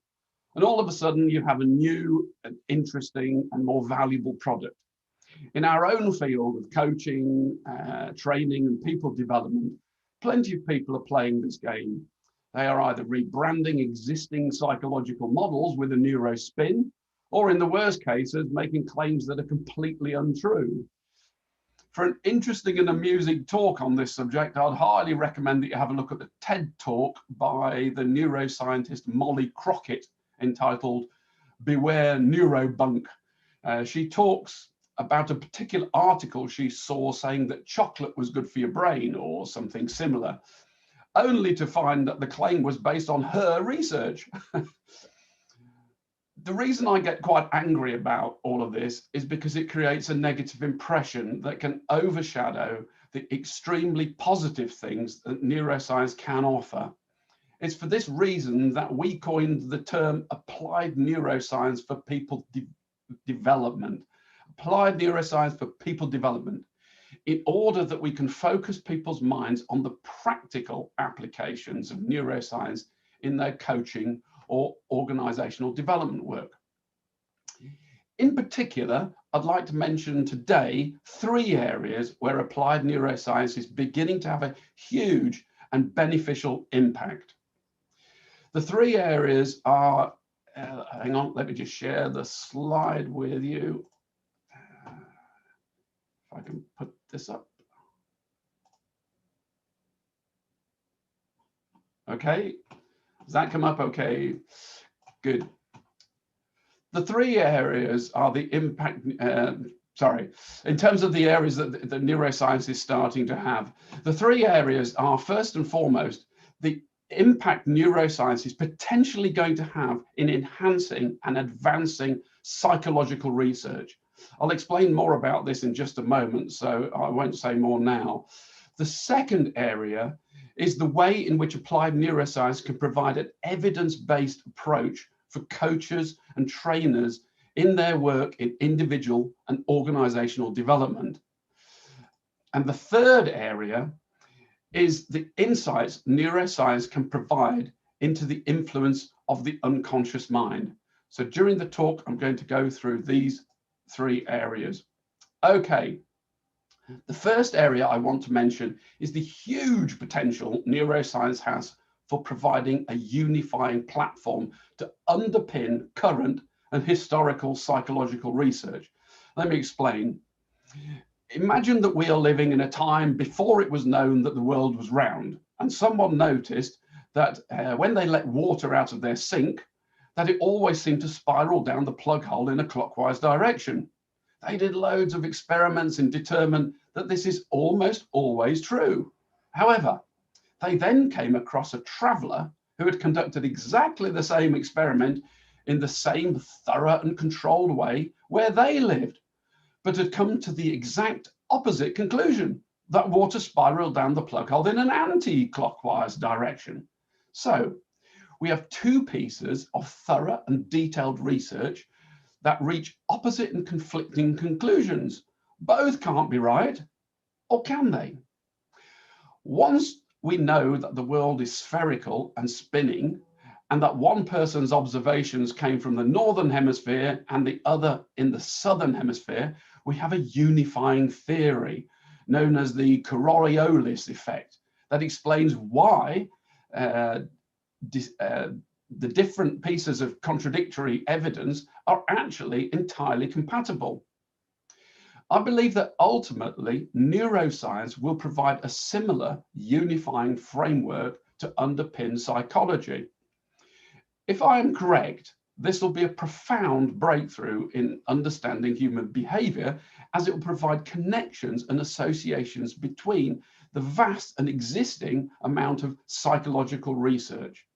And all of a sudden you have a new, interesting and more valuable product. In our own field of coaching, training and people development, plenty of people are playing this game. They are either rebranding existing psychological models with a neuro spin, or in the worst cases, making claims that are completely untrue. For an interesting and amusing talk on this subject, I'd highly recommend that you have a look at the TED Talk by the neuroscientist Molly Crockett entitled beware neurobunk. She talks about a particular article she saw saying that chocolate was good for your brain or something similar, only to find that the claim was based on her research. The reason I get quite angry about all of this is because it creates a negative impression that can overshadow the extremely positive things that neuroscience can offer. It's for this reason that we coined the term applied neuroscience for people development. Applied neuroscience for people development, in order that we can focus people's minds on the practical applications of neuroscience in their coaching or organizational development work. In particular, I'd like to mention today 3 areas where applied neuroscience is beginning to have a huge and beneficial impact. The 3 areas are, hang on, let me just share the slide with you. If I can put this up. Okay, does that come up okay? Good. The 3 areas are the impact, in terms of the areas that the neuroscience is starting to have, the 3 areas are first and foremost, the impact neuroscience is potentially going to have in enhancing and advancing psychological research. I'll explain more about this in just a moment, so I won't say more now. The second area is the way in which applied neuroscience can provide an evidence-based approach for coaches and trainers in their work in individual and organizational development. And the third area is the insights neuroscience can provide into the influence of the unconscious mind. So during the talk, I'm going to go through these 3 areas. Okay, the first area I want to mention is the huge potential neuroscience has for providing a unifying platform to underpin current and historical psychological research. Let me explain. Imagine that we are living in a time before it was known that the world was round, and someone noticed that when they let water out of their sink, that it always seemed to spiral down the plug hole in a clockwise direction. They did loads of experiments and determined that this is almost always true. However, they then came across a traveler who had conducted exactly the same experiment in the same thorough and controlled way where they lived, but had come to the exact opposite conclusion, that water spiraled down the plug hole in an anti-clockwise direction. So we have 2 pieces of thorough and detailed research that reach opposite and conflicting conclusions. Both can't be right, or can they? Once we know that the world is spherical and spinning, and that one person's observations came from the northern hemisphere and the other in the southern hemisphere, we have a unifying theory known as the Coriolis effect that explains why the different pieces of contradictory evidence are actually entirely compatible. I believe that ultimately neuroscience will provide a similar unifying framework to underpin psychology. If I am correct, this will be a profound breakthrough in understanding human behavior, as it will provide connections and associations between the vast and existing amount of psychological research.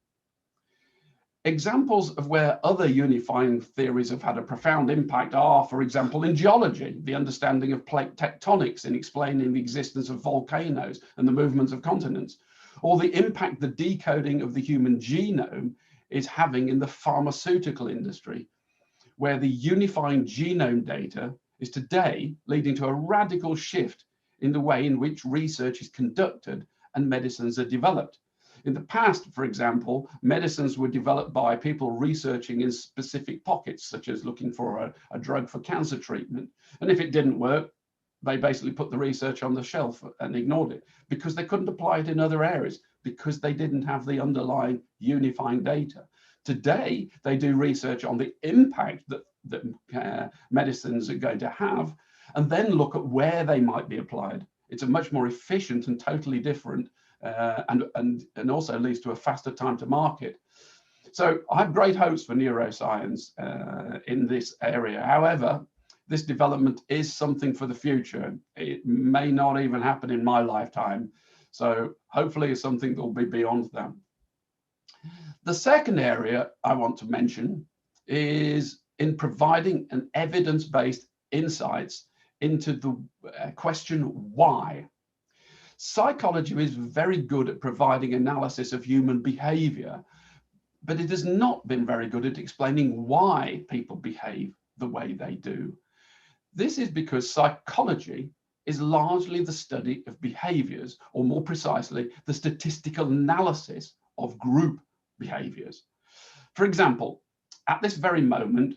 Examples of where other unifying theories have had a profound impact are, for example, in geology, the understanding of plate tectonics in explaining the existence of volcanoes and the movements of continents, or the impact the decoding of the human genome is having in the pharmaceutical industry, where the unifying genome data is today leading to a radical shift in the way in which research is conducted and medicines are developed. In the past, for example, medicines were developed by people researching in specific pockets, such as looking for a drug for cancer treatment. And if it didn't work, they basically put the research on the shelf and ignored it because they couldn't apply it in other areas, because they didn't have the underlying unifying data. Today, they do research on the impact that medicines are going to have, and then look at where they might be applied. It's a much more efficient and totally different and also leads to a faster time to market. So I have great hopes for neuroscience in this area. However, this development is something for the future. It may not even happen in my lifetime. So hopefully it's something that will be beyond that. The second area I want to mention is in providing an evidence-based insights into the question why. Psychology is very good at providing analysis of human behavior, but it has not been very good at explaining why people behave the way they do. This is because psychology is largely the study of behaviors, or more precisely, the statistical analysis of group behaviors. For example, at this very moment,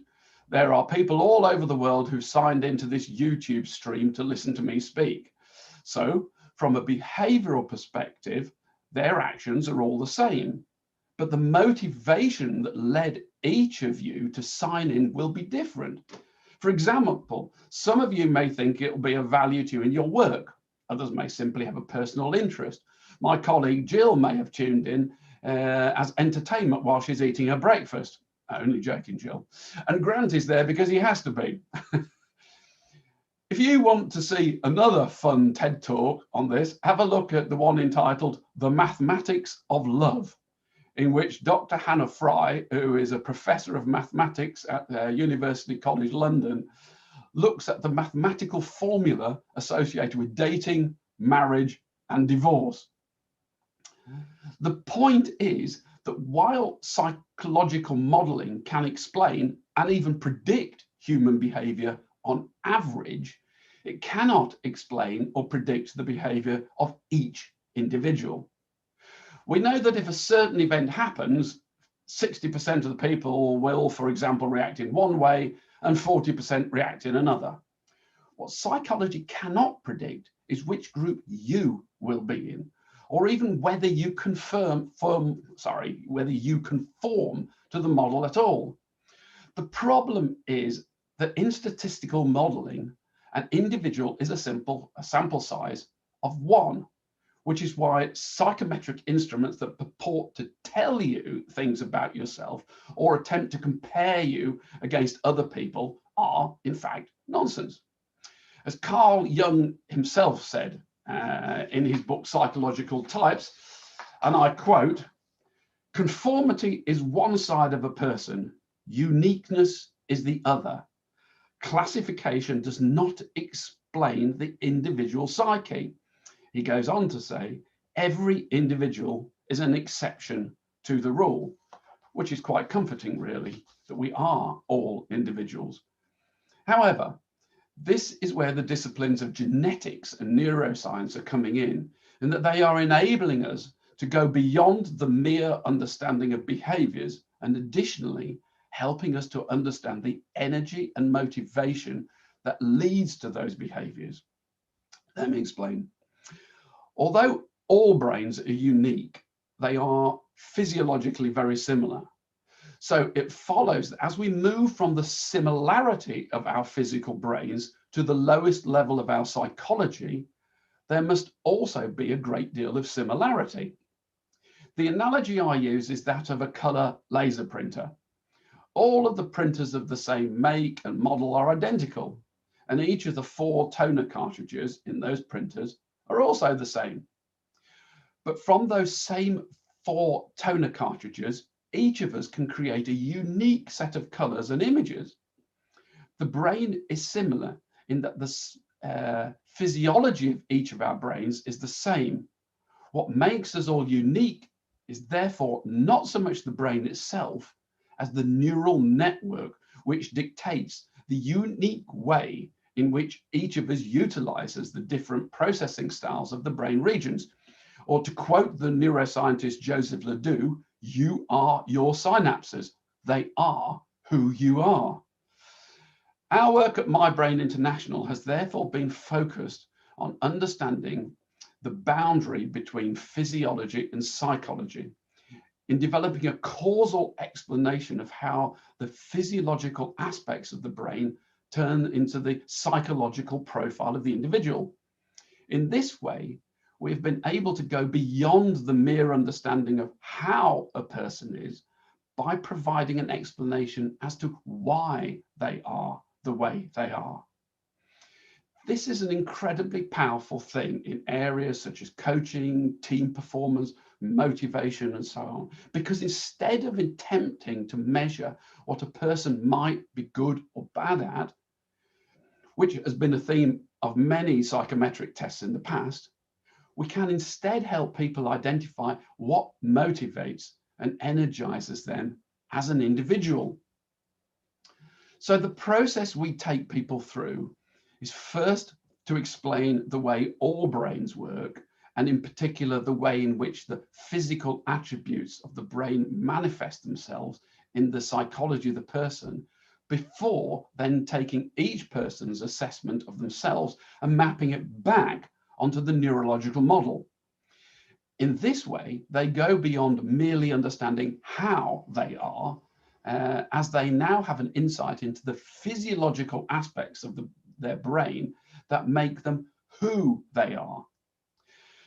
there are people all over the world who signed into this YouTube stream to listen to me speak. So from a behavioral perspective, their actions are all the same, but the motivation that led each of you to sign in will be different. For example, some of you may think it will be of value to you in your work. Others may simply have a personal interest. My colleague Jill may have tuned in as entertainment while she's eating her breakfast. Only joking, Jill. And Grant is there because he has to be. If you want to see another fun TED talk on this, have a look at the one entitled The Mathematics of Love, in which Dr. Hannah Fry, who is a professor of mathematics at University College London, looks at the mathematical formula associated with dating, marriage, and divorce. The point is that while psychological modeling can explain and even predict human behavior on average, it cannot explain or predict the behavior of each individual. We know that if a certain event happens, 60% of the people will, for example, react in one way and 40% react in another. What psychology cannot predict is which group you will be in, or even whether you conform to the model at all. The problem is that in statistical modeling, an individual is a sample size of one, which is why psychometric instruments that purport to tell you things about yourself or attempt to compare you against other people are, in fact, nonsense. As Carl Jung himself said in his book Psychological Types, and I quote, "Conformity is one side of a person, uniqueness is the other. Classification does not explain the individual psyche." He goes on to say, every individual is an exception to the rule, which is quite comforting, really, that we are all individuals. However, this is where the disciplines of genetics and neuroscience are coming in that they are enabling us to go beyond the mere understanding of behaviors and additionally helping us to understand the energy and motivation that leads to those behaviors. Let me explain. Although all brains are unique, they are physiologically very similar. So it follows that as we move from the similarity of our physical brains to the lowest level of our psychology, there must also be a great deal of similarity. The analogy I use is that of a color laser printer. All of the printers of the same make and model are identical, and each of the 4 toner cartridges in those printers are also the same. But from those same 4 toner cartridges, each of us can create a unique set of colors and images. The brain is similar in that the physiology of each of our brains is the same. What makes us all unique is therefore not so much the brain itself as the neural network which dictates the unique way in which each of us utilizes the different processing styles of the brain regions. Or to quote the neuroscientist Joseph Ledoux, you are your synapses. They are who you are. Our work at MyBrain International has therefore been focused on understanding the boundary between physiology and psychology, in developing a causal explanation of how the physiological aspects of the brain turn into the psychological profile of the individual. In this way, we've been able to go beyond the mere understanding of how a person is, by providing an explanation as to why they are the way they are. This is an incredibly powerful thing in areas such as coaching, team performance, motivation, and so on, because instead of attempting to measure what a person might be good or bad at, which has been a theme of many psychometric tests in the past, we can instead help people identify what motivates and energizes them as an individual. So the process we take people through is first to explain the way all brains work, and in particular, the way in which the physical attributes of the brain manifest themselves in the psychology of the person, before then taking each person's assessment of themselves and mapping it back onto the neurological model. In this way, they go beyond merely understanding how they are, as they now have an insight into the physiological aspects of their brain that make them who they are.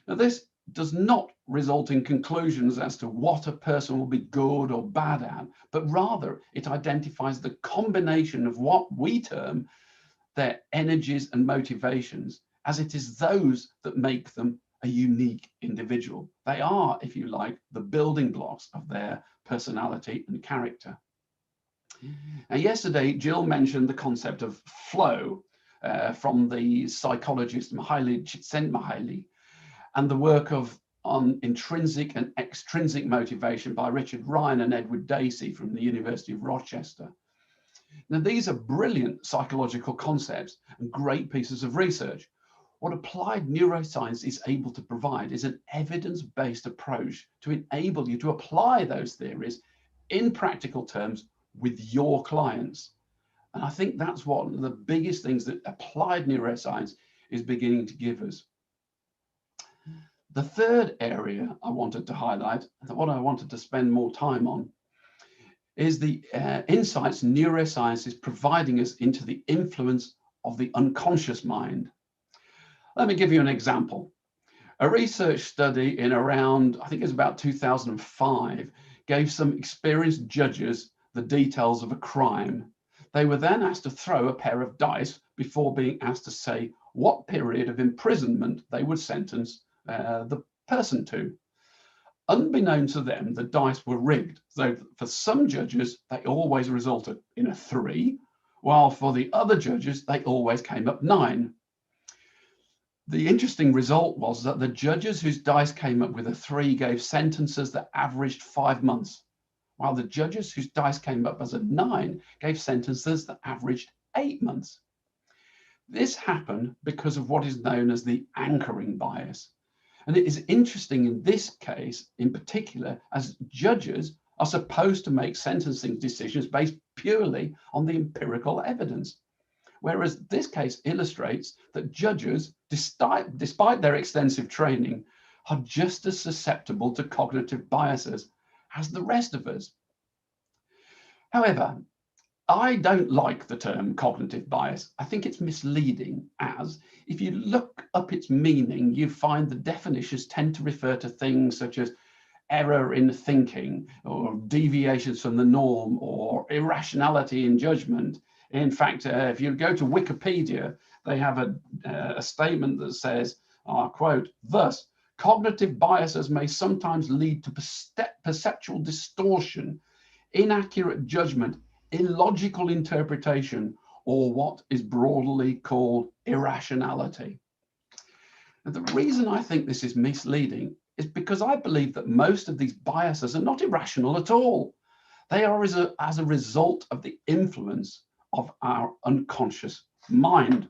Now, this does not result in conclusions as to what a person will be good or bad at, but rather it identifies the combination of what we term their energies and motivations, as it is those that make them a unique individual. They are, if you like, the building blocks of their personality and character. Now, yesterday, Jill mentioned the concept of flow from the psychologist Mihaly Csikszentmihalyi, and the work on intrinsic and extrinsic motivation by Richard Ryan and Edward Dacey from the University of Rochester. Now, these are brilliant psychological concepts and great pieces of research. What applied neuroscience is able to provide is an evidence-based approach to enable you to apply those theories in practical terms with your clients. And I think that's one of the biggest things that applied neuroscience is beginning to give us. The third area I wanted to highlight, what I wanted to spend more time on, is the insights neuroscience is providing us into the influence of the unconscious mind. Let me give you an example. A research study in around, I think it's about 2005, gave some experienced judges the details of a crime. They were then asked to throw a pair of dice before being asked to say what period of imprisonment they would sentence the person to. Unbeknown to them, the dice were rigged. So for some judges, they always resulted in a 3, while for the other judges, they always came up 9. The interesting result was that the judges whose dice came up with a 3 gave sentences that averaged 5 months, while the judges whose dice came up as a 9 gave sentences that averaged 8 months. This happened because of what is known as the anchoring bias. And it is interesting in this case, in particular, as judges are supposed to make sentencing decisions based purely on the empirical evidence. Whereas this case illustrates that judges, despite their extensive training, are just as susceptible to cognitive biases as the rest of us. However, I don't like the term cognitive bias. I think it's misleading, as if you look up its meaning, you find the definitions tend to refer to things such as error in thinking, or deviations from the norm, or irrationality in judgment. In fact, if you go to Wikipedia, they have a statement that says, I quote, "Thus, cognitive biases may sometimes lead to perceptual distortion, inaccurate judgment, illogical interpretation, or what is broadly called irrationality." And the reason I think this is misleading is because I believe that most of these biases are not irrational at all. They are as a result of the influence of our unconscious mind.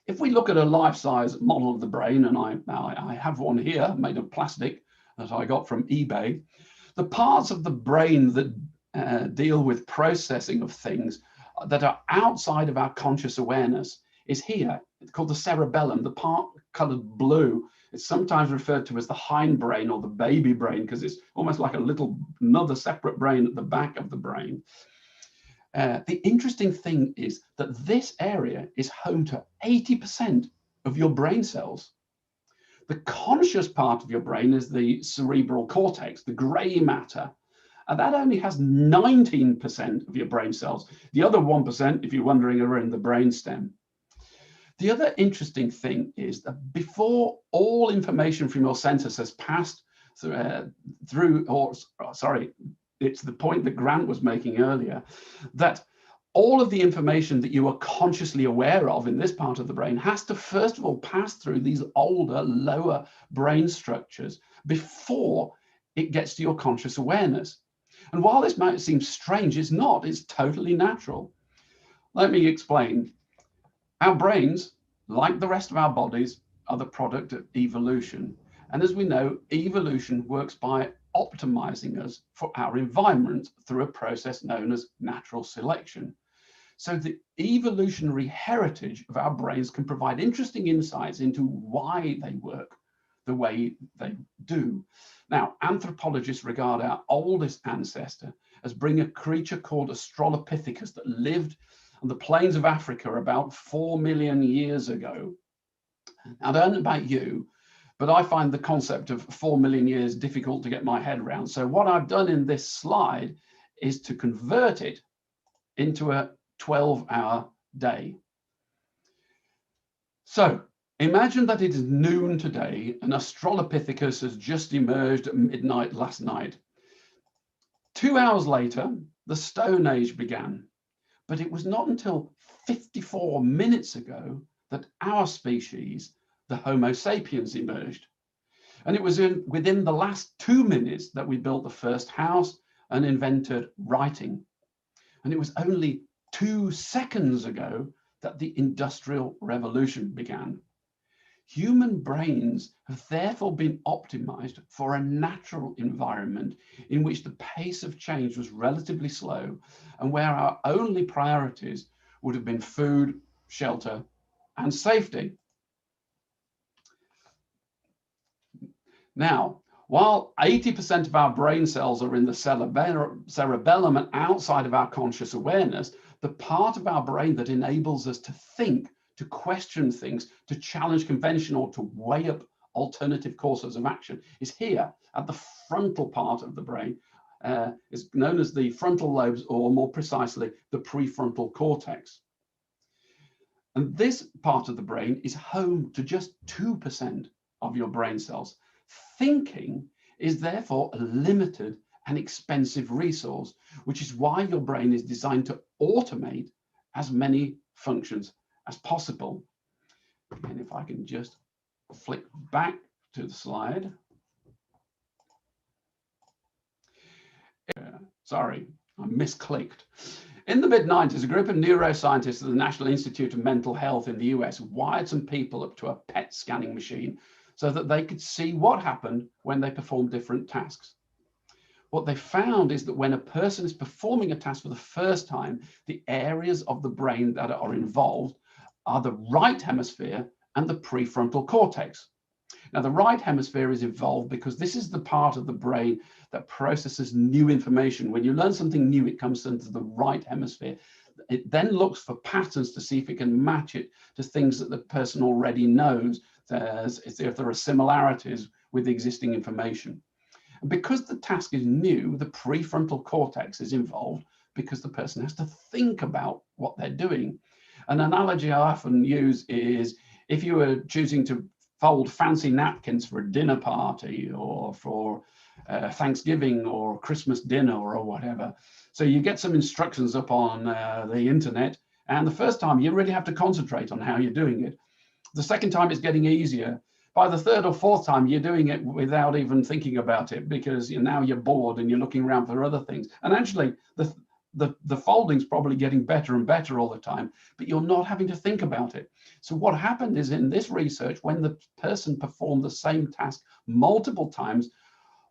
If we look at a life-size model of the brain, and I have one here made of plastic that I got from eBay, the parts of the brain that deal with processing of things that are outside of our conscious awareness is here. It's called the cerebellum, the part colored blue. It's sometimes referred to as the hindbrain or the baby brain because it's almost like another separate brain at the back of the brain. The interesting thing is that this area is home to 80% of your brain cells. The conscious part of your brain is the cerebral cortex, the gray matter. And that only has 19% of your brain cells. The other 1%, if you're wondering, are in the brainstem. The other interesting thing is that before all information from your senses has passed it's the point that Grant was making earlier, that all of the information that you are consciously aware of in this part of the brain has to first of all pass through these older, lower brain structures before it gets to your conscious awareness. And while this might seem strange, it's not, it's totally natural. Let me explain. Our brains, like the rest of our bodies, are the product of evolution. And as we know, evolution works by optimizing us for our environment through a process known as natural selection. So the evolutionary heritage of our brains can provide interesting insights into why they work the way they do. Now, anthropologists regard our oldest ancestor as being a creature called Australopithecus that lived on the plains of Africa about 4 million years ago. Now, I don't know about you, but I find the concept of 4 million years difficult to get my head around. So what I've done in this slide is to convert it into a 12-hour day. So imagine that it is noon today and Australopithecus has just emerged at midnight last night. 2 hours later, the Stone Age began. But it was not until 54 minutes ago that our species, the Homo sapiens, emerged. And it was within the last 2 minutes that we built the first house and invented writing. And it was only 2 seconds ago that the Industrial Revolution began. Human brains have therefore been optimized for a natural environment in which the pace of change was relatively slow and where our only priorities would have been food, shelter, and safety. Now, while 80% of our brain cells are in the cerebellum and outside of our conscious awareness, the part of our brain that enables us to think, to question things, to challenge convention, or to weigh up alternative courses of action is here at the frontal part of the brain. It's known as the frontal lobes, or more precisely, the prefrontal cortex. And this part of the brain is home to just 2% of your brain cells. Thinking is therefore a limited and expensive resource, which is why your brain is designed to automate as many functions as possible. And if I can just flick back to the slide. Sorry, I misclicked. In the mid-90s, a group of neuroscientists at the National Institute of Mental Health in the US wired some people up to a PET scanning machine so that they could see what happened when they performed different tasks. What they found is that when a person is performing a task for the first time, the areas of the brain that are involved are the right hemisphere and the prefrontal cortex. Now, the right hemisphere is involved because this is the part of the brain that processes new information. When you learn something new, it comes into the right hemisphere. It then looks for patterns to see if it can match it to things that the person already knows, if there are similarities with the existing information. And because the task is new, the prefrontal cortex is involved because the person has to think about what they're doing. An analogy I often use is if you were choosing to fold fancy napkins for a dinner party or for Thanksgiving or Christmas dinner or whatever. So you get some instructions up on the internet, and the first time you really have to concentrate on how you're doing it. The second time it's getting easier. By the third or fourth time, you're doing it without even thinking about it because now you're bored and you're looking around for other things. And actually, the folding's probably getting better and better all the time, but you're not having to think about it. So what happened is in this research, when the person performed the same task multiple times,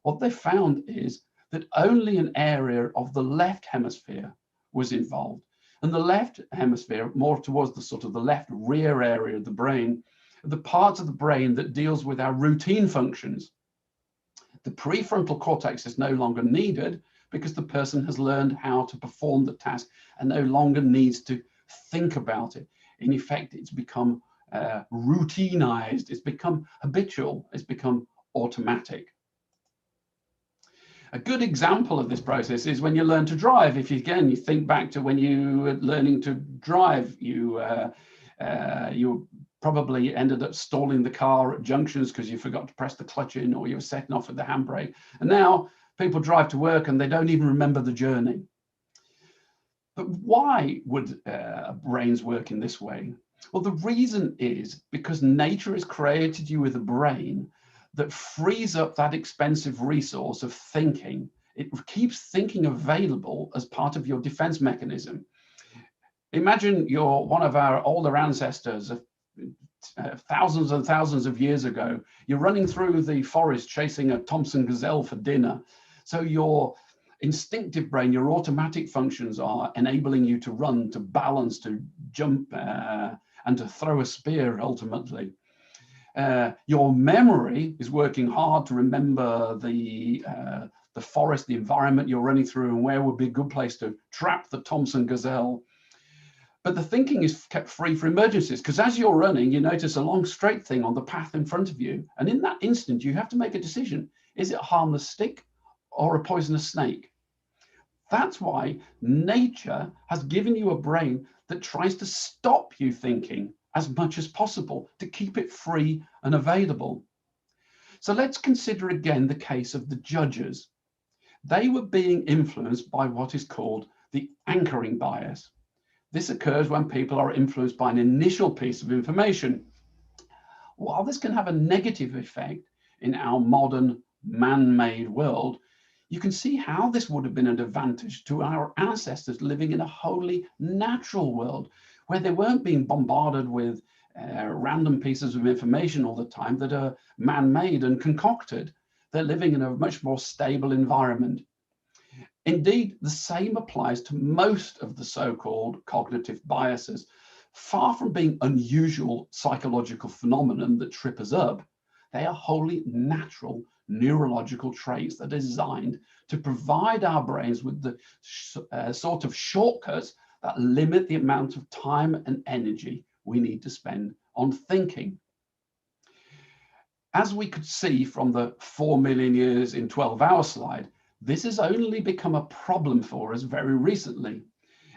what they found is that only an area of the left hemisphere was involved. And the left hemisphere, more towards the sort of the left rear area of the brain, the part of the brain that deals with our routine functions. The prefrontal cortex is no longer needed because the person has learned how to perform the task and no longer needs to think about it. In effect, it's become routinized, it's become habitual, it's become automatic. A good example of this process is when you learn to drive. If you, again, you think back to when you were learning to drive, you probably ended up stalling the car at junctions because you forgot to press the clutch in, or you were setting off with the handbrake. And now people drive to work and they don't even remember the journey. But why would brains work in this way? Well, the reason is because nature has created you with a brain that frees up that expensive resource of thinking. It keeps thinking available as part of your defense mechanism. Imagine you're one of our older ancestors of thousands and thousands of years ago. You're running through the forest chasing a Thompson gazelle for dinner. So your instinctive brain, your automatic functions are enabling you to run, to balance, to jump, and to throw a spear ultimately. Your memory is working hard to remember the forest, the environment you're running through, and where would be a good place to trap the Thompson gazelle. But the thinking is kept free for emergencies, because as you're running, you notice a long straight thing on the path in front of you. And in that instant, you have to make a decision. Is it a harmless stick or a poisonous snake? That's why nature has given you a brain that tries to stop you thinking as much as possible, to keep it free and available. So let's consider again the case of the judges. They were being influenced by what is called the anchoring bias. This occurs when people are influenced by an initial piece of information. While this can have a negative effect in our modern man-made world, you can see how this would have been an advantage to our ancestors living in a wholly natural world, where they weren't being bombarded with random pieces of information all the time that are man-made and concocted. They're living in a much more stable environment. Indeed, the same applies to most of the so-called cognitive biases. Far from being unusual psychological phenomenon that trip us up, they are wholly natural neurological traits that are designed to provide our brains with the sort of shortcuts that limit the amount of time and energy we need to spend on thinking. As we could see from the 4 million years in 12-hour slide, this has only become a problem for us very recently.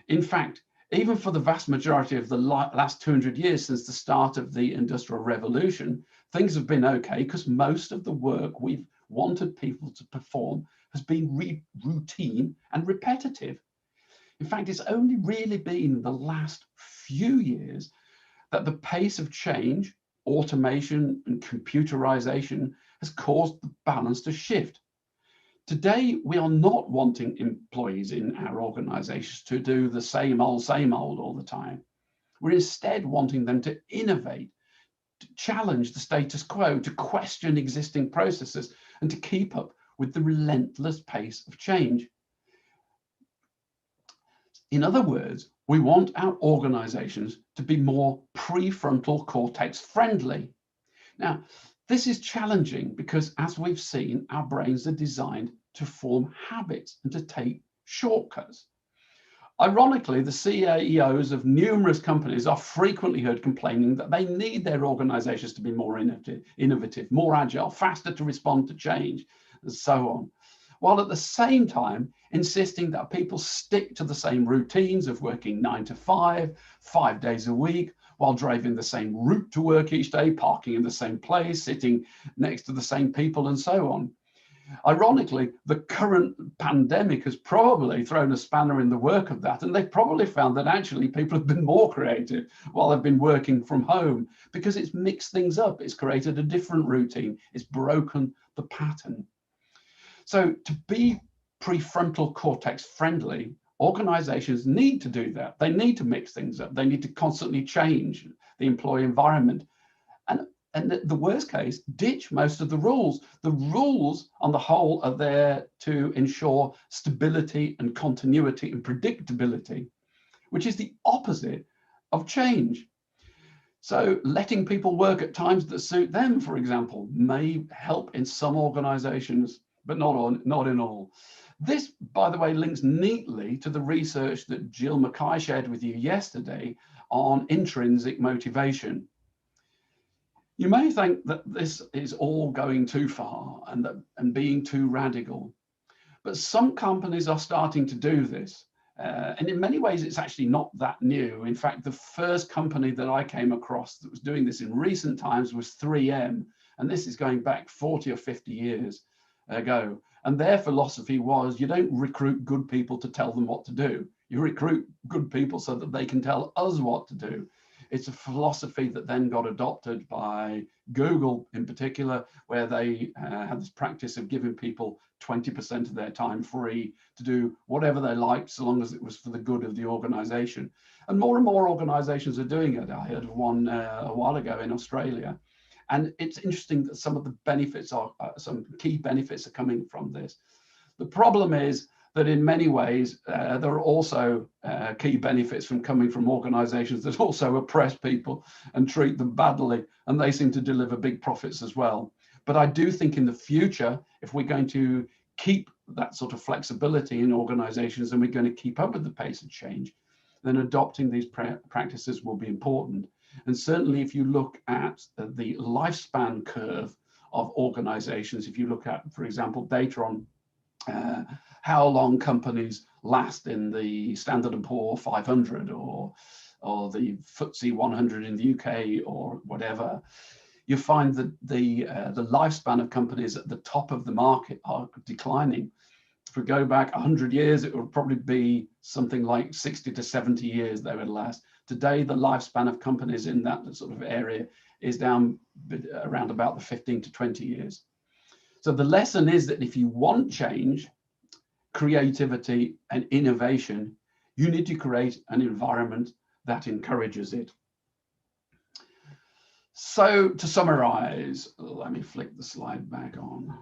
In fact, even for the vast majority of the last 200 years since the start of the Industrial Revolution, things have been okay because most of the work we've wanted people to perform has been routine and repetitive. In fact, it's only really been the last few years that the pace of change, automation, and computerization has caused the balance to shift. Today, we are not wanting employees in our organizations to do the same old all the time. We're instead wanting them to innovate, to challenge the status quo, to question existing processes, and to keep up with the relentless pace of change. In other words, we want our organizations to be more prefrontal cortex friendly. Now, this is challenging because, as we've seen, our brains are designed to form habits and to take shortcuts. Ironically, the CEOs of numerous companies are frequently heard complaining that they need their organizations to be more innovative, more agile, faster to respond to change, and so on, while at the same time insisting that people stick to the same routines of working 9 to 5, 5 days a week, while driving the same route to work each day, parking in the same place, sitting next to the same people, and so on. Ironically, the current pandemic has probably thrown a spanner in the work of that, and they've probably found that actually people have been more creative while they've been working from home, because it's mixed things up, it's created a different routine, it's broken the pattern. So to be prefrontal cortex friendly, organizations need to do that. They need to mix things up. They need to constantly change the employee environment. And the worst case, ditch most of the rules. The rules on the whole are there to ensure stability and continuity and predictability, which is the opposite of change. So letting people work at times that suit them, for example, may help in some organizations, but not in all. This, by the way, links neatly to the research that Jill Mackay shared with you yesterday on intrinsic motivation. You may think that this is all going too far and being too radical, But some companies are starting to do this. And in many ways, it's actually not that new. In fact, the first company that I came across that was doing this in recent times was 3M. And this is going back 40 or 50 years ago. And their philosophy was, you don't recruit good people to tell them what to do. You recruit good people so that they can tell us what to do. It's a philosophy that then got adopted by Google in particular, where they had this practice of giving people 20% of their time free to do whatever they liked, so long as it was for the good of the organization. And more organizations are doing it. I heard of one a while ago in Australia. And it's interesting that some of the benefits are, some key benefits are coming from this. The problem is that in many ways, there are also key benefits from coming from organizations that also oppress people and treat them badly, and they seem to deliver big profits as well. But I do think in the future, if we're going to keep that sort of flexibility in organizations and we're going to keep up with the pace of change, then adopting these practices will be important. And certainly if you look at the lifespan curve of organizations, if you look at, for example, data on how long companies last in the Standard & Poor 500 or the FTSE 100 in the UK or whatever, you find that the lifespan of companies at the top of the market are declining. If we go back 100 years, it would probably be something like 60 to 70 years they would last. Today, the lifespan of companies in that sort of area is down around about the 15 to 20 years. So the lesson is that if you want change, creativity and innovation, you need to create an environment that encourages it. So to summarize, let me flick the slide back on.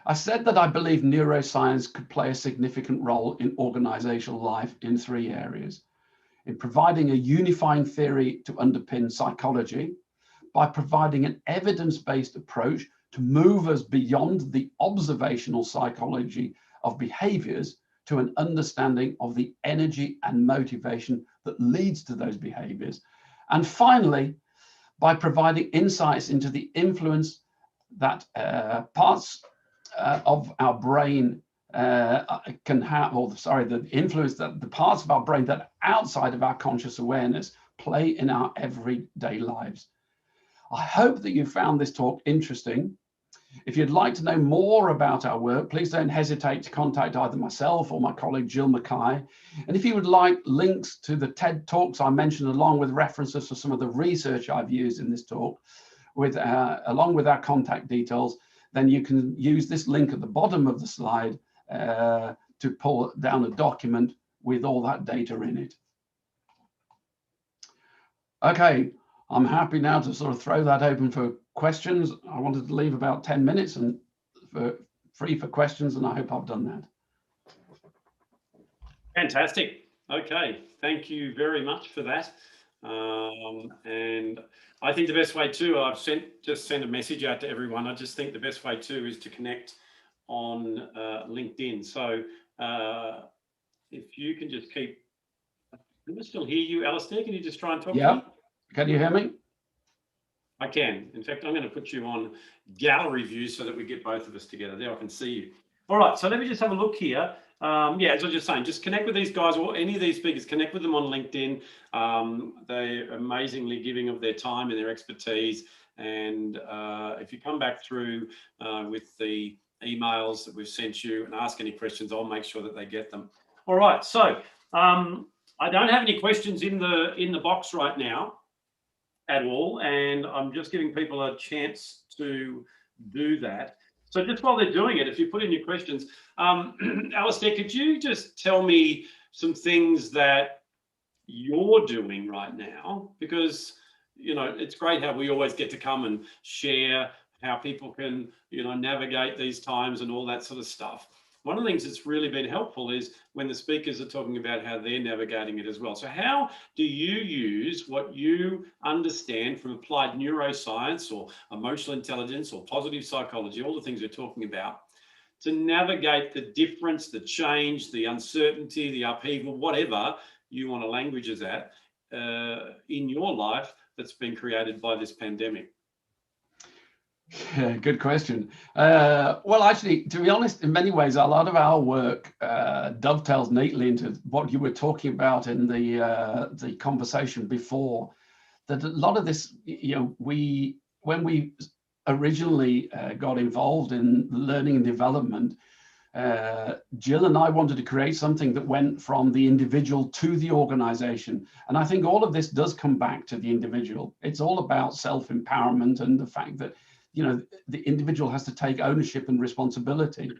I said that I believe neuroscience could play a significant role in organizational life in 3 areas: in providing a unifying theory to underpin psychology, by providing an evidence-based approach to move us beyond the observational psychology of behaviors to an understanding of the energy and motivation that leads to those behaviors. And finally, by providing insights into the influence that parts of our brain can have, or sorry, the influence that the parts of our brain that are outside of our conscious awareness play in our everyday lives. I hope that you found this talk interesting. If you'd like to know more about our work, please don't hesitate to contact either myself or my colleague Jill Mackay. And if you would like links to the TED Talks I mentioned, along with references to some of the research I've used in this talk, along with our contact details, then you can use this link at the bottom of the slide to pull down a document with all that data in it. Okay. I'm happy now to sort of throw that open for questions. I wanted to leave about 10 minutes and free for questions, and I hope I've done that. Fantastic. Okay, thank you very much for that. And I think the best way too, I've just sent a message out to everyone. I just think the best way too is to connect on LinkedIn. So if you can just keep, can I still hear you, Alistair? Can you just try and talk to me? Can you hear me? I can. In fact, I'm going to put you on gallery view so that we get both of us together. There, I can see you. All right, so let me just have a look here. Yeah, as I was just saying, just connect with these guys or any of these speakers, connect with them on LinkedIn. They're amazingly giving of their time and their expertise. And if you come back through with the emails that we've sent you and ask any questions, I'll make sure that they get them. All right, so I don't have any questions in the box right now at all, and I'm just giving people a chance to do that. So just while they're doing it, if you put in your questions, Alistair, could you just tell me some things that you're doing right now? Because, you know, it's great how we always get to come and share how people can, you know, navigate these times and all that sort of stuff. One of the things that's really been helpful is when the speakers are talking about how they're navigating it as well. So how do you use what you understand from applied neuroscience or emotional intelligence or positive psychology, all the things we're talking about, to navigate the difference, the change, the uncertainty, the upheaval, whatever you want to language as at in your life that's been created by this pandemic? Yeah, good question. Well, actually, to be honest, in many ways, a lot of our work dovetails neatly into what you were talking about in the conversation before. That a lot of this, when we originally got involved in learning and development, Jill and I wanted to create something that went from the individual to the organization. And I think all of this does come back to the individual. It's all about self-empowerment and the fact that, the individual has to take ownership and responsibility.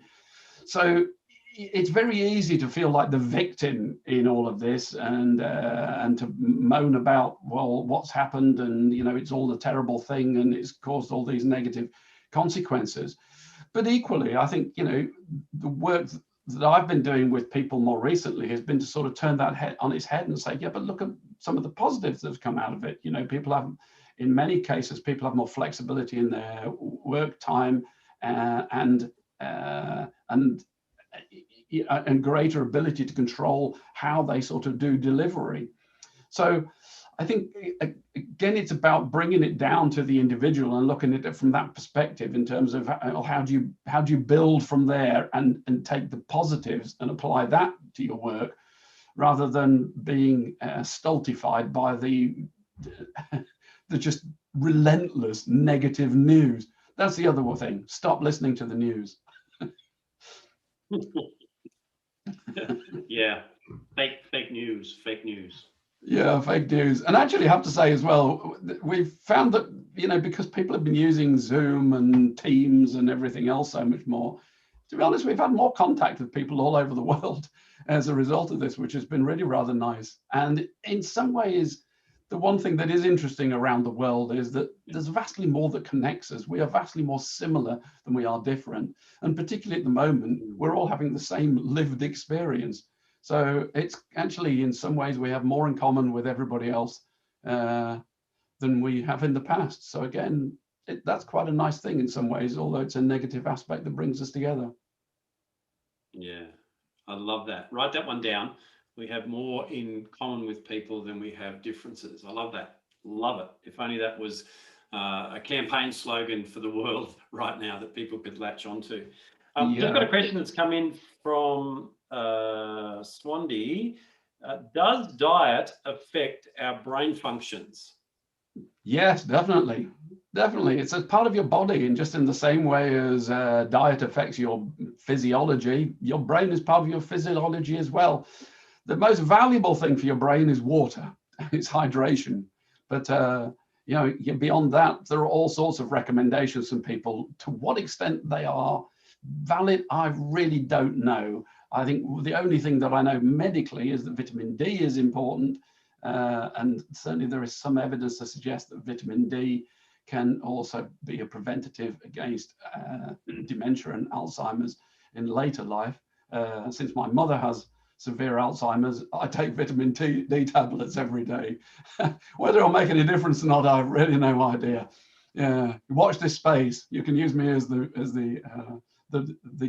So it's very easy to feel like the victim in all of this and to moan about, well, what's happened, and it's all a terrible thing and it's caused all these negative consequences. But equally, I think the work that I've been doing with people more recently has been to sort of turn that on its head and say, yeah, but look at some of the positives that have come out of it. People have, in many cases, people have more flexibility in their work time and greater ability to control how they sort of do delivery. So I think, again, it's about bringing it down to the individual and looking at it from that perspective in terms of how do you build from there and take the positives and apply that to your work, rather than being stultified by the just relentless negative news. That's the other thing. Stop listening to the news. Yeah, fake news. Yeah, fake news. And actually, I have to say as well, we've found that, because people have been using Zoom and Teams and everything else so much more, to be honest, we've had more contact with people all over the world as a result of this, which has been really rather nice. And in some ways, the one thing that is interesting around the world is that there's vastly more that connects us. We are vastly more similar than we are different. And particularly at the moment, we're all having the same lived experience. So it's actually, in some ways, we have more in common with everybody else than we have in the past. So again, that's quite a nice thing in some ways, although it's a negative aspect that brings us together. Yeah, I love that. Write that one down. We have more in common with people than we have differences. I love that. Love it. If only that was a campaign slogan for the world right now that people could latch onto. Just got a question that's come in from Swandi. Does diet affect our brain functions? Yes, definitely. Definitely. It's a part of your body, and just in the same way as diet affects your physiology, your brain is part of your physiology as well. The most valuable thing for your brain is water. It's hydration. But beyond that, there are all sorts of recommendations from people. To what extent they are valid, I really don't know. I think the only thing that I know medically is that vitamin D is important. And certainly there is some evidence to suggest that vitamin D can also be a preventative against dementia and Alzheimer's in later life. Since my mother has severe Alzheimer's, I take vitamin D tablets every day. Whether it'll make any difference or not, I have really no idea. Yeah, watch this space. You can use me as the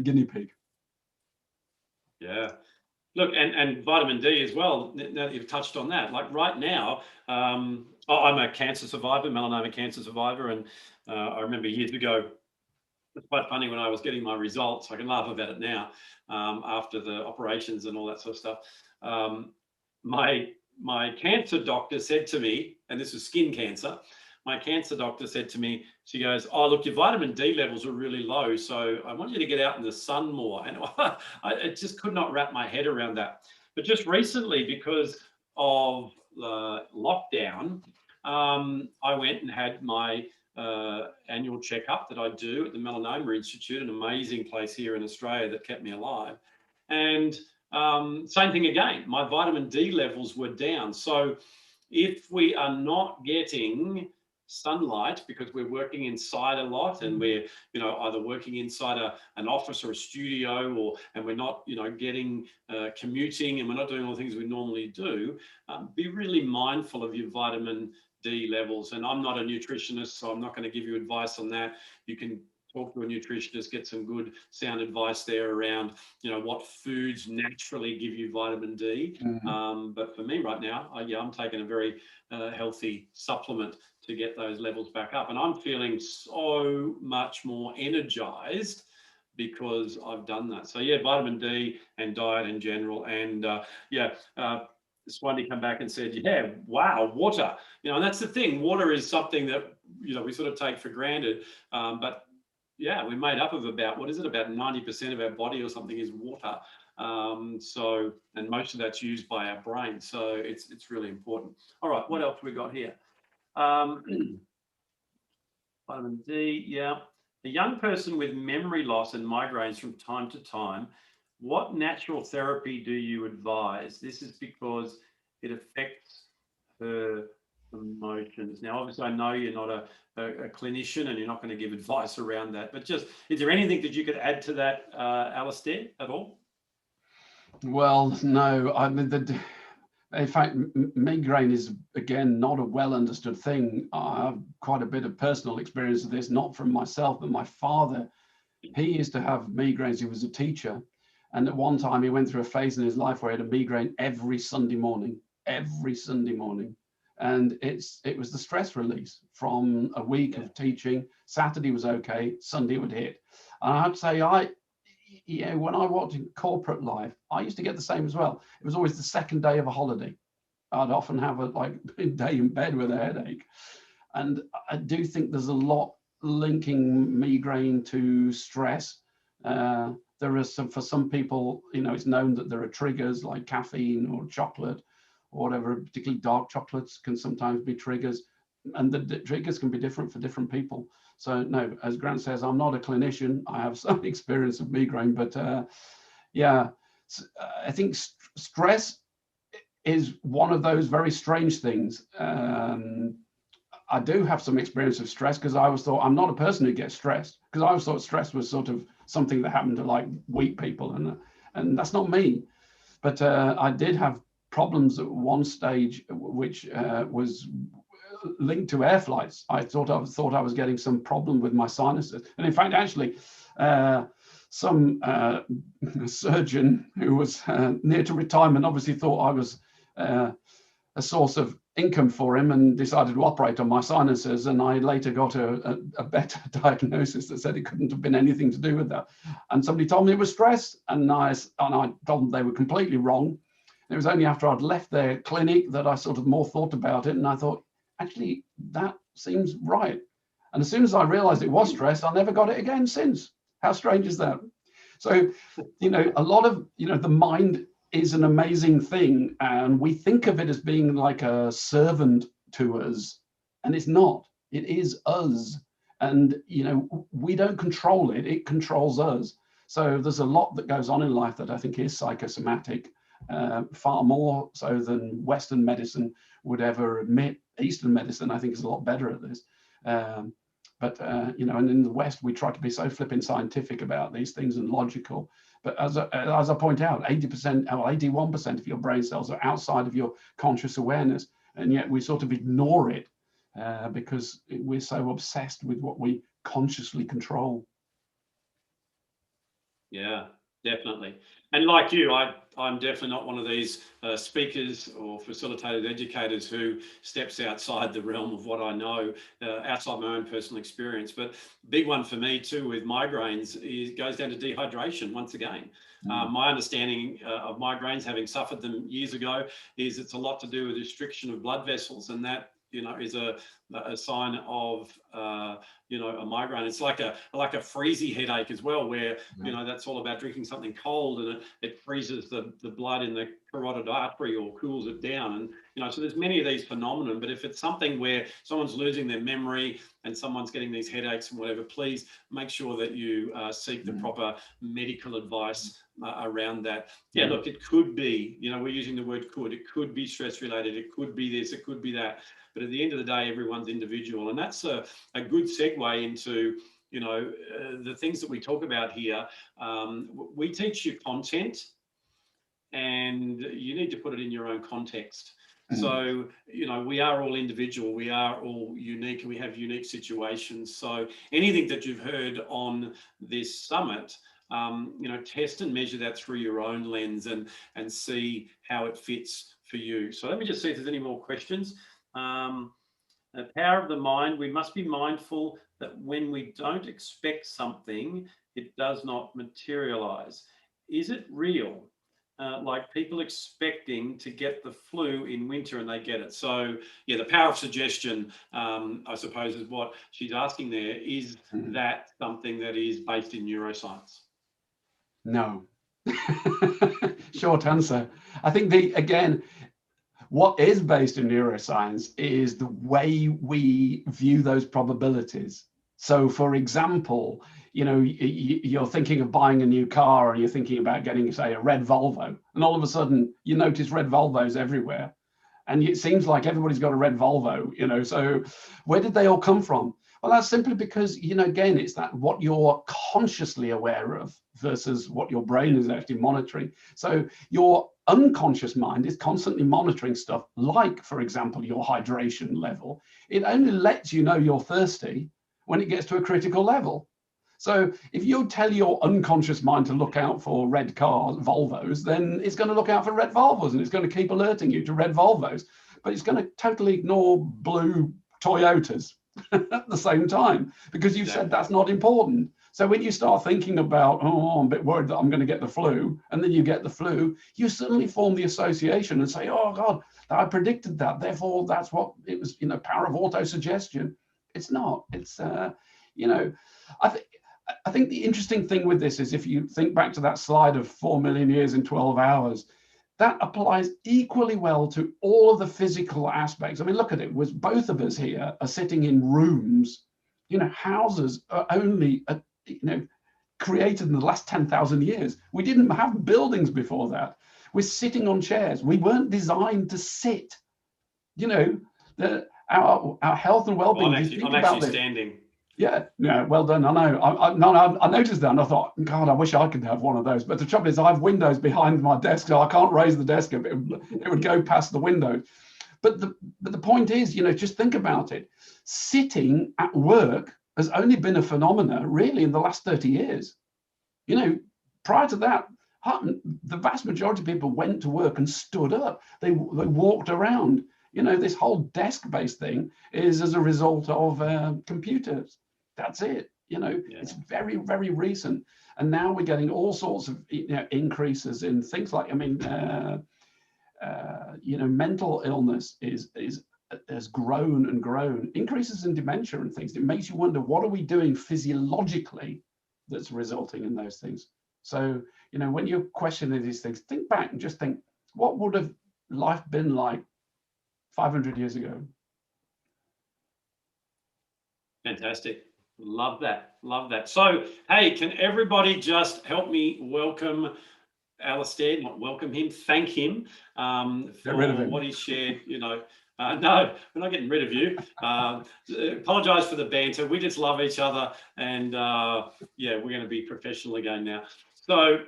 guinea pig. Yeah. Look, and vitamin D as well, now that you've touched on that, like right now, I'm a cancer survivor, melanoma cancer survivor. And I remember years ago, it's quite funny when I was getting my results, I can laugh about it now, after the operations and all that sort of stuff. My cancer doctor said to me, and this was skin cancer, my cancer doctor said to me, she goes, oh, look, your vitamin D levels are really low, so I want you to get out in the sun more. And I just could not wrap my head around that. But just recently, because of lockdown, I went and had my annual checkup that I do at the Melanoma Institute, an amazing place here in Australia that kept me alive. And same thing again, my vitamin D levels were down. So if we are not getting sunlight because we're working inside a lot, and we're either working inside an office or a studio, and we're not getting commuting, and we're not doing all the things we normally do, be really mindful of your vitamin D levels. And I'm not a nutritionist, so I'm not going to give you advice on that. You can talk to a nutritionist, get some good sound advice there around, what foods naturally give you vitamin D. But for me right now, I'm taking a very healthy supplement to get those levels back up. And I'm feeling so much more energized because I've done that. So yeah, vitamin D and diet in general. And Swandy come back and said, yeah, wow, water. And that's the thing. Water is something that, we sort of take for granted. But yeah, we're made up of about 90% of our body or something is water. And most of that's used by our brain. So it's really important. All right, what else we got here? Vitamin D, yeah. A young person with memory loss and migraines from time to time, what natural therapy do you advise? This is because it affects her emotions. Now, obviously, I know you're not a clinician and you're not going to give advice around that, but just, is there anything that you could add to that, Alistair, at all? Well, no, I mean, in fact, migraine is, again, not a well understood thing. I have quite a bit of personal experience of this, not from myself, but my father. He used to have migraines. He was a teacher. And at one time, he went through a phase in his life where he had a migraine every Sunday morning. And it was the stress release from a week of teaching. Saturday was okay, Sunday would hit. And I have to say, when I worked in corporate life, I used to get the same as well. It was always the second day of a holiday. I'd often have a day in bed with a headache. And I do think there's a lot linking migraine to stress. There are for some people, it's known that there are triggers like caffeine or chocolate or whatever, particularly dark chocolates can sometimes be triggers. And the triggers can be different for different people. So no, as Grant says, I'm not a clinician. I have some experience of migraine, but I think stress is one of those very strange things. I do have some experience of stress because I always thought I'm not a person who gets stressed, because I always thought stress was sort of something that happened to weak people, and that's not me. But I did have problems at one stage, which was linked to air flights. I thought I was getting some problem with my sinuses, and in fact, actually, some surgeon who was near to retirement obviously thought I was a source of income for him and decided to operate on my sinuses. And I later got a better diagnosis that said it couldn't have been anything to do with that. And somebody told me it was stress, and I told them they were completely wrong. It was only after I'd left their clinic that I sort of more thought about it, and I thought, actually, that seems right. And as soon as I realized it was stress, I never got it again since. How strange is that? So, a lot of, the mind is an amazing thing, and we think of it as being like a servant to us, and it's not. It is us. And, we don't control it, it controls us. So there's a lot that goes on in life that I think is psychosomatic. Far more so than Western medicine would ever admit. Eastern medicine, I think, is a lot better at this. But and in the West, we try to be so flipping scientific about these things and logical. But as I point out, 80% or 81% of your brain cells are outside of your conscious awareness, and yet we sort of ignore it because we're so obsessed with what we consciously control. Yeah, definitely. And like you, I'm definitely not one of these speakers or facilitators, educators who steps outside the realm of what I know, outside my own personal experience. But big one for me too with migraines goes down to dehydration once again. My understanding of migraines, having suffered them years ago, is it's a lot to do with restriction of blood vessels, and that is a sign of a migraine. It's like a freezy headache as well, where that's all about drinking something cold, and it freezes the blood in the carotid artery or cools it down. And so there's many of these phenomena. But if it's something where someone's losing their memory and someone's getting these headaches and whatever, please make sure that you seek the proper medical advice around that. Yeah, look, it could be, we're using the word could. It could be stress related. It could be this. It could be that. But at the end of the day, everyone's individual. And that's a good segue into, the things that we talk about here. We teach you content, and you need to put it in your own context. So, you know, we are all individual, we are all unique, and we have unique situations. So anything that you've heard on this summit, you know, test and measure that through your own lens and see how it fits for you. So let me just see if there's any more questions. The power of the mind, we must be mindful that when we don't expect something, it does not materialize. Is it real? Like people expecting to get the flu in winter and they get it. So yeah, the power of suggestion, I suppose, is what she's asking there. Is that something that is based in neuroscience? No. Short answer. I think again, what is based in neuroscience is the way we view those probabilities. So for example, you know, you're thinking of buying a new car, or you're thinking about getting, say, a red Volvo, and all of a sudden you notice red Volvos everywhere. And it seems like everybody's got a red Volvo, you know, so where did they all come from? Well, that's simply because, you know, again, it's that what you're consciously aware of versus what your brain is actually monitoring. So your unconscious mind is constantly monitoring stuff like, for example, your hydration level. It only lets you know you're thirsty when it gets to a critical level. So if you tell your unconscious mind to look out for red cars, Volvos, then it's going to look out for red Volvos and it's going to keep alerting you to red Volvos, but it's going to totally ignore blue Toyotas at the same time, because you've said that's not important. So when you start thinking about, oh, I'm a bit worried that I'm going to get the flu, and then you get the flu, you suddenly form the association and say, oh God, I predicted that, therefore that's what it was, you know, power of auto-suggestion. It's not. It's, you know, I think the interesting thing with this is if you think back to that slide of 4 million years in 12 hours, that applies equally well to all of the physical aspects. I mean, look at it, was both of us here are sitting in rooms, you know, houses are only, you know, created in the last 10,000 years. We didn't have buildings before that. We're sitting on chairs. We weren't designed to sit, you know, our health and well-being. I'm actually standing. Yeah, well done. I know. I noticed that and I thought, God, I wish I could have one of those. But the trouble is, I have windows behind my desk, so I can't raise the desk up. It would go past the window. But the point is, you know, just think about it. Sitting at work has only been a phenomena really in the last 30 years. You know, prior to that, the vast majority of people went to work and stood up. They walked around. You know, this whole desk-based thing is as a result of computers. That's it. You know, It's very, very recent. And now we're getting all sorts of, you know, increases in things like, I mean, you know, mental illness has grown and grown. Increases in dementia and things. It makes you wonder, what are we doing physiologically that's resulting in those things? So, you know, when you're questioning these things, think back and just think, what would have life been like 500 years ago? Fantastic. Love that. Love that. So, hey, can everybody just help me welcome Alistair, not welcome him, thank him for what he shared, you know. No, we're not getting rid of you. Apologize for the banter. We just love each other. And yeah, we're going to be professional again now. So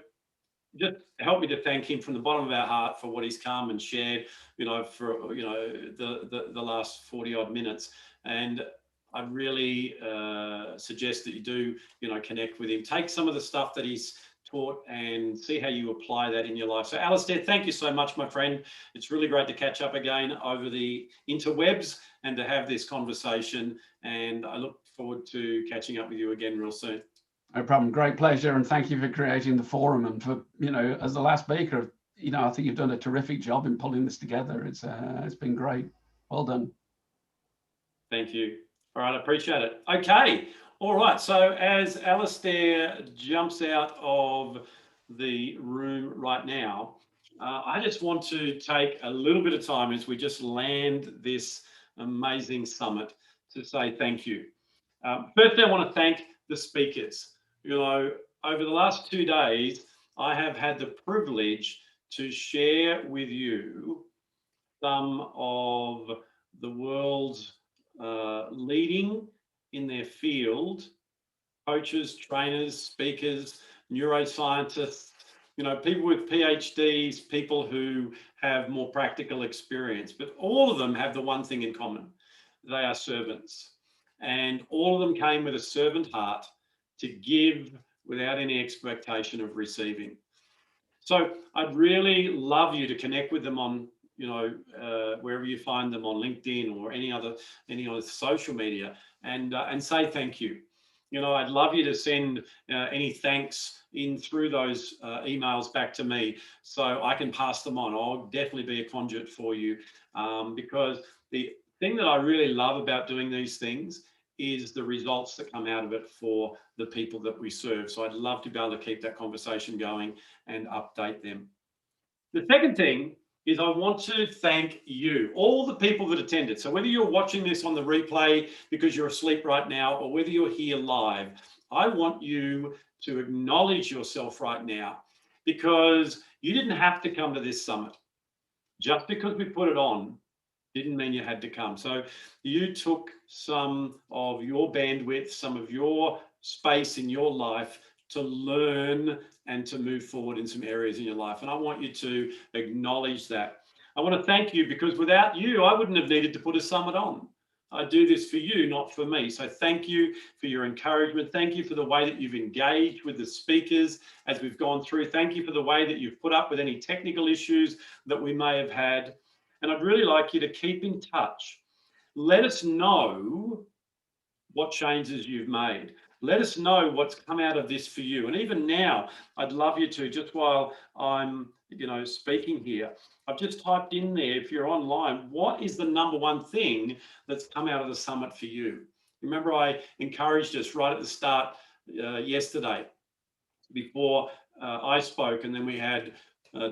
just help me to thank him from the bottom of our heart for what he's come and shared, you know, for, you know, the last 40 odd minutes. And I really suggest that you do, you know, connect with him. Take some of the stuff that he's taught and see how you apply that in your life. So Alistair, thank you so much, my friend. It's really great to catch up again over the interwebs and to have this conversation. And I look forward to catching up with you again real soon. No problem. Great pleasure. And thank you for creating the forum and for, you know, as the last speaker, you know, I think you've done a terrific job in pulling this together. It's been great. Well done. Thank you. All right, I appreciate it. Okay. All right. So as Alistair jumps out of the room right now, I just want to take a little bit of time as we just land this amazing summit to say thank you. Firstly, I want to thank the speakers. You know, over the last 2 days, I have had the privilege to share with you some of the world's leading in their field, coaches, trainers, speakers, neuroscientists, you know, people with PhDs, people who have more practical experience, but all of them have the one thing in common. They are servants. And all of them came with a servant heart to give without any expectation of receiving. So I'd really love you to connect with them on, you know, wherever you find them on LinkedIn or any other social media, and say thank you. You know, I'd love you to send any thanks in through those emails back to me so I can pass them on. I'll definitely be a conduit for you, because the thing that I really love about doing these things is the results that come out of it for the people that we serve. So I'd love to be able to keep that conversation going and update them. The second thing is I want to thank you, all the people that attended. So whether you're watching this on the replay because you're asleep right now, or whether you're here live, I want you to acknowledge yourself right now, because you didn't have to come to this summit. Just because we put it on didn't mean you had to come. So you took some of your bandwidth, some of your space in your life to learn and to move forward in some areas in your life. And I want you to acknowledge that. I want to thank you, because without you, I wouldn't have needed to put a summit on. I do this for you, not for me. So thank you for your encouragement. Thank you for the way that you've engaged with the speakers as we've gone through. Thank you for the way that you've put up with any technical issues that we may have had. And I'd really like you to keep in touch. Let us know what changes you've made. Let us know what's come out of this for you. And even now, I'd love you to, just while I'm, you know, speaking here, I've just typed in there, if you're online, what is the number one thing that's come out of the summit for you? Remember, I encouraged us right at the start yesterday, before I spoke, and then we had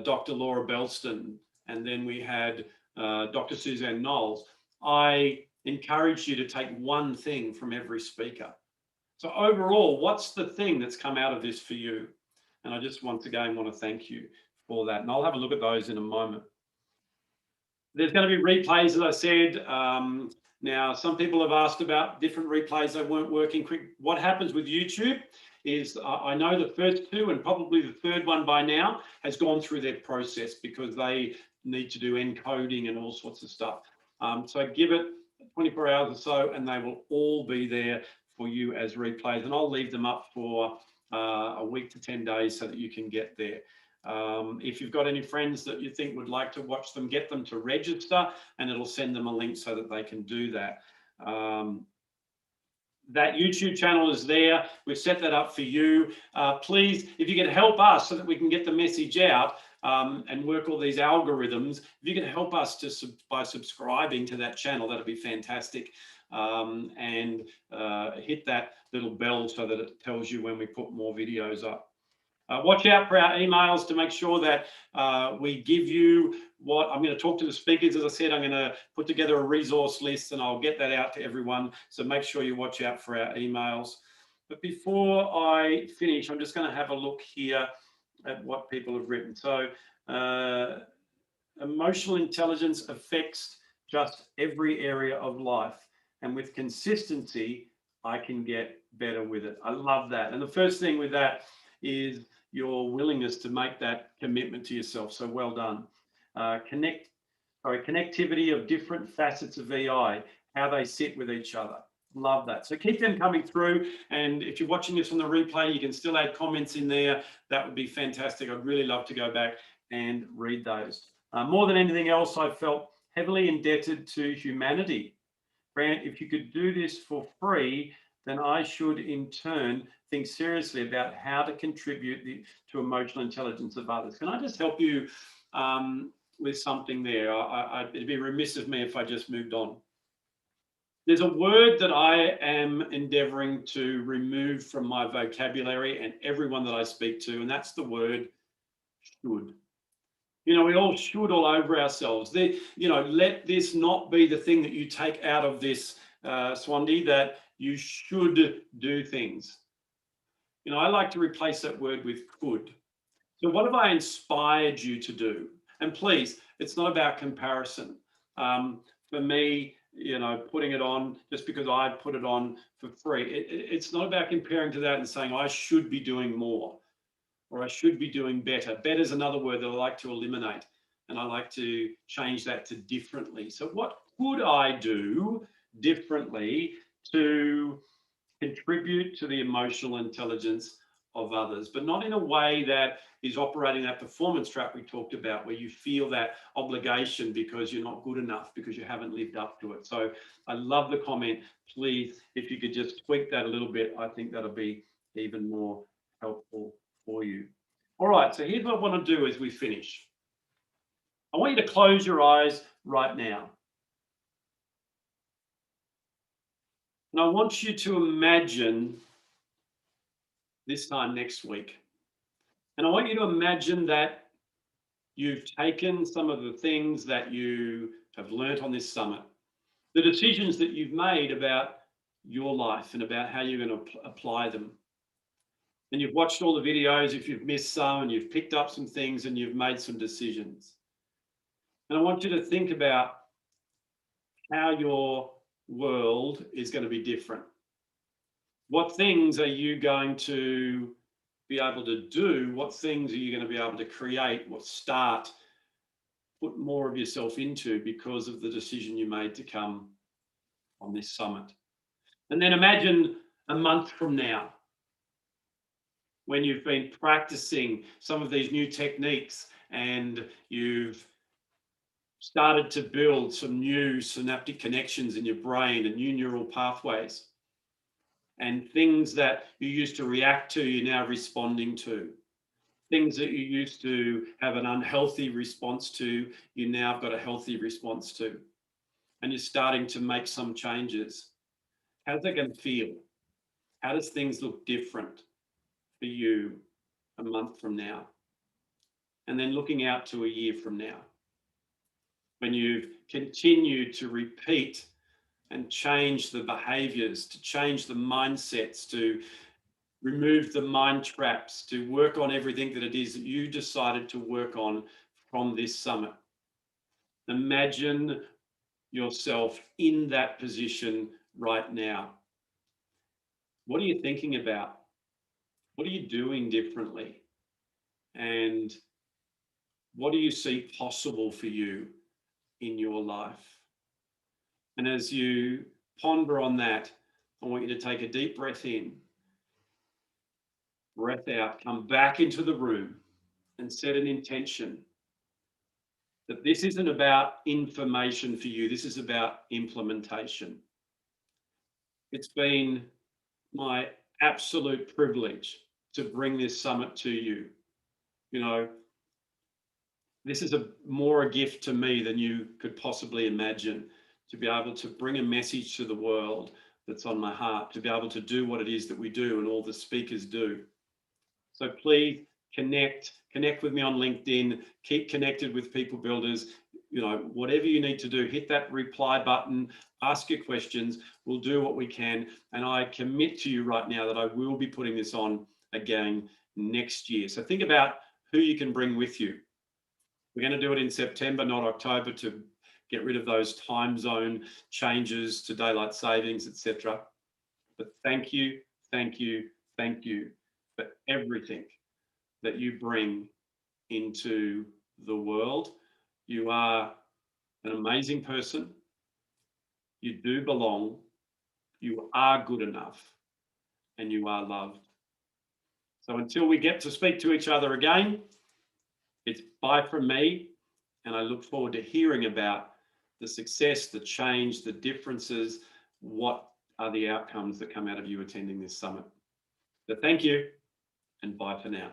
Dr. Laura Belston, and then we had Dr. Suzanne Knowles. I encourage you to take one thing from every speaker. So overall, what's the thing that's come out of this for you? And I just once again want to thank you for that. And I'll have a look at those in a moment. There's going to be replays, as I said. Now, some people have asked about different replays that weren't working quick. What happens with YouTube is I know the first two, and probably the third one by now, has gone through their process because they need to do encoding and all sorts of stuff. So give it 24 hours or so, and they will all be there for you as replays. And I'll leave them up for a week to 10 days so that you can get there. If you've got any friends that you think would like to watch them, get them to register, and it'll send them a link so that they can do that. That YouTube channel is there. We've set that up for you. Please, if you can help us so that we can get the message out and work all these algorithms, if you can help us by subscribing to that channel, that'd be fantastic. And hit that little bell so that it tells you when we put more videos up. Watch out for our emails to make sure that we give you what I'm going to talk to the speakers. As I said, I'm going to put together a resource list and I'll get that out to everyone. So make sure you watch out for our emails. But before I finish, I'm just going to have a look here at what people have written. So emotional intelligence affects just every area of life. And with consistency, I can get better with it. I love that. And the first thing with that is your willingness to make that commitment to yourself. So well done. Connectivity of different facets of VI, how they sit with each other. Love that. So keep them coming through. And if you're watching this on the replay, you can still add comments in there. That would be fantastic. I'd really love to go back and read those. More than anything else, I felt heavily indebted to humanity. Grant, if you could do this for free, then I should in turn think seriously about how to contribute to emotional intelligence of others. Can I just help you with something there? It'd be remiss of me if I just moved on. There's a word that I am endeavoring to remove from my vocabulary and everyone that I speak to, and that's the word should. You know, we all should all over ourselves. You know, let this not be the thing that you take out of this, Swandi, that you should do things. You know, I like to replace that word with could. So what have I inspired you to do? And please, it's not about comparison. For me, you know, putting it on just because I put it on for free, it's not about comparing to that and saying I should be doing more. or I should be doing better. Better is another word that I like to eliminate, and I like to change that to differently. So what could I do differently to contribute to the emotional intelligence of others, but not in a way that is operating that performance trap we talked about, where you feel that obligation because you're not good enough, because you haven't lived up to it. So I love the comment. Please, if you could just tweak that a little bit, I think that'll be even more helpful for you. All right, so here's what I want to do as we finish. I want you to close your eyes right now. And I want you to imagine this time next week. And I want you to imagine that you've taken some of the things that you have learnt on this summit, the decisions that you've made about your life and about how you're going to apply them. And you've watched all the videos, if you've missed some, and you've picked up some things and you've made some decisions. And I want you to think about how your world is going to be different. What things are you going to be able to do? What things are you going to be able to create, what start, put more of yourself into because of the decision you made to come on this summit? And then imagine a month from now, when you've been practicing some of these new techniques and you've started to build some new synaptic connections in your brain and new neural pathways, and things that you used to react to, you're now responding to. Things that you used to have an unhealthy response to, you now have got a healthy response to. And you're starting to make some changes. How's that going to feel? How does things look different for you a month from now? And then looking out to a year from now, when you've continued to repeat and change the behaviors, to change the mindsets, to remove the mind traps, to work on everything that it is that you decided to work on from this summit. Imagine yourself in that position right now. What are you thinking about? What are you doing differently? And what do you see possible for you in your life? And as you ponder on that, I want you to take a deep breath in, breath out, come back into the room and set an intention that this isn't about information for you. This is about implementation. It's been my absolute privilege to bring this summit to you. You know, this is more a gift to me than you could possibly imagine, to be able to bring a message to the world that's on my heart, to be able to do what it is that we do and all the speakers do. So please connect with me on LinkedIn, keep connected with People Builders. You know, whatever you need to do, hit that reply button, ask your questions, we'll do what we can. And I commit to you right now that I will be putting this on again next year. So think about who you can bring with you. We're going to do it in September, not October, to get rid of those time zone changes to daylight savings, etc. But thank you for everything that you bring into the world. You are an amazing person. You do belong. You are good enough, and you are loved. So until we get to speak to each other again, it's bye from me, and I look forward to hearing about the success, the change, the differences, what are the outcomes that come out of you attending this summit. So thank you, and bye for now.